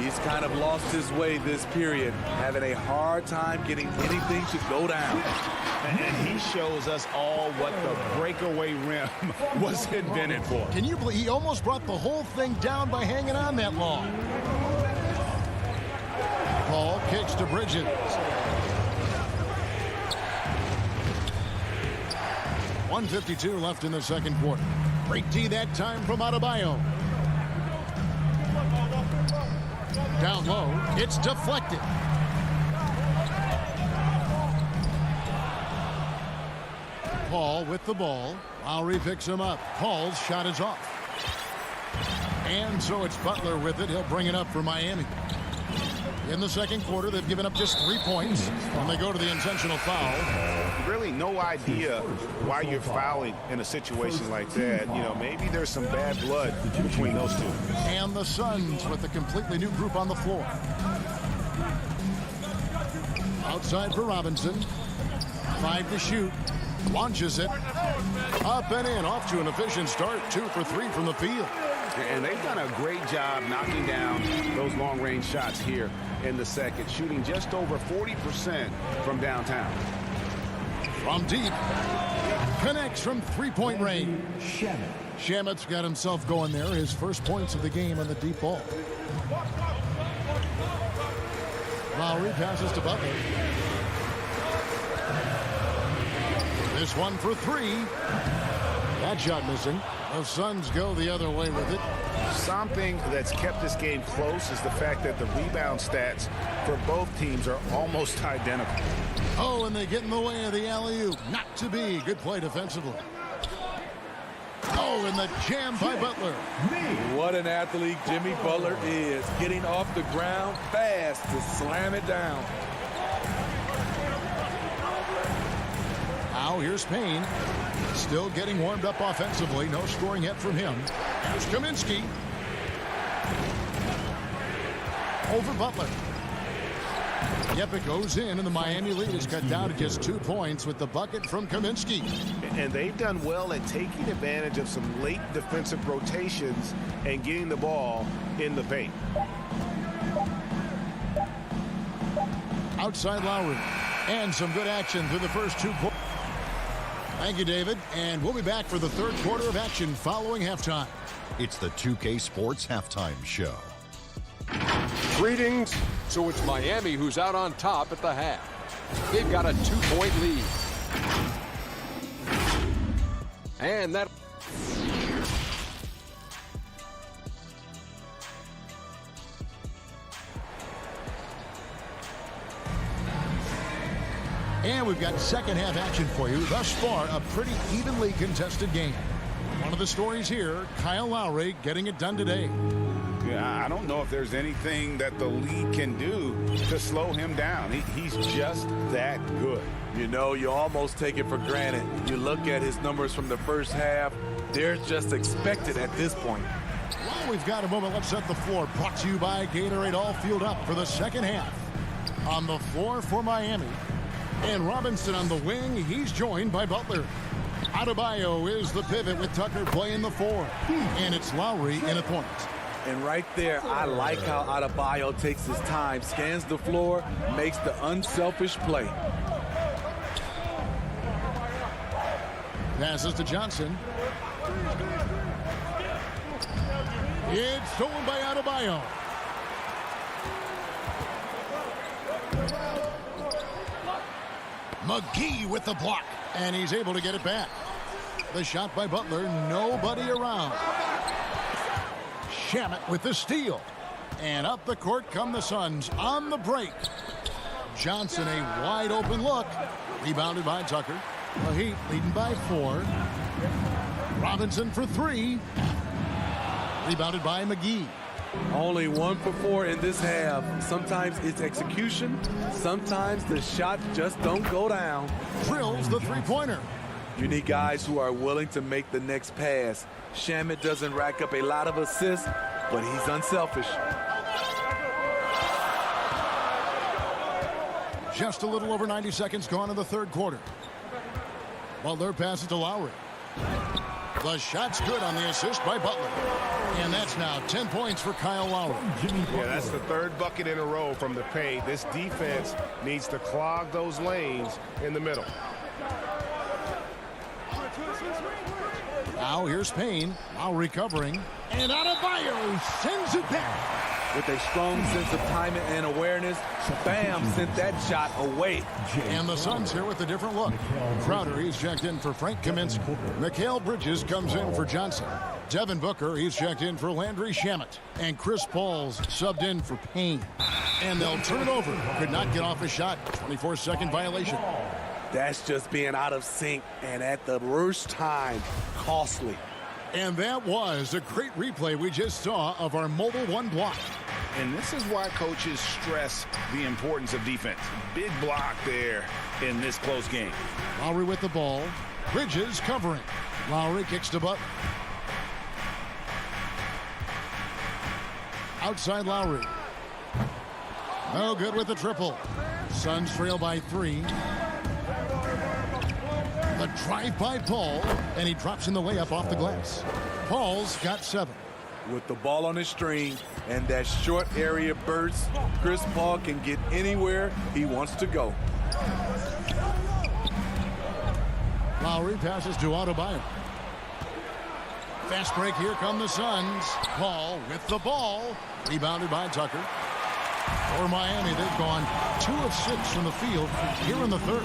He's kind of lost his way this period, having a hard time getting anything to go down. And he shows us all what the breakaway rim was invented for. Can you believe he almost brought the whole thing down by hanging on that long? Paul kicks to Bridges. .152 left in the second quarter. Great D that time from Adebayo. Down low, it's deflected. Paul with the ball. Lowry picks him up. Paul's shot is off. And so it's Butler with it. He'll bring it up for Miami. In the second quarter, they've given up just 3 points when they go to the intentional foul. Really no idea why you're fouling in a situation like that. You know, maybe there's some bad blood between those two. And the Suns with a completely new group on the floor. Outside for Robinson. 5 to shoot. Launches it. Up and in. Off to an efficient start. 2 for 3 from the field. And they've done a great job knocking down those long-range shots here in the second, shooting just over 40% from downtown. From deep. Connects from three-point range. Shamet's got himself going there. His first points of the game on the deep ball. Lowry passes to Butler. This one for 3. That shot missing. The Suns go the other way with it. Something that's kept this game close is the fact that the rebound stats for both teams are almost identical. Oh, and they get in the way of the alley-oop. Not to be. Good play defensively. Oh, and the jam by Butler. What an athlete Jimmy Butler is. Getting off the ground fast to slam it down. Now here's Payne. Still getting warmed up offensively. No scoring yet from him. Here's Kaminsky. Over Butler. Yep, it goes in, and the Miami lead is cut down to just 2 points with the bucket from Kaminsky. And they've done well at taking advantage of some late defensive rotations and getting the ball in the paint. Outside Lowry. And some good action through the first 2 quarters. Thank you, David. And we'll be back for the third quarter of action following halftime. It's the 2K Sports Halftime Show. Greetings. So it's Miami who's out on top at the half. They've got a 2-point lead. And that... And we've got second half action for you. Thus far, a pretty evenly contested game. One of the stories here, Kyle Lowry getting it done today. Yeah, I don't know if there's anything that the league can do to slow him down. He's just that good. You know, you almost take it for granted. You look at his numbers from the first half, they're just expected at this point. Well, we've got a moment. Let's set the floor. Brought to you by Gatorade, all fueled up for the second half. On the floor for Miami. And Robinson on the wing. He's joined by Butler. Adebayo is the pivot with Tucker playing the 4. And it's Lowry in a point. And right there, I like how Adebayo takes his time, scans the floor, makes the unselfish play. Passes to Johnson. It's stolen by Adebayo. McGee with the block, and he's able to get it back. The shot by Butler, nobody around. Shamet with the steal. And up the court come the Suns on the break. Johnson, a wide open look. Rebounded by Tucker. The Heat leading by 4. Robinson for 3. Rebounded by McGee. Only 1 for 4 in this half. Sometimes it's execution. Sometimes the shots just don't go down. Drills the three-pointer. You need guys who are willing to make the next pass. Shamet doesn't rack up a lot of assists, but he's unselfish. Just a little over 90 seconds gone in the third quarter. Butler passes to Lowry. The shot's good on the assist by Butler. And that's now 10 points for Kyle Lowry. Yeah, that's the third bucket in a row from the paint. This defense needs to clog those lanes in the middle. Now here's Payne. Lowry covering. And Adebayo sends it back. With a strong sense of timing and awareness, Bam sent that shot away. And the Suns here with a different look. Crowder, he's checked in for Frank Kaminsky. Mikal Bridges comes in for Johnson. Devin Booker, he's checked in for Landry Shamet. And Chris Paul's subbed in for Payne. And they'll turn it over. Could not get off a shot. 24-second violation. That's just being out of sync and at the worst time, costly. And that was a great replay we just saw of our mobile 1 block. And this is why coaches stress the importance of defense. Big block there in this close game. Lowry with the ball. Bridges covering. Lowry kicks to Butler. Outside Lowry. No good with the triple. Suns trail by 3. The drive by Paul, and he drops in the layup off the glass. Paul's got 7. With the ball on his string and that short area burst, Chris Paul can get anywhere he wants to go. Lowry passes to Adebayo. Fast break, here come the Suns. Paul with the ball. Rebounded by Tucker. For Miami, they've gone 2 of 6 from the field here in the third.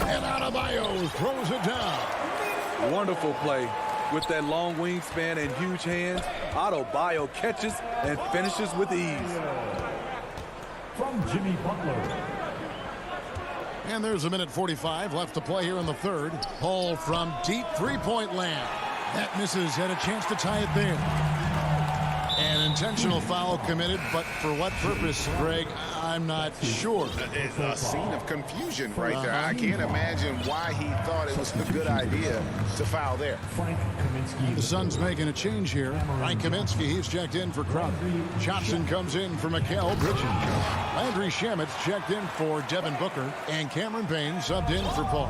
And Adebayo throws it down. Wonderful play. With that long wingspan and huge hands, Adebayo catches and finishes with ease. From Jimmy Butler. And there's a minute 45 left to play here in the third. Paul from deep three-point land. That misses, had a chance to tie it there. An intentional foul committed, but for what purpose, Greg, I'm not sure. It's a scene of confusion right there. I can't imagine why he thought it was a good idea to foul there. The Suns making a change here. Frank Kaminsky, he's checked in for Crowder. Johnson comes in for Mikal Bridges. Landry Shamet's checked in for Devin Booker. And Cameron Payne subbed in for Paul.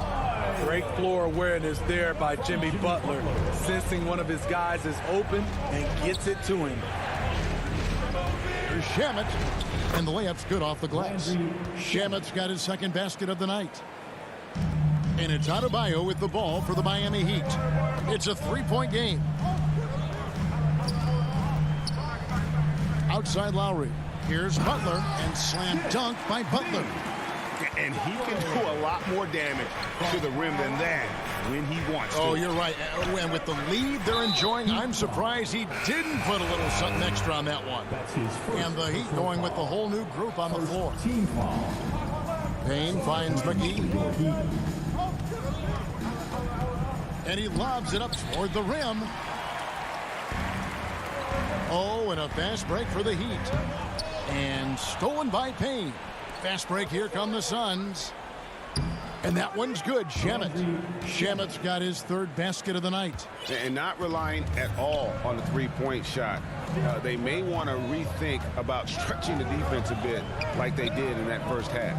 Great floor awareness there by Jimmy Butler, sensing one of his guys is open and gets it to him. Here's Shamet, and the layup's good off the glass. Shamet's got his second basket of the night. And it's Adebayo with the ball for the Miami Heat. It's a 3-point game. Outside Lowry. Here's Butler, and slam dunk by Butler. And he can do a lot more damage to the rim than that when he wants to. Oh, you're right. And with the lead they're enjoying, I'm surprised he didn't put a little something extra on that one. And the Heat going with the whole new group on the floor. Payne finds McGee. And he lobs it up toward the rim. Oh, and a fast break for the Heat. And stolen by Payne. Fast break, here come the Suns. And that one's good, Shamet. Shamet's got his third basket of the night. And not relying at all on the three-point shot. They may want to rethink about stretching the defense a bit like they did in that first half.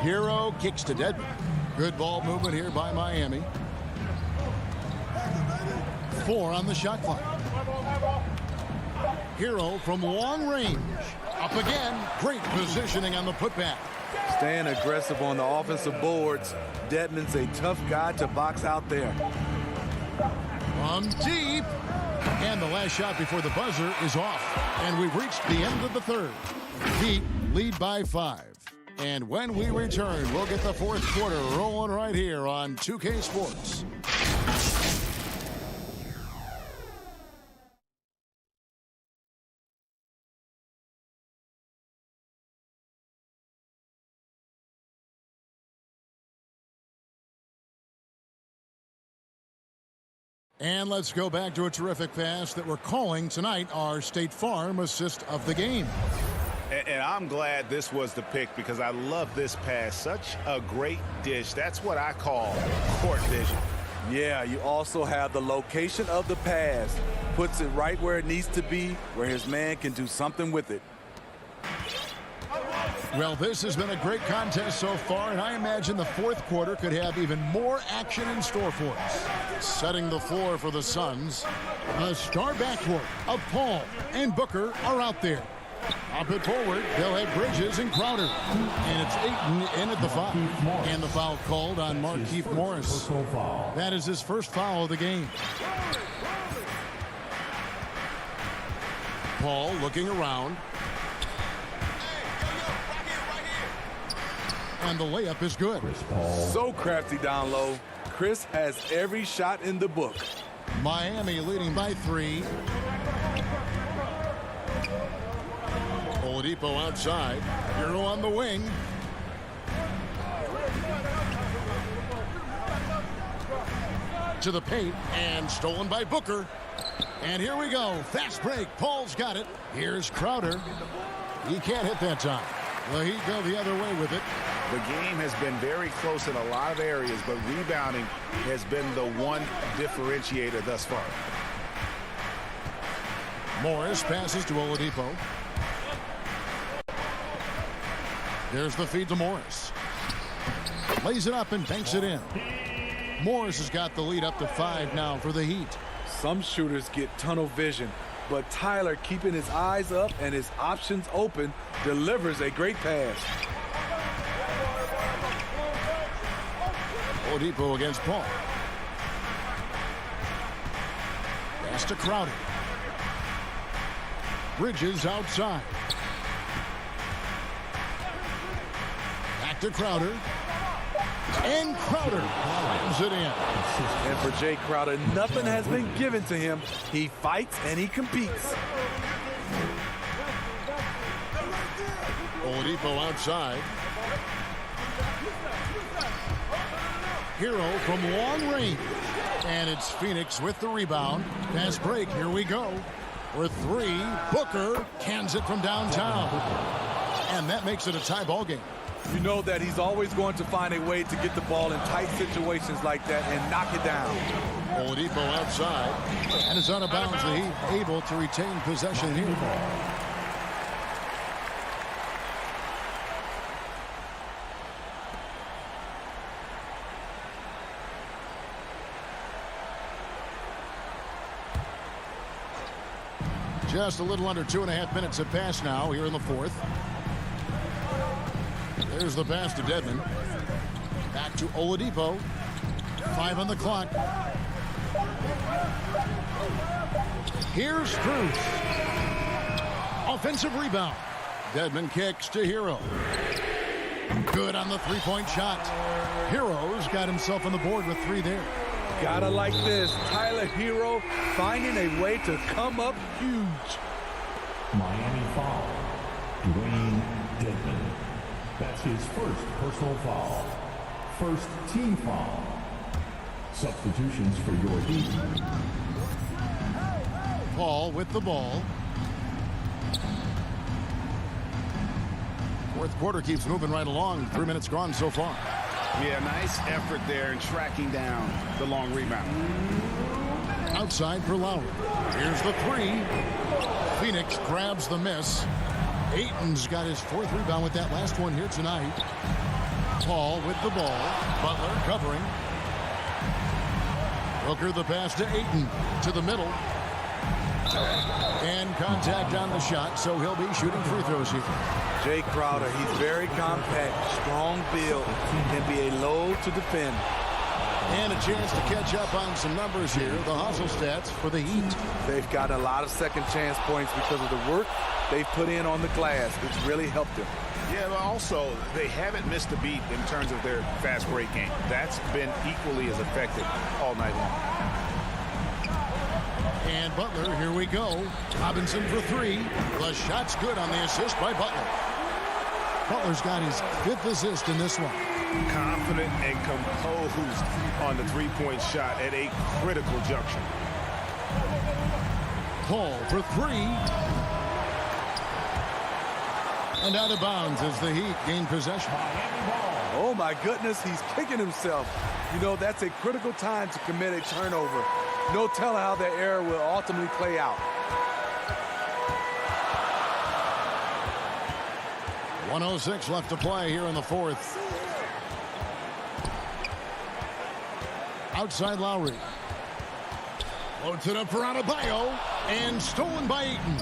Hero kicks to Dedmon. Good ball movement here by Miami. 4 on the shot clock. Hero from long range. Up again. Great positioning on the putback. Staying aggressive on the offensive boards. Dedmon's a tough guy to box out there. From deep. And the last shot before the buzzer is off. And we've reached the end of the third. Heat lead by 5. And when we return, we'll get the fourth quarter rolling right here on 2K Sports. And let's go back to a terrific pass that we're calling tonight our State Farm assist of the game. And I'm glad this was the pick because I love this pass. Such a great dish. That's what I call court vision. Yeah, you also have the location of the pass. Puts it right where it needs to be, where his man can do something with it. Well, this has been a great contest so far, and I imagine the fourth quarter could have even more action in store for us. Setting the floor for the Suns, the star backcourt of Paul and Booker are out there. Up it forward, they'll have Bridges and Crowder. And it's Ayton in at the foul. And the foul called on Markieff Morris. That is his first foul of the game. Paul looking around. And the layup is good. So crafty down low. Chris has every shot in the book. Miami leading by 3. Oladipo outside. Hero on the wing. To the paint and stolen by Booker. And here we go. Fast break. Paul's got it. Here's Crowder. He can't hit that time. The Heat go the other way with it. The game has been very close in a lot of areas, but rebounding has been the one differentiator thus far. Morris passes to Oladipo. There's the feed to Morris. Lays it up and banks it in. Morris has got the lead up to 5 now for the Heat. Some shooters get tunnel vision, but Tyler, keeping his eyes up and his options open, delivers a great pass. Oladipo against Paul. Pass to Crowder. Bridges outside. Back to Crowder. And Crowder slams it in. And for Jay Crowder, nothing has been given to him. He fights and he competes. Oladipo outside. Hero from long range. And it's Phoenix with the rebound. Pass break. Here we go. For 3, Booker cans it from downtown. And that makes it a tie ball game. You know that he's always going to find a way to get the ball in tight situations like that and knock it down. Oladipo outside. And it's out of bounds. The Heat able to retain possession here. Just a little under 2.5 minutes have passed now here in the fourth. There's the pass to Dedmon. Back to Oladipo. 5 on the clock. Here's Cruz. Offensive rebound. Dedmon kicks to Hero. Good on the three-point shot. Hero's got himself on the board with 3 there. Gotta like this. Tyler Hero finding a way to come up huge. Miami foul. Dwayne his first personal foul. First team foul. Substitutions for your team. Paul with the ball. Fourth quarter keeps moving right along. 3 minutes gone so far. Yeah, nice effort there in tracking down the long rebound. Outside for Lowry. Here's the three. Phoenix grabs the miss. Ayton's got his fourth rebound with that last one here tonight. Paul with the ball. Butler covering. Booker the pass to Ayton. To the middle. And contact on the shot, so he'll be shooting free throws here. Jay Crowder, he's very compact, strong build, can be a load to defend. And a chance to catch up on some numbers here. The hustle stats for the Heat. They've got a lot of second chance points because of the work they've put in on the glass. It's really helped them. Yeah, but also they haven't missed a beat in terms of their fast break game. That's been equally as effective all night long. And Butler, here we go. Robinson for three. The shot's good on the assist by Butler. Butler's got his fifth assist in this one. Confident and composed on the three-point shot at a critical juncture. Paul for three. And out of bounds as the Heat gain possession. Oh my goodness, he's kicking himself. You know, that's a critical time to commit a turnover. No telling how that error will ultimately play out. 1:06 left to play here in the fourth. Outside Lowry. Loads it up for Adebayo. And stolen by Ayton.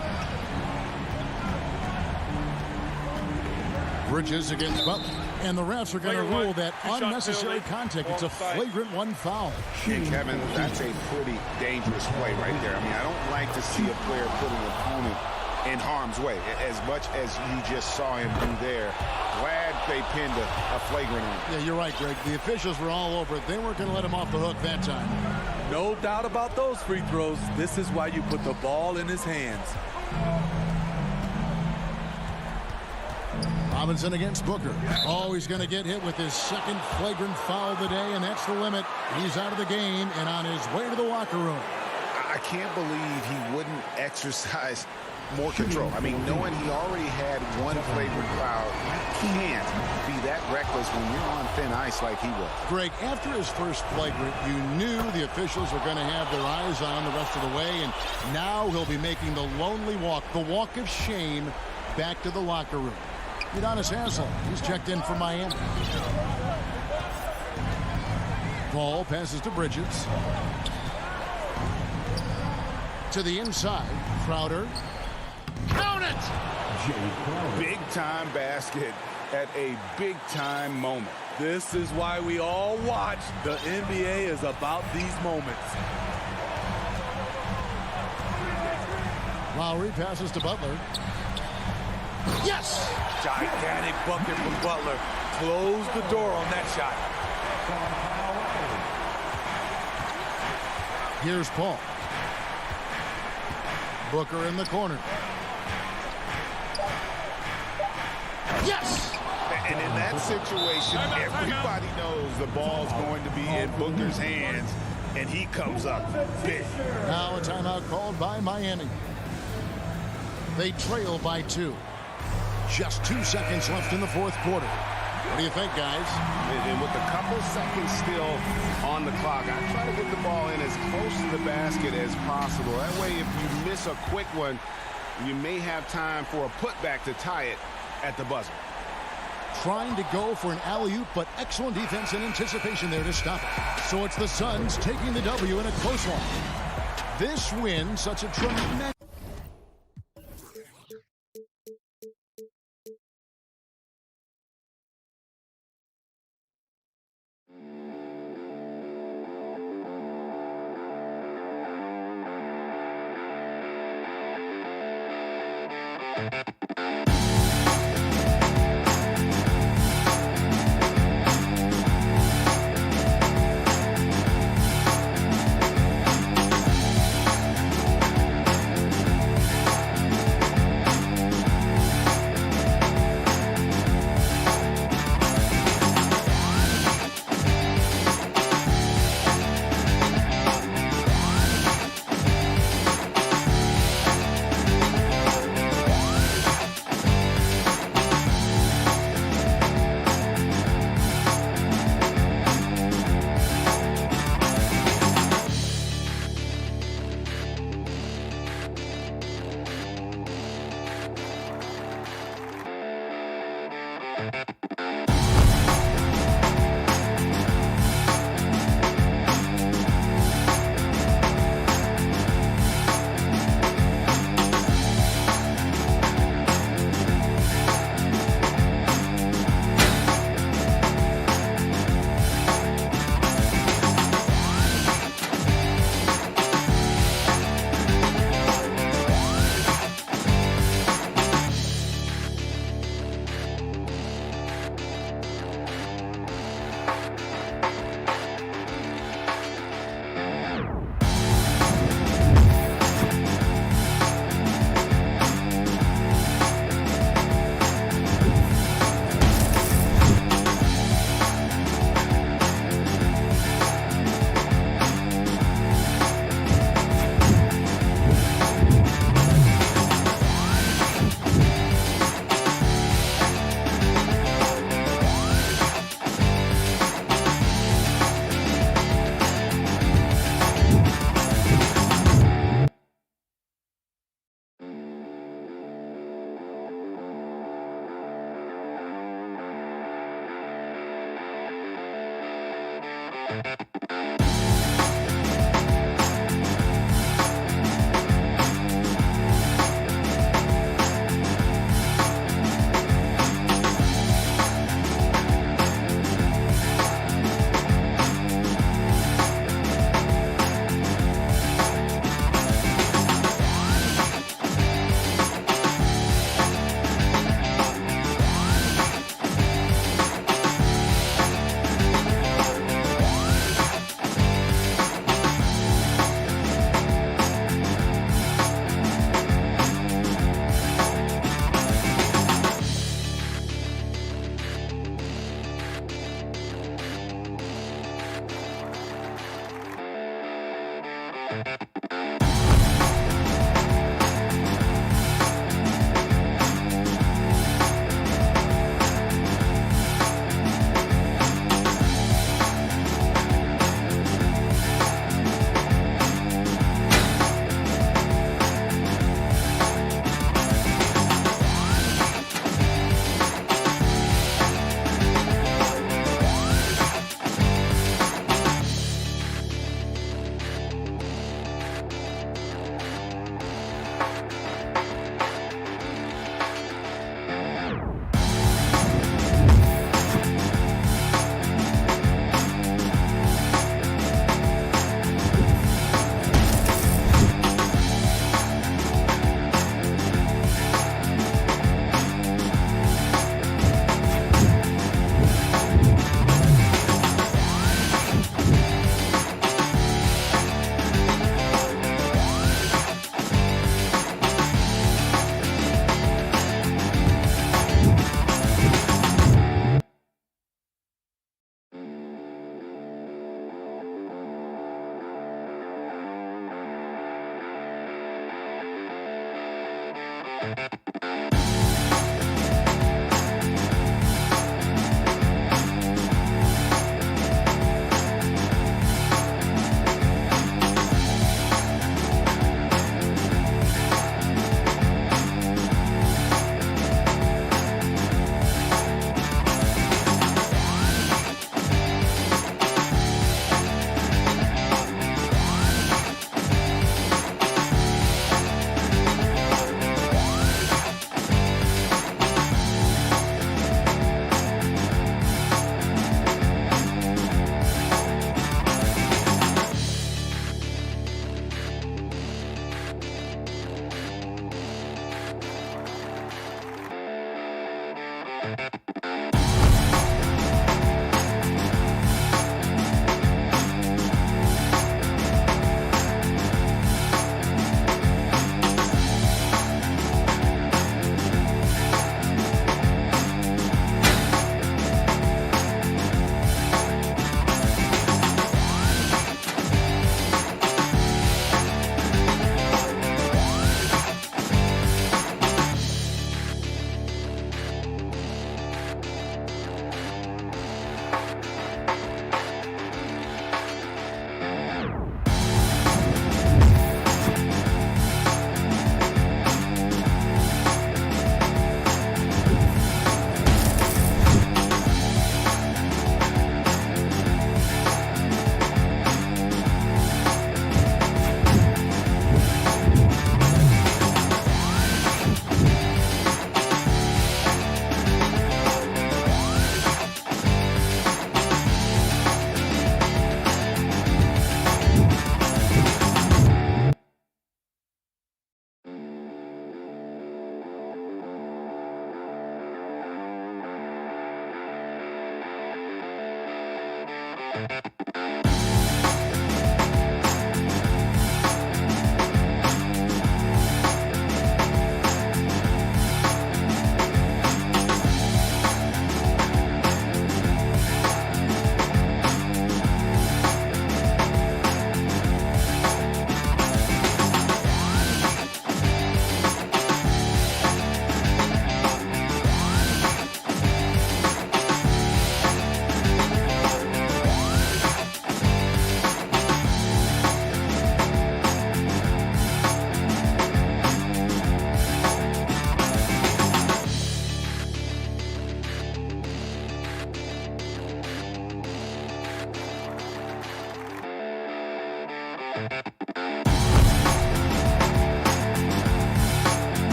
Bridges against Butler. And the refs are going to rule that unnecessary contact. It's a flagrant one foul. And Kevin, that's a pretty dangerous play right there. I mean, I don't like to see a player put an opponent in harm's way as much as you just saw him do there. Glad they pinned a flagrant on. Yeah, you're right, Greg. The officials were all over it. They weren't going to let him off the hook that time. No doubt about those free throws. This is why you put the ball in his hands. Robinson against Booker. Oh, he's going to get hit with his second flagrant foul of the day, and that's the limit. He's out of the game and on his way to the locker room. I can't believe he wouldn't exercise more control. I mean, knowing he already had one flagrant foul, you can't be that reckless when you're on thin ice like he was. Greg, after his first flagrant, you knew the officials were going to have their eyes on the rest of the way, and now he'll be making the lonely walk, the walk of shame, back to the locker room. Udonis Haslem, he's checked in for Miami. Paul passes to Bridges. To the inside, Crowder. Count it! Big-time basket at a big-time moment. This is why we all watch. The NBA is about these moments. Lowry passes to Butler. Yes! Gigantic bucket from Butler. Close the door on that shot. Here's Paul. Booker in the corner. Yes! And in that situation, everybody knows the ball's going to be in Booker's hands, and he comes up big. Now a timeout called by Miami. They trail by 2. Just 2 seconds left in the fourth quarter. What do you think, guys? And with a couple seconds still on the clock, I try to get the ball in as close to the basket as possible. That way, if you miss a quick one, you may have time for a putback to tie it at the buzzer. Trying to go for an alley-oop, but excellent defense and anticipation there to stop it. So it's the Suns taking the W in a close one. This win, such a tremendous...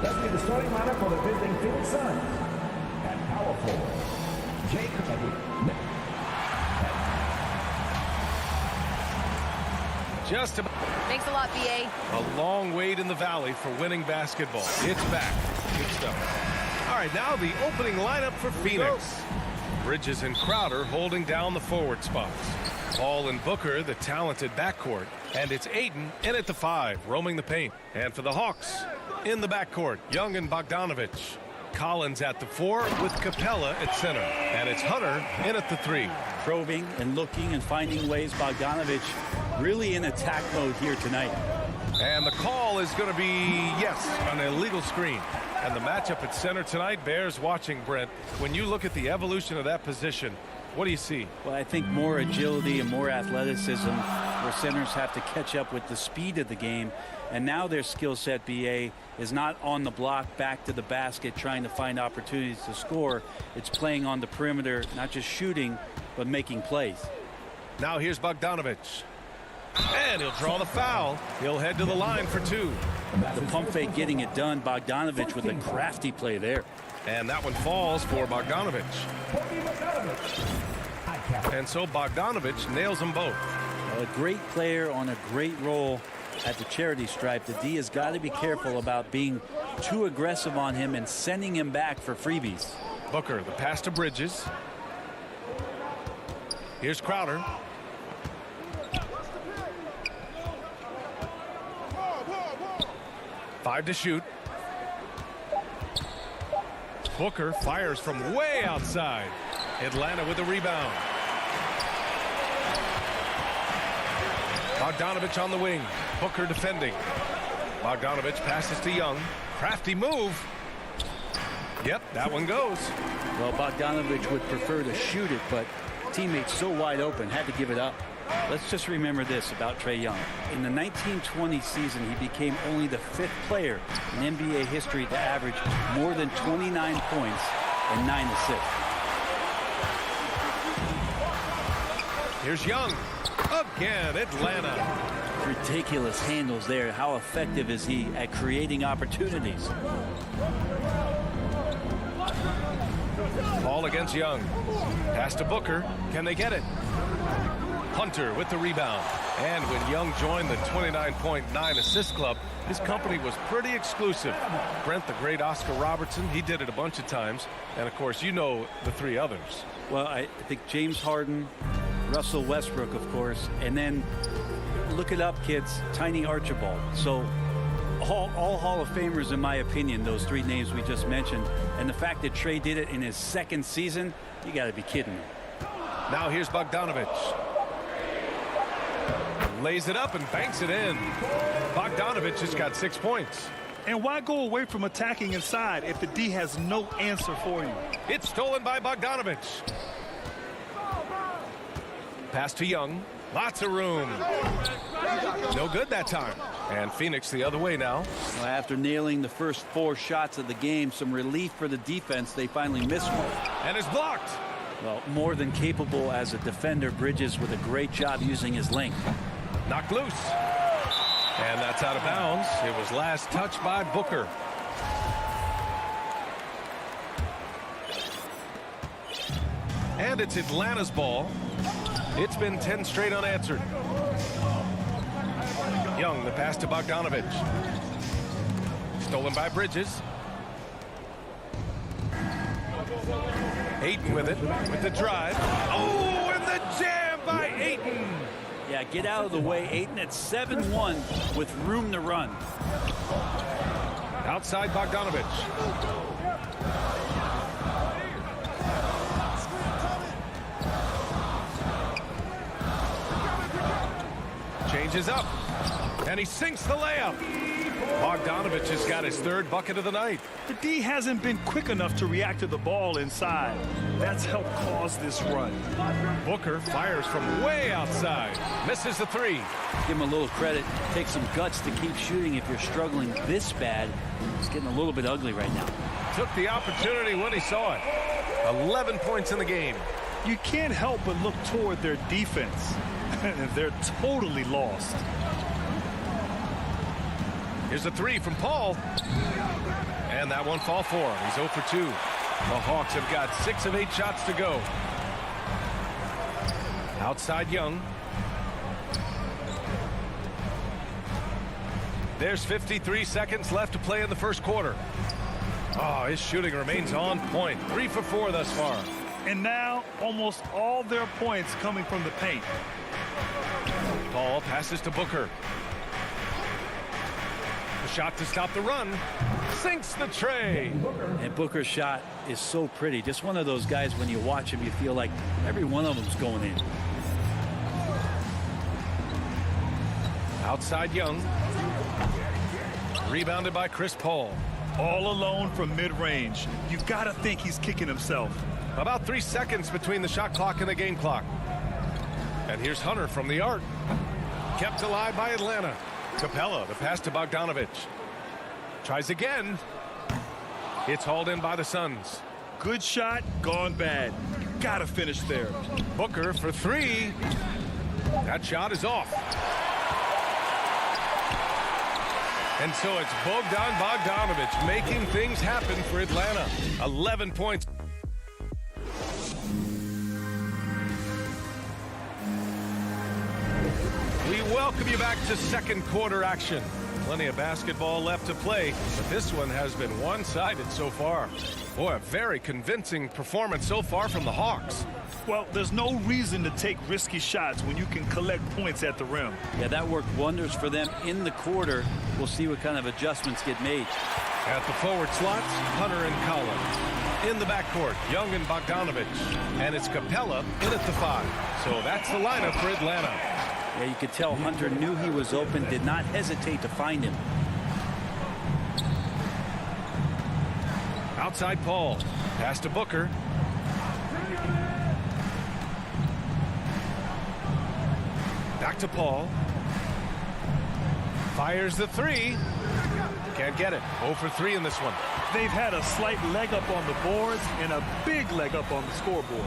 Let's get the starting lineup for the visiting Phoenix Suns. At power forward, Just about. Thanks a lot, BA. A long wait in the valley for winning basketball. It's back. Good stuff. All right, now the opening lineup for Phoenix. Bridges and Crowder holding down the forward spots. Paul and Booker, the talented backcourt. And it's Ayton in at the 5, roaming the paint. And for the Hawks, in the backcourt, Young and Bogdanovich. Collins at the 4 with Capella at center. And it's Hunter in at the 3. Probing and looking and finding ways. Bogdanovich really in attack mode here tonight. And the call is going to be, yes, an illegal screen. And the matchup at center tonight bears watching, Brent. When you look at the evolution of that position, what do you see? Well, I think more agility and more athleticism where centers have to catch up with the speed of the game. And now their skill set, BA, is not on the block back to the basket trying to find opportunities to score. It's playing on the perimeter, not just shooting, but making plays. Now here's Bogdanovich. And he'll draw the foul. He'll head to the line for 2. The pump fake getting it done. Bogdanovich with a crafty play there. And that one falls for Bogdanovich. And so Bogdanovich nails them both. Well, a great player on a great role at the charity stripe. The D has got to be careful about being too aggressive on him and sending him back for freebies. Booker, the pass to Bridges. Here's Crowder. Five to shoot. Booker fires from way outside. Atlanta with a rebound. Bogdanovich on the wing. Booker defending. Bogdanovich passes to Young. Crafty move. Yep, that one goes. Well, Bogdanovich would prefer to shoot it, but teammates so wide open, had to give it up. Let's just remember this about Trae Young. In the 1920 season, he became only the 5th player in NBA history to average more than 29 points and 9 assists. Here's Young. Again, Atlanta. Ridiculous handles there. How effective is he at creating opportunities? Ball against Young. Pass to Booker. Can they get it? Hunter with the rebound. And when Young joined the 29.9 assist club, his company was pretty exclusive. Brent, the great Oscar Robertson, he did it a bunch of times. And, of course, you know the 3 others. Well, I think James Harden, Russell Westbrook, of course, and then look it up, kids, Tiny Archibald. So all Hall of Famers, in my opinion, those 3 names we just mentioned. And the fact that Trae did it in his 2nd season, you got to be kidding me. Now here's Bogdanovich. Lays it up and banks it in. Bogdanovich has got 6 points. And why go away from attacking inside if the D has no answer for you? It's stolen by Bogdanovich. Pass to Young. Lots of room. No good that time. And Phoenix the other way now. Well, after nailing the first 4 shots of the game, some relief for the defense. They finally missed one. And it's blocked. Well, more than capable as a defender. Bridges with a great job using his length. Knocked loose. And that's out of bounds. It was last touched by Booker. And it's Atlanta's ball. It's been 10 straight unanswered. Young, the pass to Bogdanovich. Stolen by Bridges. Ayton with it, with the drive. Oh, and the jam by Ayton. Yeah, get out of the way. Ayton at 7-1 with room to run. Outside Bogdanovich. Changes up. And he sinks the layup. Bogdanovich has got his 3rd bucket of the night. The D hasn't been quick enough to react to the ball inside. That's helped cause this run. Booker fires from way outside. Misses the 3. Give him a little credit. Take some guts to keep shooting if you're struggling this bad. It's getting a little bit ugly right now. Took the opportunity when he saw it. 11 points in the game. You can't help but look toward their defense. They're totally lost. Here's a three from Paul. And that one fall for him. He's 0 for 2. The Hawks have got 6 of 8 shots to go. Outside Young. There's 53 seconds left to play in the first quarter. Oh, his shooting remains on point. 3 for 4 thus far. And now almost all their points coming from the paint. Paul passes to Booker. The shot to stop the run. Sinks the tray. And Booker's shot is so pretty. Just one of those guys, when you watch him, you feel like every one of them's going in. Outside Young. Rebounded by Chris Paul. All alone from mid-range. You gotta think he's kicking himself. About 3 seconds between the shot clock and the game clock. And here's Hunter from the arc. Kept alive by Atlanta. Capella, the pass to Bogdanovich. Tries again. It's hauled in by the Suns. Good shot, gone bad. Gotta finish there. Booker for 3. That shot is off. And so it's Bogdan Bogdanovich making things happen for Atlanta. 11 points. We welcome you back to second quarter action. Plenty of basketball left to play, but this one has been one-sided so far. Boy, a very convincing performance so far from the Hawks. Well, there's no reason to take risky shots when you can collect points at the rim. Yeah, that worked wonders for them in the quarter. We'll see what kind of adjustments get made. At the forward slots, Hunter and Collins. In the backcourt, Young and Bogdanovich. And it's Capella in at the 5. So that's the lineup for Atlanta. Yeah, you could tell Hunter knew he was open, did not hesitate to find him. Outside Paul. Pass to Booker. Back to Paul. Fires the 3. Can't get it. 0 for 3 in this one. They've had a slight leg up on the boards and a big leg up on the scoreboard.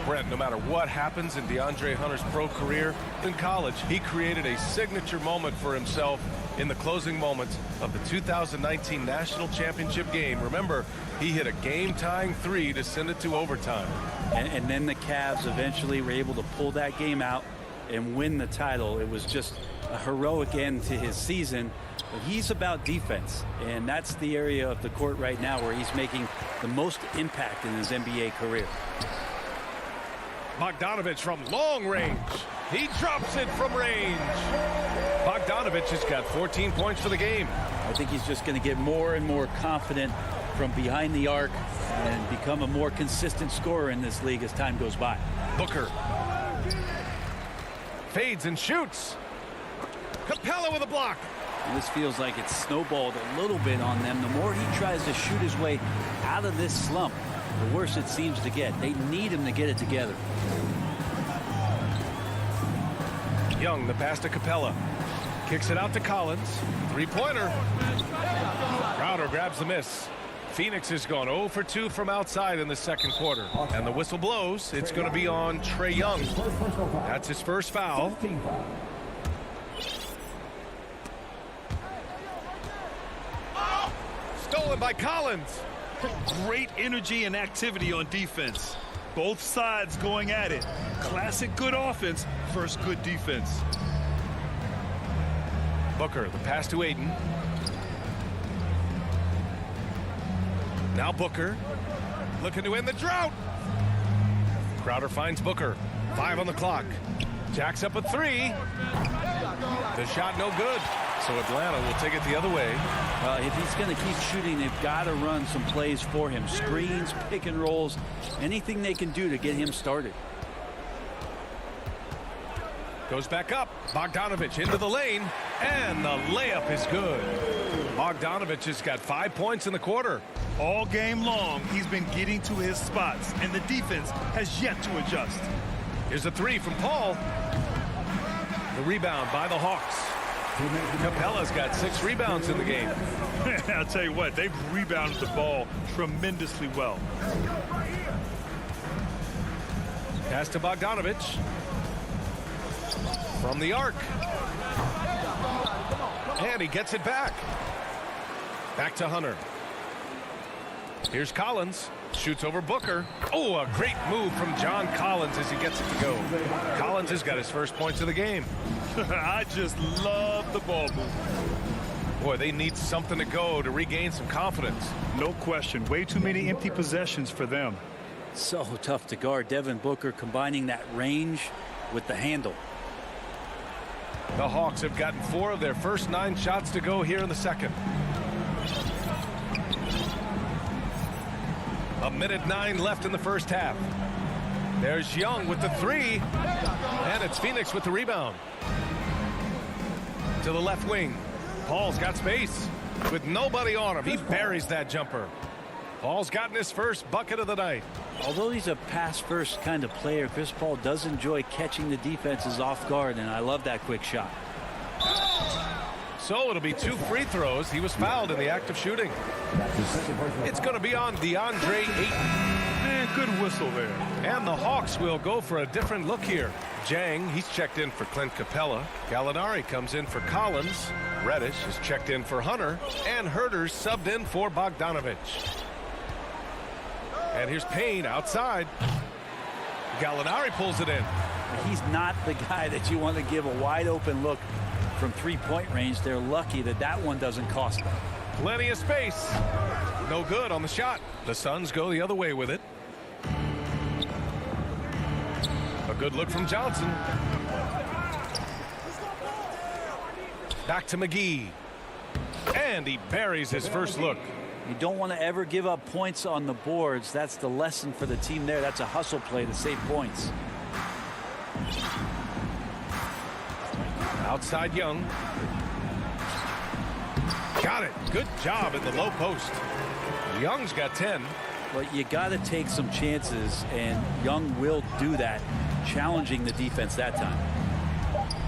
Brent, no matter what happens in DeAndre Hunter's pro career, in college, he created a signature moment for himself in the closing moments of the 2019 National Championship game. Remember, he hit a game-tying 3 to send it to overtime. And then the Cavs eventually were able to pull that game out and win the title. It was just a heroic end to his season. But he's about defense, and that's the area of the court right now where he's making the most impact in his NBA career. Bogdanovich from long range. He drops it from range. Bogdanovich has got 14 points for the game. I think he's just going to get more and more confident from behind the arc and become a more consistent scorer in this league as time goes by. Booker fades and shoots. Capella with a block. And this feels like it's snowballed a little bit on them. The more he tries to shoot his way out of this slump, the worse it seems to get. They need him to get it together. Young, the pass to Capella. Kicks it out to Collins. Three-pointer. Crowder grabs the miss. Phoenix has gone 0 for 2 from outside in the second quarter. And the whistle blows. It's going to be on Trae Young. That's his first foul. Stolen by Collins. Great energy and activity on defense. Both sides going at it. Classic good offense versus good defense. Booker, the pass to Aiden. Now Booker, looking to end the drought. Crowder finds Booker. 5 on the clock. Jacks up a 3. The shot no good. So Atlanta will take it the other way. If he's going to keep shooting, they've got to run some plays for him. Screens, pick and rolls, anything they can do to get him started. Goes back up. Bogdanovich into the lane. And the layup is good. Bogdanovich has got 5 points in the quarter. All game long, he's been getting to his spots, and the defense has yet to adjust. Here's a 3 from Paul. The rebound by the Hawks. Capella's got 6 rebounds in the game. I'll tell you what, they've rebounded the ball tremendously well. Pass to Bogdanovich. From the arc. And he gets it back. Back to Hunter. Here's Collins. Shoots over Booker. Oh, a great move from John Collins as he gets it to go. Collins has got his first points of the game. I just love the ball movement. Boy, they need something to go to regain some confidence. No question. Way too many empty possessions for them. So tough to guard. Devin Booker combining that range with the handle. The Hawks have gotten 4 of their first 9 shots to go here in the second. 1:09 left in the first half. There's Young with the 3. And it's Phoenix with the rebound. To the left wing. Paul's got space. With nobody on him, he buries that jumper. Paul's gotten his first bucket of the night. Although he's a pass-first kind of player, Chris Paul does enjoy catching the defenses off guard, and I love that quick shot. So it'll be 2 free throws. He was fouled in the act of shooting. It's going to be on DeAndre Ayton. Good whistle there. And the Hawks will go for a different look here. Jang, he's checked in for Clint Capella. Gallinari comes in for Collins. Reddish is checked in for Hunter. And Herter's subbed in for Bogdanovich. And here's Payne outside. Gallinari pulls it in. He's not the guy that you want to give a wide open look from 3-point range. They're lucky that that one doesn't cost them. Plenty of space. No good on the shot. The Suns go the other way with it. A good look from Johnson. Back to McGee. And he buries his first look. You don't want to ever give up points on the boards. That's the lesson for the team there. That's a hustle play to save points. Outside Young. Got it. Good job in the low post. Young's got 10. But you got to take some chances, and Young will do that, challenging the defense that time.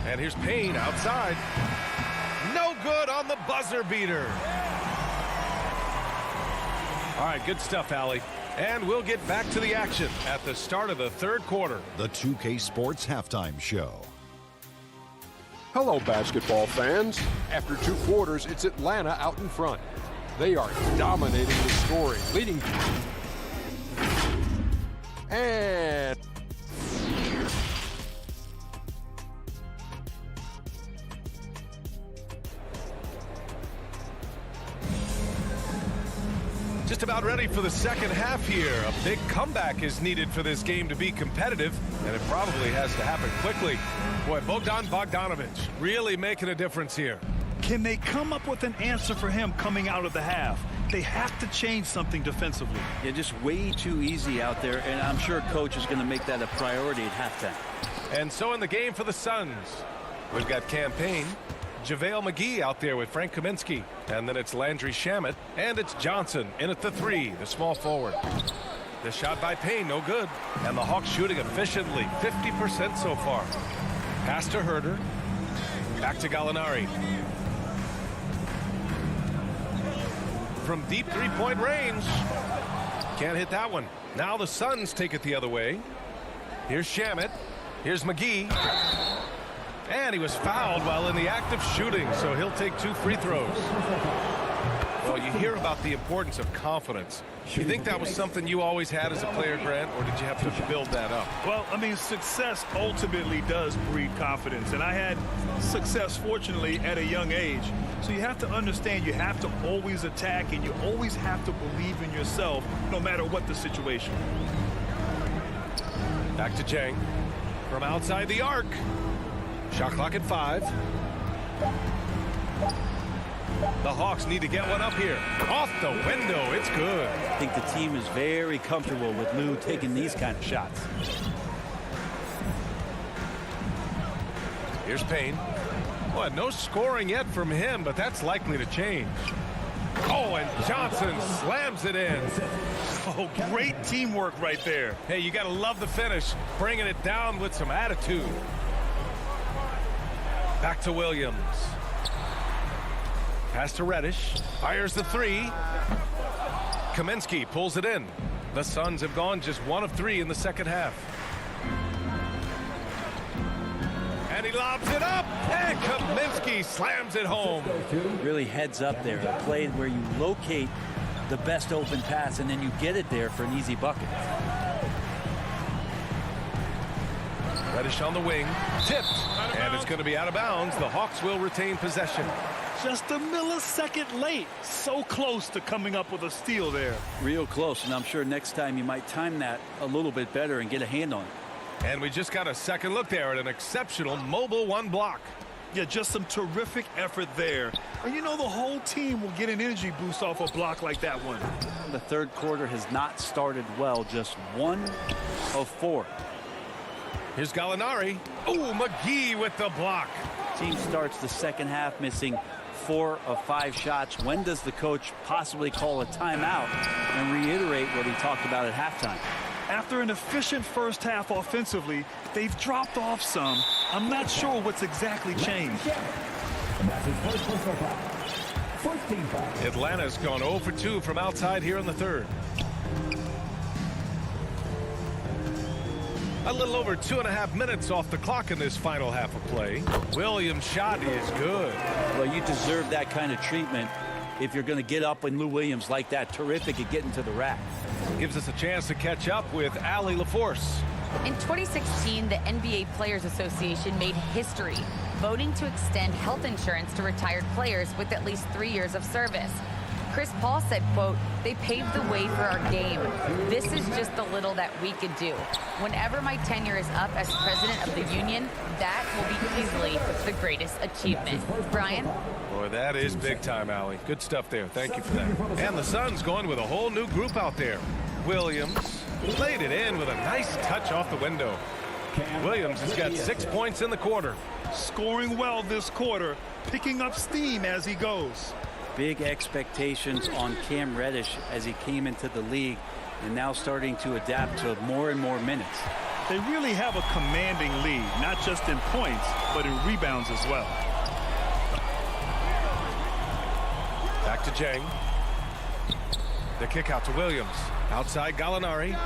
And here's Payne outside. No good on the buzzer beater. All right, good stuff, Allie. And we'll get back to the action at the start of the third quarter. The 2K Sports Halftime Show. Hello, basketball fans. After 2 quarters, it's Atlanta out in front. They are dominating the scoring, leading. And just about ready for the second half here. A big comeback is needed for this game to be competitive, and it probably has to happen quickly. Boy, Bogdanovich really making a difference here. Can they come up with an answer for him coming out of the half? They have to change something defensively. Yeah, just way too easy out there, and I'm sure coach is going to make that a priority at halftime. And so in the game for the Suns, we've got Campaign, JaVale McGee out there with Frank Kaminsky, and then it's Landry Shamet, and it's Johnson in at the 3, the small forward. The shot by Payne, no good, and the Hawks shooting efficiently, 50% so far. Pass to Herter, back to Gallinari. From deep 3-point range. Can't hit that one. Now the Suns take it the other way. Here's Shamet. Here's McGee. And he was fouled while in the act of shooting, so he'll take 2 free throws. Well, you hear about the importance of confidence. You think that was something you always had as a player, Grant, or did you have to build that up? Well, I mean, success ultimately does breed confidence, and I had success, fortunately, at a young age. So you have to understand you have to always attack, and you always have to believe in yourself, no matter what the situation. Back to Jang. From outside the arc. Shot clock at 5. The Hawks need to get one up here. Off the window. It's good. I think the team is very comfortable with Lou taking these kind of shots. Here's Payne. Well, no scoring yet from him, but that's likely to change. Oh, and Johnson slams it in. Oh, great teamwork right there. Hey, you got to love the finish. Bringing it down with some attitude. Back to Williams. Pass to Reddish. Fires the 3. Kaminsky pulls it in. The Suns have gone just 1 of 3 in the second half. And he lobs it up, and Kaminsky slams it home. Really heads up there. A play where you locate the best open pass and then you get it there for an easy bucket. Reddish on the wing, tipped, and it's going to be out of bounds. The Hawks will retain possession. Just a millisecond late. So close to coming up with a steal there. Real close, and I'm sure next time you might time that a little bit better and get a hand on it. And we just got a second look there at an exceptional mobile one block. Yeah, just some terrific effort there. And you know the whole team will get an energy boost off a block like that one. The third quarter has not started well, just 1 of 4. Here's Gallinari. Oh, McGee with the block. Team starts the second half missing 4 of 5 shots. When does the coach possibly call a timeout and reiterate what he talked about at halftime? After an efficient first half offensively, they've dropped off some. I'm not sure what's exactly changed. Atlanta's gone 0 for 2 from outside here in the third. A little over 2.5 minutes off the clock in this final half of play. Williams' shot is good. Well, you deserve that kind of treatment if you're going to get up when Lou Williams like that. Terrific at getting to the rack. Gives us a chance to catch up with Allie LaForce. In 2016, the NBA Players Association made history, voting to extend health insurance to retired players with at least 3 years of service. Chris Paul said, quote, "They paved the way for our game. This is just the little that we could do. Whenever my tenure is up as president of the union, that will be easily the greatest achievement." Brian? Boy, that is big time, Allie. Good stuff there. Thank you for that. And the Suns going with a whole new group out there. Williams laid it in with a nice touch off the window. Williams has got 6 points in the quarter. Scoring well this quarter, picking up steam as he goes. Big expectations on Cam Reddish as he came into the league and now starting to adapt to more and more minutes. They really have a commanding lead, not just in points, but in rebounds as well. Back to Jang. The kick out to Williams. Outside Gallinari.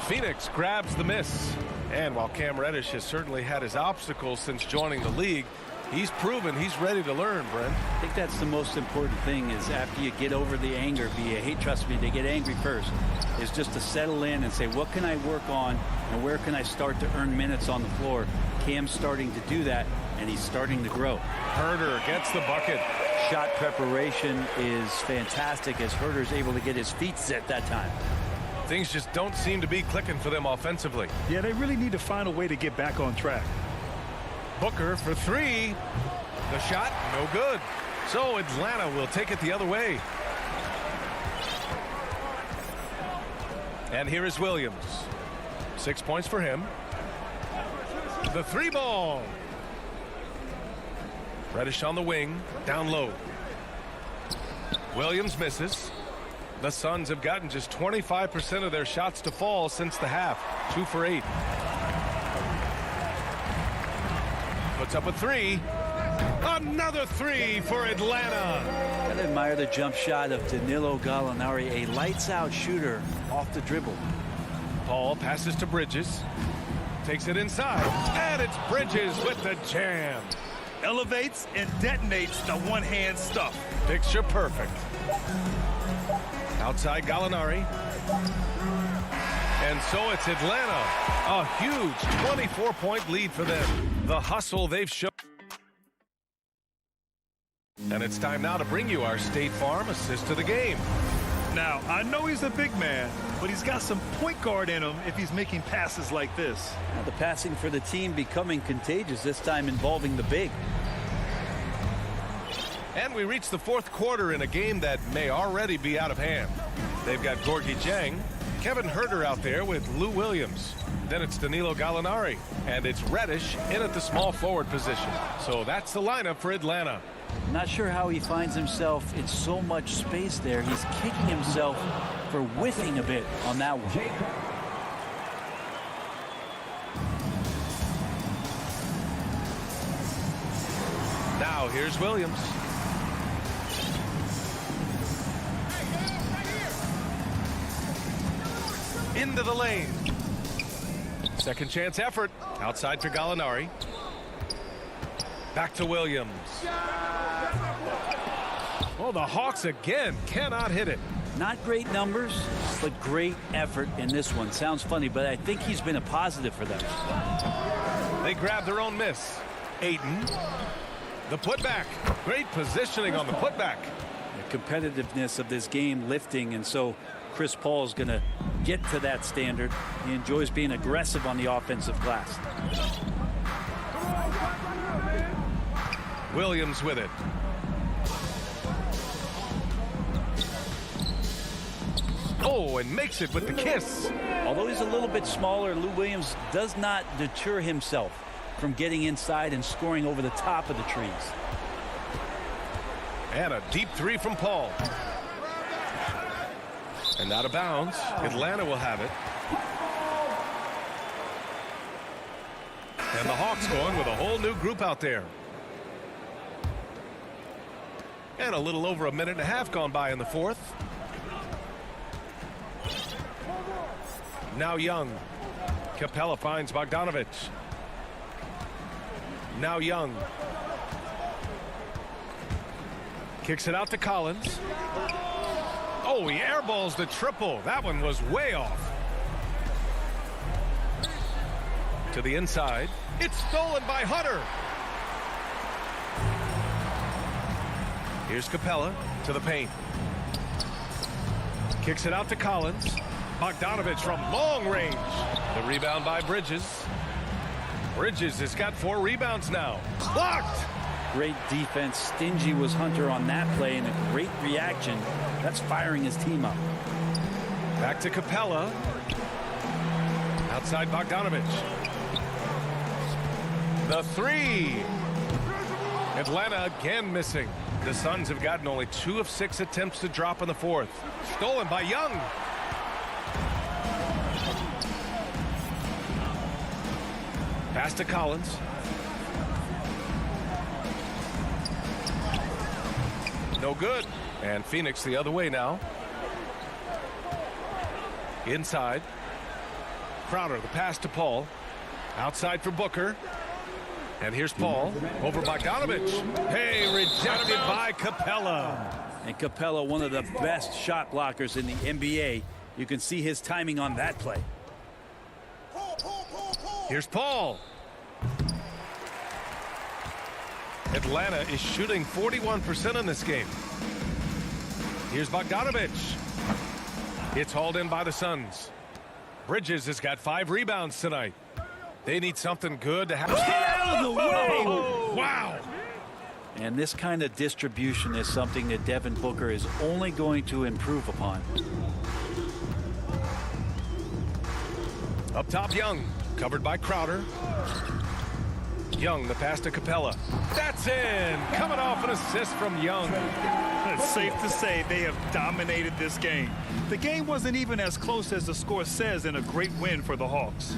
Phoenix grabs the miss. And while Cam Reddish has certainly had his obstacles since joining the league, he's proven he's ready to learn, Brent. I think that's the most important thing is after you get over the anger, hey, trust me, they get angry first, is just to settle in and say, what can I work on and where can I start to earn minutes on the floor? Cam's starting to do that, and he's starting to grow. Herder gets the bucket. Shot preparation is fantastic as Herder's able to get his feet set that time. Things just don't seem to be clicking for them offensively. Yeah, they really need to find a way to get back on track. Booker for 3. The shot, no good. So Atlanta will take it the other way. And here is Williams. 6 points for him. The 3 ball. Reddish on the wing, down low. Williams misses. The Suns have gotten just 25% of their shots to fall since the half. 2 for 8. Puts up a 3. Another 3 for Atlanta. I admire the jump shot of Danilo Gallinari, a lights-out shooter off the dribble. Paul passes to Bridges. Takes it inside. And it's Bridges with the jam. Elevates and detonates the one-hand stuff. Picture perfect. Outside Gallinari. And so it's Atlanta. A huge 24-point lead for them. The hustle they've shown. And it's time now to bring you our State Farm assist of the game. Now, I know he's a big man, but he's got some point guard in him if he's making passes like this. Now the passing for the team becoming contagious, this time involving the big. And we reach the fourth quarter in a game that may already be out of hand. They've got Gorgui Dieng, Kevin Herder out there with Lou Williams. Then it's Danilo Gallinari, and it's Reddish in at the small forward position. So that's the lineup for Atlanta. Not sure how he finds himself in so much space there. He's kicking himself for whiffing a bit on that one. Now here's Williams. Into the lane. Second chance effort. Outside to Gallinari. Back to Williams. Oh, the Hawks again cannot hit it. Not great numbers, but great effort in this one. Sounds funny, but I think he's been a positive for them. They grab their own miss. Aiden. The putback. Great positioning on the putback. The competitiveness of this game lifting, and so Chris Paul is going to get to that standard. He enjoys being aggressive on the offensive glass. Williams with it. Oh, and makes it with the kiss. Although he's a little bit smaller, Lou Williams does not deter himself from getting inside and scoring over the top of the trees. And a deep three from Paul. And out of bounds. Atlanta will have it. And the Hawks going with a whole new group out there. And a little over a minute and a half gone by in the fourth. Now Young. Capella finds Bogdanovich. Now Young. Kicks it out to Collins. Oh, he airballs the triple. That one was way off. To the inside. It's stolen by Hunter. Here's Capella to the paint. Kicks it out to Collins. Bogdanovich from long range. The rebound by Bridges. Bridges has got 4 rebounds now. Blocked! Great defense. Stingy was Hunter on that play, and a great reaction. That's firing his team up. Back to Capella. Outside Bogdanovich. The three. Atlanta again missing. The Suns have gotten only 2 of 6 attempts to drop in the fourth. Stolen by Young. Pass to Collins. No good. And Phoenix the other way now. Inside. Crowder, the pass to Paul. Outside for Booker. And here's Paul. Over Bogdanovich. Hey, rejected by Capella. And Capella, one of the best shot blockers in the NBA. You can see his timing on that play. Here's Paul. Atlanta is shooting 41% in this game. Here's Bogdanovich. It's hauled in by the Suns. Bridges has got 5 rebounds tonight. They need something good to happen. Get out of the way! Wow! And this kind of distribution is something that Devin Booker is only going to improve upon. Up top, Young. Covered by Crowder. Young, the pass to Capella. That's in! Coming off an assist from Young. It's safe to say they have dominated this game. The game wasn't even as close as the score says in a great win for the Hawks.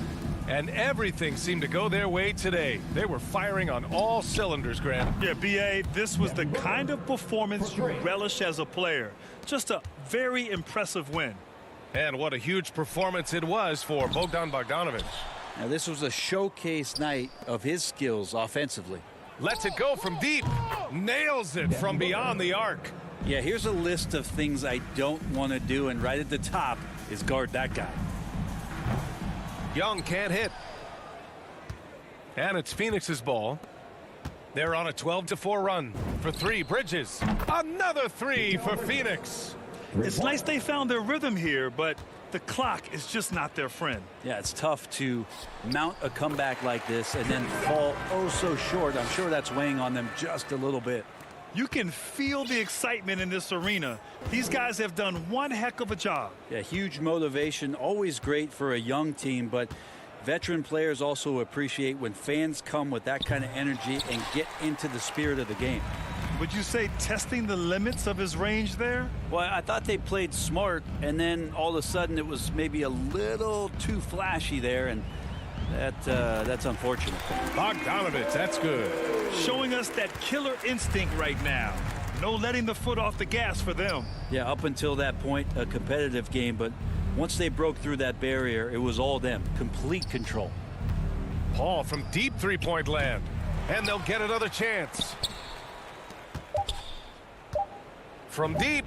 And everything seemed to go their way today. They were firing on all cylinders, Grant. Yeah, B.A., this was the kind of performance you relish as a player. Just a very impressive win. And what a huge performance it was for Bogdan Bogdanovich. Now, this was a showcase night of his skills offensively. Lets it go from deep. Nails it from beyond the arc. Yeah, here's a list of things I don't want to do, and right at the top is guard that guy. Young can't hit. And it's Phoenix's ball. They're on a 12-4 run. For 3, Bridges. Another 3 for Phoenix. It's nice they found their rhythm here, but the clock is just not their friend. Yeah, it's tough to mount a comeback like this and then fall oh so short. I'm sure that's weighing on them just a little bit. You can feel the excitement in this arena. These guys have done one heck of a job. Yeah, huge motivation, always great for a young team, but veteran players also appreciate when fans come with that kind of energy and get into the spirit of the game. Would you say testing the limits of his range there? Well, I thought they played smart, and then all of a sudden it was maybe a little too flashy there, and that's unfortunate. Bogdanovich, that's good. Showing us that killer instinct right now. No letting the foot off the gas for them. Yeah, up until that point, a competitive game, but Once they broke through that barrier, it was all them. Complete control. Paul from deep three-point land. And they'll get another chance. From deep.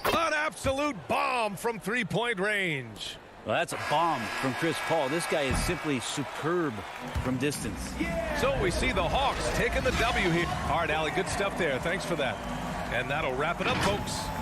An absolute bomb from three-point range. Well, that's a bomb from Chris Paul. This guy is simply superb from distance. So we see the Hawks taking the W here. All right, Allie, good stuff there. Thanks for that. And that'll wrap it up, folks.